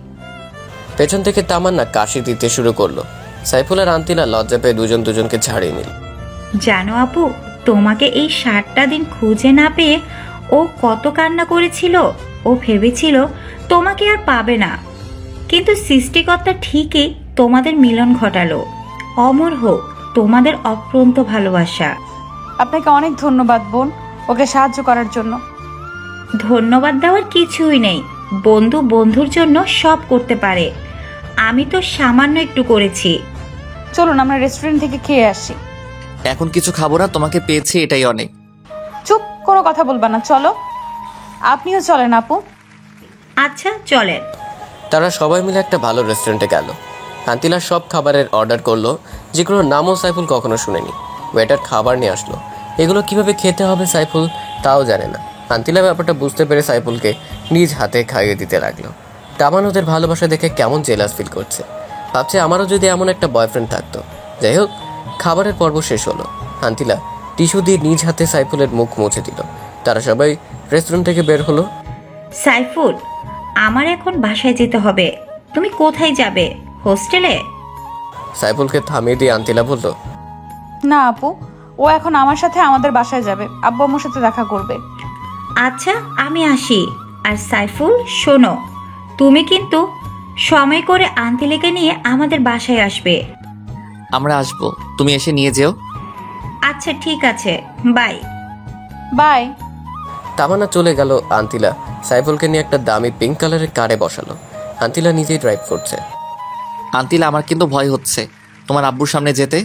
পেছন থেকে তামান্না কাশি দিতে শুরু করলো। সাইফুল আর আন্তিলা লজ্জা পেয়ে দুজন দুজনকে ছাড়িয়ে নিল। জানো আপু, তোমাকে এই 7টা দিন খুঁজে না পেয়ে ও কত কান্না করেছিল। ও ভেবেছিল তোমাকে আর পাবে না, কিন্তু সৃষ্টিকর্তা ঠিকই তোমাদের মিলন ঘটালো। অমর হোক তোমাদের অপ্রান্ত ভালোবাসা। আপনাকে অনেক ধন্যবাদ বোন, ওকে সাহায্য করার জন্য। ধন্যবাদ দেওয়ার কিছুই নেই, বন্ধু বন্ধুর জন্য সব করতে পারে। আমি তো সামান্য একটু করেছি। চলুন আমরা রেস্টুরেন্ট থেকে খেয়ে আসি। এখন কিছু খাবো না, তোমাকে পেয়েছি এটাই অনেক। চুপ, কোনো কথা বলবা না, চলো। আপনিও চলেন আপু। আচ্ছা চলেন। তারা সবাই মিলে একটা ভালো রেস্টুরেন্টে গেল। আন্তিলা সব খাবারের অর্ডার করলো, যেগুলোর নামও সাইফুল কখনো শুনেনি। ওয়েটার খাবার নিয়ে আসলো। এগুলো কিভাবে খেতে হবে সাইফুল তাও জানে না। আন্তিলা ব্যাপারটা বুঝতে পেরে সাইফুলকে নিজ হাতে খাইয়ে দিতে লাগলো। তামান ওদের ভালোবাসা দেখে কেমন জেলাস ফিল করছে। ভাবছে আমারও যদি এমন একটা বয়ফ্রেন্ড থাকতো। যাই হোক, খাবারের পর্ব শেষ হলো। আন্তিলা টিস্যু দিয়ে নিজ হাতে সাইফুলের মুখ মুছে দিল। তারা সবাই রেস্টুরেন্ট থেকে বের হলো। সাইফুল, আমার এখন বাসায় যেতে হবে। তুমি কোথায় যাবে? হোস্টেলে? সাইফুলকে থামিয়ে দিয়ে আন্তিলা বলল, না আপু, ও এখন আমার সাথে আমাদের বাসায় যাবে, আব্বু আম্মুর সাথে দেখা করবে। আচ্ছা, আমি আসি। আর সাইফুল, শোনো, তুমি কিন্তু সময় করে আন্টিলেকে নিয়ে আমাদের বাসায় আসবে। আমরা আসবো, তুমি এসে নিয়ে যেও। আচ্ছা ঠিক আছে, বাই। বাই। তামান্না চলে গেল। আন্তিলা সাইফুলকে নিয়ে একটা দামি পিঙ্ক কালারের কারে বসালো। আন্তিলা নিজেই ড্রাইভ করছে। আন্তিলা, আমার কিন্তু ভয় হচ্ছে তোমার আব্বুর সামনে যেতে।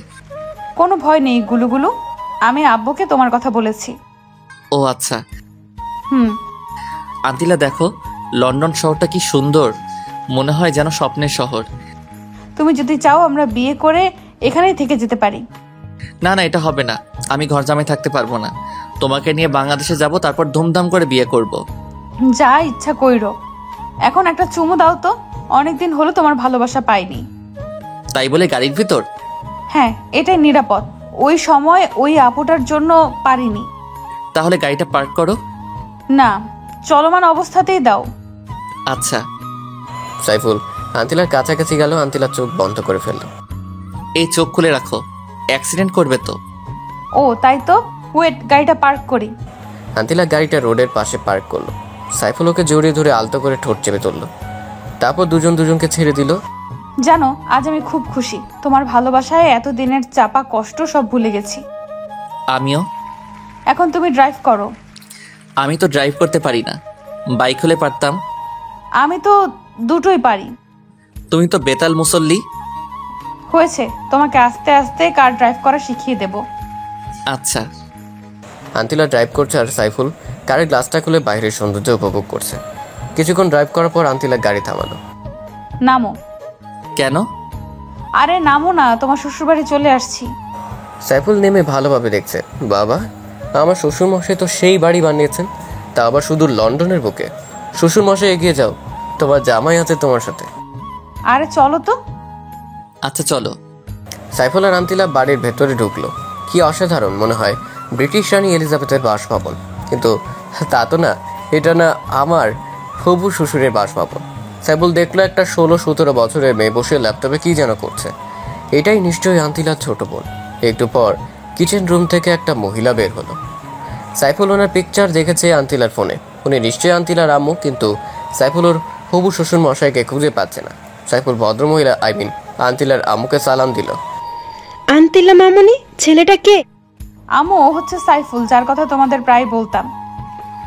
কোনো ভয় নেই গুলুগুলু, আমি আব্বুকে তোমার কথা বলেছি। ও আচ্ছা। হুম। আন্তিলা দেখো, লন্ডন শহরটা কি সুন্দর, মনে হয় যেন স্বপ্নের শহর। তুমি যদি চাও আমরা বিয়ে করে এখানেই থেকে যেতে পারি। না না, এটা হবে না, আমি ঘর জামাই থাকতে পারবো না। তোমাকে নিয়ে বাংলাদেশে যাব, তারপর ধুমধাম করে বিয়ে করব। যা ইচ্ছা কইরো। এখন একটা চুমু দাও তো, অনেকদিন হলো তোমার ভালোবাসা পাইনি। তাই বলে গাড়ির ভিতর? হ্যাঁ, এটাই নিরাপদ। ওই সময় ওই আপুটার জন্য পারিনি। তাহলে গাড়িটা পার্ক করো। না, চলমান অবস্থাতেই দাও। আচ্ছা। সাইফুল আন্তিলার কাছাকাছি গেল। আন্তিলা চোখ বন্ধ করে ফেলল। এই চোখ খুলে রাখো, অ্যাক্সিডেন্ট করবে তো। ও তাই তো, ওয়েট, গাড়িটা পার্ক করি। আন্তিলা গাড়িটা রোডের পাশে পার্ক করলো। সাইফুল ওকে জড়িয়ে ধরে আলতো করে ঠোঁট চেপে ধরলো। তারপর দুজন দুজনকে ছেড়ে দিল। জানো, আজ আমি খুব খুশি। তোমার ভালোবাসায় এতদিনের চাপা কষ্ট সব ভুলে গেছি। আমিও। এখন তুমি ড্রাইভ করো। আমি তো ড্রাইভ করতে পারি না, বাইক হলে পারতাম। আমি তো দুটোই পারি। তুমি তো বেতাল মুসল্লি। হয়েছে, তোমাকে আস্তে আস্তে কার ড্রাইভ করা শিখিয়ে দেব। আচ্ছা। আন্তিলা ড্রাইভ করছে আর সাইফুল কারের গ্লাসটা খুলে বাইরের সৌন্দর্য উপভোগ করছে। কিছুক্ষণ ড্রাইভ করার পর আন্তিলা গাড়ি থামালো। নামো। কেন? আরে নামো না, তোমার শ্বশুরবাড়ি চলে আসছি। সাইফুল নেমে ভালোভাবে দেখছে। বাবা, আমার শ্বশুরমশাই তো সেই বাড়ি বানিয়েছেন, তা আবার শুধু লন্ডনের বুকে। শ্বশুরমশাই এগিয়ে যাও, তোমার জামাই আছে তোমার সাথে। আরে চলো তো। আচ্ছা চলো। সাইফুল আর আন্তিলা বাড়ির ভেতরে ঢুকলো। কি অসাধারণ, মনে হয় ব্রিটিশ রানী এলিজাবেথের বাসভবন, কিন্তু তা তো না। এটা না আমার হবু শ্বশুরের বাসভবন। সাইফুল দেখলো একটা 16-17 বছরের মেয়ে বসে ল্যাপটপে কি যেন করছে। এটাই নিশ্চয়ই আন্তিলার ছোট বোন। একটু পর কিচেন রুম থেকে একটা মহিলা বের হলো। সাইফুল ওনার পিকচার দেখেছে আন্তিলার ফোনে। উনি নিশ্চয়ই আন্তিলার আম্মু, কিন্তু সাইফুল ওর হবু শ্বশুর মশাইকে খুঁজে পাচ্ছে না। সাইফুল ভদ্রমহিলা আন্তিলার আম্মুকে সালাম দিল। আন্তিলা মামনি, ছেলেটা কে? আম্মু, ও হচ্ছে সাইফুল, যার কথা তোমাদের প্রায় বলতাম।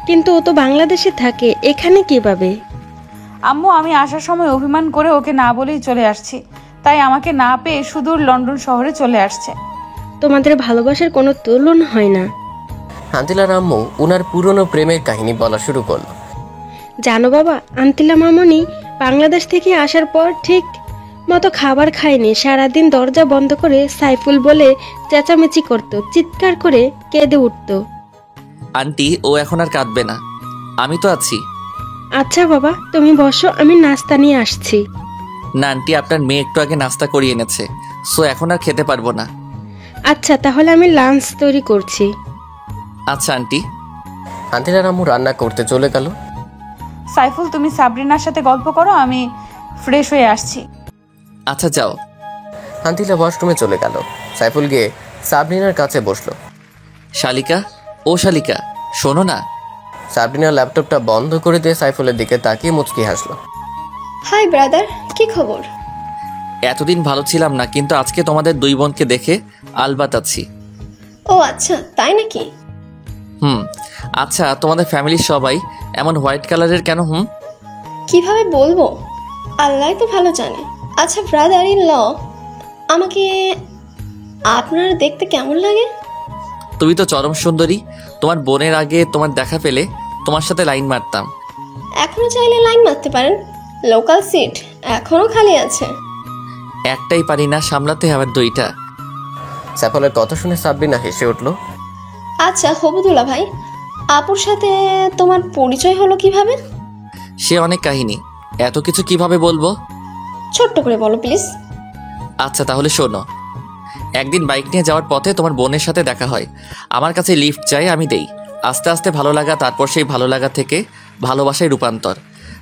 কিন্তু ও তো বাংলাদেশে থাকে, এখানে কিভাবে? আম্মু, আমি আসার সময় অভিমান করে ওকে না বলেই চলে আসছি, তাই আমাকে না পেয়ে সুদূর লন্ডন শহরে চলে আসছে। তোমাদের ভালোবাসার কোনো তুলনা হয় না। আন্তিলার আম্মু উনার পুরনো প্রেমের কাহিনী বলা শুরু করলো। জানো বাবা, আন্তিলা মামনি বাংলাদেশ থেকে আসার পর ঠিক মতো খাবার খায়নি। সারাদিন দরজা বন্ধ করে সাইফুল বলে চেঁচামেচি করত, চিৎকার করে কেঁদে উঠত। আন্টি, ও এখন আর কাঁদবে না, আমি তো আছি। আচ্ছা বাবা, তুমি বসো, আমি নাস্তা নিয়ে আসছি। না আন্টি, আপনার মেয়ে একটু আগে নাস্তা করিয়ে এনেছে, সো এখন আর খেতে পারবো না। আচ্ছা, তাহলে আমি লাঞ্চ তৈরি করছি। আচ্ছা আন্টি। আন্তিলার আম্মু রান্না করতে চলে গেল। সাইফুল, তুমি সাবরিনার সাথে গল্প করো, আমি ফ্রেশ হয়ে আসছি। আচ্ছা যাও। আন্তিলা ওয়াশরুমে চলে গেল। সাইফুল গিয়ে সাবরিনার কাছে বসলো। শালিকা, ও শালিকা, শোনো না। সাবরিনা ল্যাপটপটা বন্ধ করে দিয়ে সাইফুলের দিকে তাকিয়ে মুচকি হাসলো। হাই ব্রাদার, কি খবর? এতদিন ভালো ছিলাম না, কিন্তু আজকে তোমাদের দুই বোনকে দেখে আলবাত আছি। ও আচ্ছা, তাই নাকি? আচ্ছা, তোমাদের ফ্যামিলির সবাই এমন হোয়াইট কালারের কেন? কিভাবে বলবো, আল্লাহ তো ভালো জানে। আচ্ছা ব্রাদার ইন ল, আমাকে আপনার দেখতে কেমন লাগে? তুমি তো চরম সুন্দরী। তোমার বোনের আগে তোমার দেখা পেলে তোমার সাথে লাইন মারতাম। এখনো চাইলে লাইন মারতে পারেন, লোকাল সিট এখনো খালি আছে। একটাই পারি না সামলাতে, আবার দুইটা। সাইফুলের কথা শুনে সাবরিনা হেসে উঠলো। আচ্ছা হবুদুল্লাহ ভাই, আপুর সাথে তোমার পরিচয় হলো কিভাবে? সে অনেক কাহিনী, এত কিছু কিভাবে বলবো? ছোট্ট করে বলো প্লিজ। আচ্ছা তাহলে শোনো। একদিন বাইক নিয়ে যাওয়ার পথে তোমার বোনের সাথে দেখা হয়। আমার কাছে লিফট চাই, আমি দেই। আস্তে আস্তে ভালো লাগা, তারপর সেই ভালো লাগা থেকে ভালোবাসায় রূপান্তর।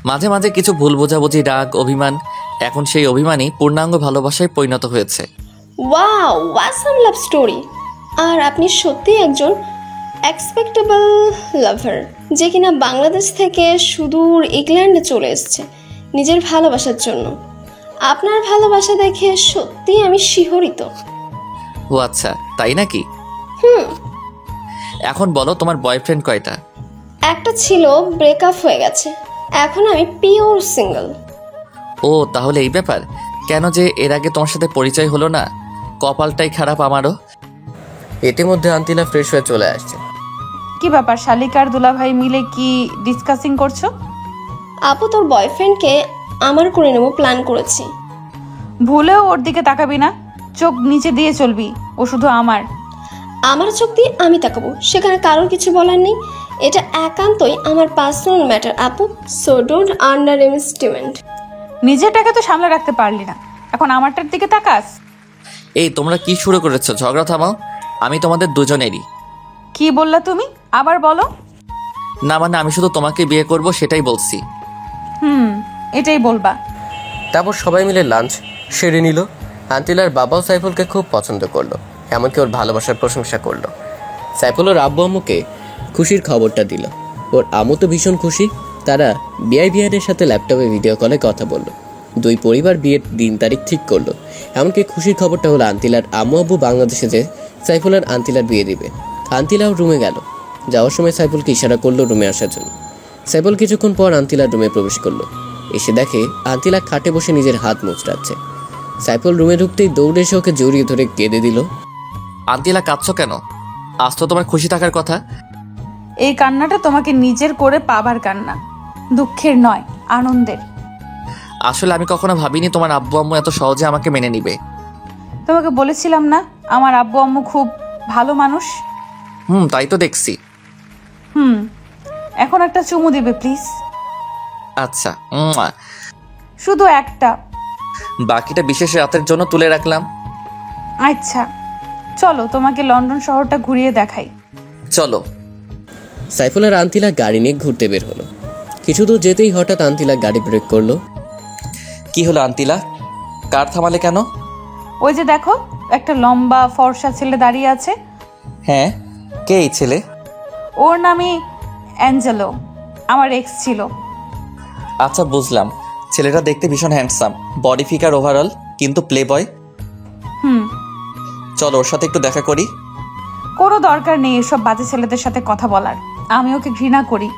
মাঝে মাঝে কিছু ভুল বোঝাবুঝি, রাগ, অভিমান, এখন সেই অভিমানই পূর্ণাঙ্গ ভালোবাসায় পরিণত হয়েছে। Wow, awesome love story. আর আপনি সত্যি একজন এক্সপেক্টেবল লাভার, যে কিনা বাংলাদেশ থেকে সুদূর ইংল্যান্ডে চলে এসেছে নিজের ভালোবাসার জন্য। আপনার ভালোবাসা দেখে সত্যি আমি শিহরিত। ও আচ্ছা, তাই নাকি? হুম। এখন বলো, তোমার বয়ফ্রেন্ড কয়টা? একটা ছিল, ব্রেকআপ হয়ে গেছে। এখন আমি পিওর সিঙ্গেল। ও তাহলে এই ব্যাপার। কেন যে এর আগে তোমার সাথে পরিচয় হলো না, কপালটাই খারাপ আমারও। ইতিমধ্যে আন্তিলা ফ্রেশ হয়ে চলে আসছে। কি ব্যাপার, শালিকার দুলাভাই মিলে কি ডিসকাসিং করছো? আপু, তোর বয়ফ্রেন্ডকে আমার করে নেবো প্ল্যান করেছি। ভুলেও ওর দিকে তাকাবি না, চোখ নিচে দিয়ে চলবি। ও শুধু আমার চোখ দিয়ে আমি তাকাবো, সেখানে কারোর কিছু বলার নেই। এটা একান্তই আমার পার্সোনাল ম্যাটার আপু, সো ডোন্ট আন্ডার এস্টিমেট। নিজেরটাকে তো সামলে রাখতে পারলি না, এখন আমারটার দিকে তাকাস। এই তোমরা কি শুরু করেছো? ঝগড়া থামাও, আমি তোমাদের দুজনেরই। কি বললা তুমি? আবার বলো। না মানে আমি শুধু তোমাকে বিয়ে করব সেটাই বলছি। এটাই বলবা। তারপর সবাই মিলে লাঞ্চ সেরে নিল। আন্তিলার বাবাও সাইফুলকে খুব পছন্দ করলো, এমনকি ওর ভালোবাসার প্রশংসা করলো। সাইফুল ওর আব্বু আম্মুকে খুশির খবরটা দিল। ওর আম্মু তো ভীষণ খুশি। তারা বিআইবিআরের সাথে ল্যাপটপে ভিডিও কলে কথা বলল। দুই পরিবার বিয়ের দিন তারিখ ঠিক করলো। এমনকি খুশির খবরটা হলো আন্তিলার আম্মু আব্বু বাংলাদেশে যে সাইফুল আর আন্তিলার বিয়ে দিবে। আন্তিলাও রুমে গেল। যাওয়ার সময় সাইফুলকে ইশারা করলো রুমে আসার জন্য। সাইফুল কিছুক্ষণ পর আন্তিলার রুমে প্রবেশ করলো। এসে দেখে আন্তিলা খাটে বসে নিজের হাত মুচড়াচ্ছে। সাইফুল রুমে ঢুকতেই দৌড়ে এসে ওকে জড়িয়ে ধরে কেঁদে দিল। আন্তিলা, কাঁদছো কেন? আজ তো তোমার খুশি থাকার কথা। এই কান্নাটা তোমাকে নিজের করে পাবার কান্না, দুঃখের নয়, আনন্দের। আসলে আমি কখনো ভাবিনি তোমার আব্বু আম্মু এত সহজে আমাকে মেনে নিবে। তোমাকে বলেছিলাম না আমার আব্বু আম্মু খুব ভালো মানুষ। তাই তো দেখছি। এখন একটা চুমু দিবে প্লিজ। আচ্ছা, শুধু একটা, বাকিটা বিশেষ রাতের জন্য তুলে রাখলাম। আচ্ছা চলো তোমাকে লন্ডন শহরটা ঘুরিয়ে দেখাই। চলো। সাইফুল আর আন্তিলা গাড়ি নিয়ে ঘুরতে বের হলো। কিছু দূর যেতেই হঠাৎ আন্তিলা গাড়ি ব্রেক করলো। কি হলো আন্তিলা, কার থামালে কেন? ওই যে দেখো, একটা লম্বা ফর্সা ছেলে দাঁড়িয়ে আছে। হ্যাঁ, কে এই ছেলে? ওর নামই অ্যাঞ্জেলো, আমার এক্স ছিল। আচ্ছা বুঝলাম, ছেলেটা দেখতে ভীষণ হ্যান্ডসাম, বডি ফিগার ওভারঅল, কিন্তু প্লে বয়। চলো ওর সাথে একটু দেখা করি। কোনো দরকার নেই এসব বাজে ছেলেদের সাথে কথা বলার। আমি ওকে ঘৃণা করি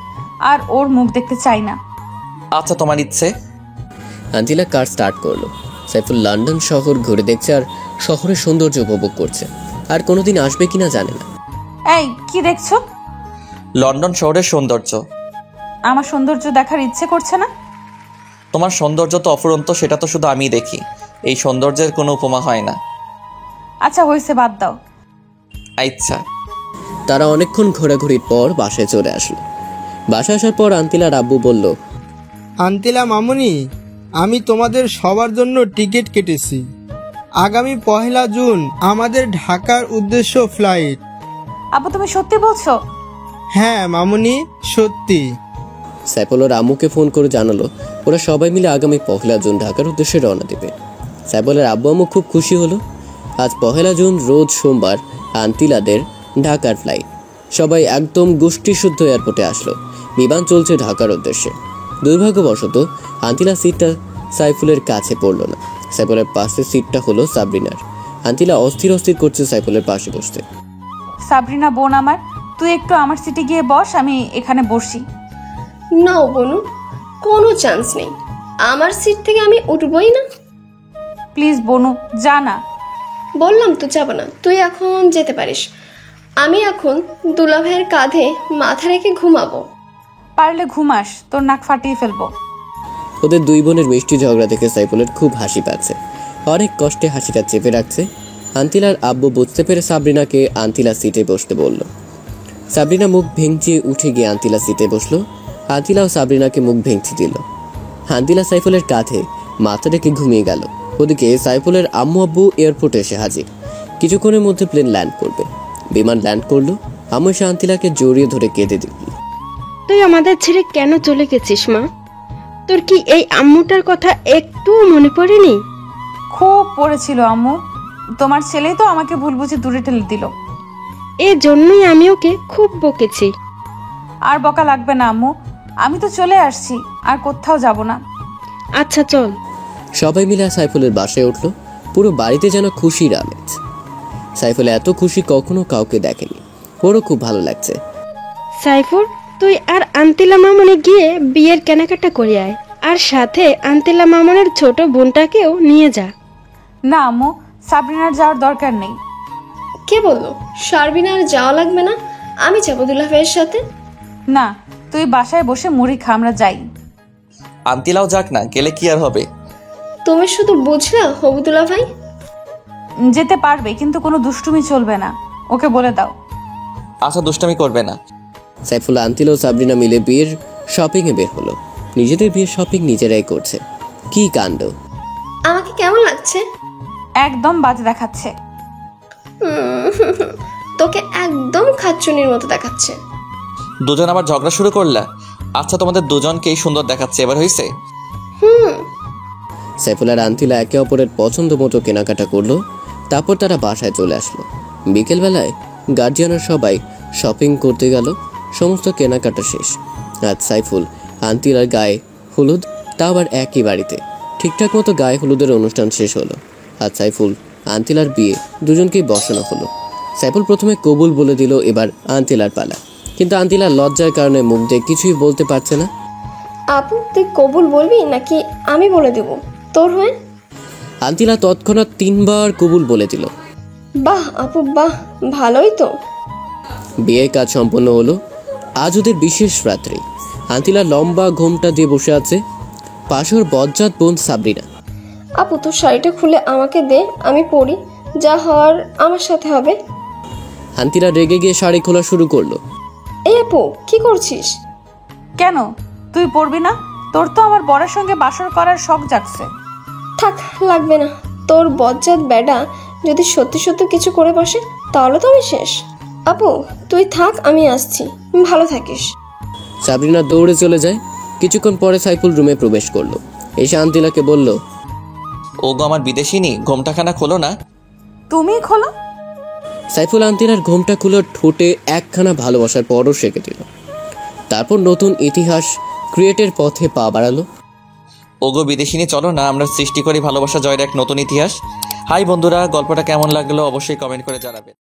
আর ওর মুখ দেখতে চাই না। আচ্ছা তোমার ইচ্ছে। আন্তিলা কার স্টার্ট করলো। সাইফুল লন্ডন শহর ঘুরে দেখছে আর শহরের সৌন্দর্য উপভোগ করছে। আর কোনোদিন আসবে কিনা জানে না। এই কি দেখছো? লন্ডন শহরের সৌন্দর্য। আমার সৌন্দর্য দেখার ইচ্ছে করছে না? তোমার সৌন্দর্য তো অফুরন্ত, সেটা তো শুধু আমিই দেখি। এই সৌন্দর্যের কোনো উপমা হয় না। আচ্ছা হয়েছে, বাদ দাও। আচ্ছা। তারা অনেকক্ষণ ঘোরাঘুরির পর বাসায় চলে আসলো। বাসায় আসার পর আন্তিলার আব্বু বলল, আন্তিলা মামুনি, আমি তোমাদের সবার জন্য টিকিট কেটেছি। আগামী 1 জুন আমাদের ঢাকার উদ্দেশ্য ফ্লাইট। আব্বু তুমি সত্যি বলছো? হ্যাঁ মামুনি, সত্যি। সাইফুল ওর আম্মুকে ফোন করে জানালো ওরা সবাই মিলে আগামী 1 জুন ঢাকার উদ্দেশ্যে রওনা দেবে। সাইফুলের আব্বু আম্মু খুব খুশি হলো। আজ 1 জুন রোজ সোমবার আন্তিলাদের ঢাকার ফ্লাইট। সবাই একদম গোষ্ঠীশুদ্ধ এয়ারপোর্টে আসলো। বিমান চলছে ঢাকার উদ্দেশ্যে। দুর্ভাগ্যবশত আন্তিলা সিটটা সাইফুলের কাছে পড়লো না। সাইফুলের পাশের সিটটা হলো সাবরিনার। আন্তিলা অস্থির করছে সাইফুলের পাশে বসতে। সাবরিনা বোন আমার, তুই একটু আমার সিটে গিয়ে বস, আমি এখানে বসি। নাও বনু, কোনো চান্স নেই, আমার সিট থেকে আমি উঠবই না। প্লিজ বনু, যা না। বললাম তো যাব না, তুই এখন যেতে পারিস। আমি এখন দুলাভাইয়ের কাঁধে মাথা রেখে ঘুমাবো। পারলে ঘুমাস, তোর নাক ফাটিয়ে ফেলবো। ওদের দুই বোনের মিষ্টি ঝগড়া দেখে সাইফুলের খুব হাসি পাচ্ছে। অনেক কষ্টে হাসিটা চেপে রাখছে। আন্তিলার আব্বু বুঝতে পেরে সাবরিনাকে আন্তিলা সিটে বসতে বলল। সাবরিনা মুখ ভেঙচিয়ে উঠে গিয়ে আন্তিলা সিটে বসলো। আন্তিলাও সাবরিনাকে মুখ ভেঙচি দিল। আন্তিলা সাইফুলের কাঁধে মাথা রেখে ঘুমিয়ে গেল। ওদিকে সাইফুলের আম্মু আব্বু এয়ারপোর্টে এসে হাজির। কিছুক্ষণের মধ্যে প্লেন ল্যান্ড করবে। বিমান ল্যান্ড করলো। আম্মু এসে আন্তিলাকে জড়িয়ে ধরে কেঁদে দিল। তুই আমাদের ছেড়ে কেন চলে গেছিস মা? তোর কি এই আম্মুটার কথা একটু মনে পড়েনি? খুব পড়েছিল আম্মু। তোমার ছেলেই তো আমাকে ভুল বুঝে দূরে ঠেলে দিল। এই জন্যই আমি ওকে খুব বকেছি। আর বকা লাগবে না আম্মু, আমি তো চলে আসছি, আর কোথাও যাব না। আচ্ছা চল। সবাই মিলে সাইফুলের বাসায় উঠলো। পুরো বাড়িতে যেন খুশির আমেজ। সাইফুল এত খুশি কখনো কাউকে দেখেনি। ওরও খুব ভালো লাগছে। সাইফুল, তুই আর আন্তিলা মামনে গিয়ে বিয়ের কেনাকাটা করে আয়, আর সাথে আন্তিলা মামনের ছোট বোনটাকেও নিয়ে যা। না আম্মু, সাবরিনার যাওয়ার দরকার নেই। কে বললো শারবিনার যাওয়া লাগবে না? আমি যাবো দুলা ভাইয়ের সাথে। না, তুই বাসায় বসে মুড়ি খা, আমরা যাই। আন্তিলাও যাক না, গেলে কি আর হবে? তুমি শুধু বুঝলা হবু দুলা ভাই? যেতে পারবে, কিন্তু কোনো দুষ্টুমি চলবে না, ওকে বলে দাও। আচ্ছা, দুষ্টামি করবে না। সাইফুল, আন্তিলা ও সাবরিনা মিলে বিয়ের শপিং এ বের হলো। নিজেদের বিয়ের শপিং নিজেরাই করছে। কি কাণ্ড! আমাকে কেমন লাগছে? একদম বাজে দেখাচ্ছে। তোকে একদম খাচ্চুনির মতো দেখাচ্ছে। দুজন আবার ঝগড়া শুরু করলা? আচ্ছা, তোমাদের দুজনকেই সুন্দর দেখাচ্ছে, এবার হয়েছে? সাইফুল আর আন্তিলা একে অপরের পছন্দ মতো কেনাকাটা করলো। তারপর তারা বাসায় চলে আসলো। বিকেলবেলায় গার্জিয়ানরা সবাই শপিং করতে গেল। সমস্ত কেনাকাটা শেষ। আজ সাইফুল আন্তিলার গায়ে হলুদ, তা আবার একই বাড়িতে। ঠিকঠাক মতো গায়ে হলুদের অনুষ্ঠান শেষ হলো। আজ সাইফুল আন্তিলার বিয়ে, দুজনকেই বসানো হলো। সাইফুল প্রথমে কবুল বলে দিল, এবার আন্তিলার পালা। কিন্তু আন্তিলার লজ্জার কারণে মুখ দিয়ে কিছুই বলতে পারছে না। আপু, তুই কবুল বলবি নাকি আমি বলে দেব তোর হয়ে? আন্তিলা তৎক্ষণাৎ 3 বার কবুল বলে দিল। বাহ আপু বাহ, ভালোই তো। বিয়ের কাজ সম্পন্ন হলো। আজ ওদের বিশেষ রাত্রি। আন্তিলা লম্বা ঘোমটা দিয়ে বসে আছে। পাশে ওর বজ্জাত বোন সাবরিনা। আপু, তোর শাড়িটা খুলে আমাকে দে, আমি পরি। যা হওয়ার আমার সাথে হবে। আন্তিলা রেগে গিয়ে শাড়ি খোলা শুরু করলো। এই আপু, কি করছিস? কেন, তুই পড়বি না? তোর তো আমার বরের সঙ্গে বাসর করার শখ জাগছে। থাক, লাগবে না। তোর বজ্জাত বেডা যদি সত্যি সত্যি কিছু করে বসে তাহলে তো আমি শেষ। আপু, তুই থাক, আমি আসছি। ভালো থাকিস। সাবরিনা দৌড়ে চলে যায়। কিছুক্ষণ পরে সাইফুল রুমে প্রবেশ করলো। এসে আন্তিলাকে বলল, ওগো আমার বিদেশিনী, ঘোমটাখানা খোলো না। তুমি খোলো। সাইফুল আন্তিলার ঘোমটা খুলে ঠোঁটে একখানা ভালোবাসার পরও সেঁকে দিল। তারপর নতুন ইতিহাস ক্রিয়েটের পথে পা বাড়ালো। ওগো বিদেশিনী, চলো না আমরা সৃষ্টি করি ভালোবাসা জয়ের এক নতুন ইতিহাস। হাই বন্ধুরা, গল্পটা কেমন লাগলো অবশ্যই কমেন্ট করে জানাবেন।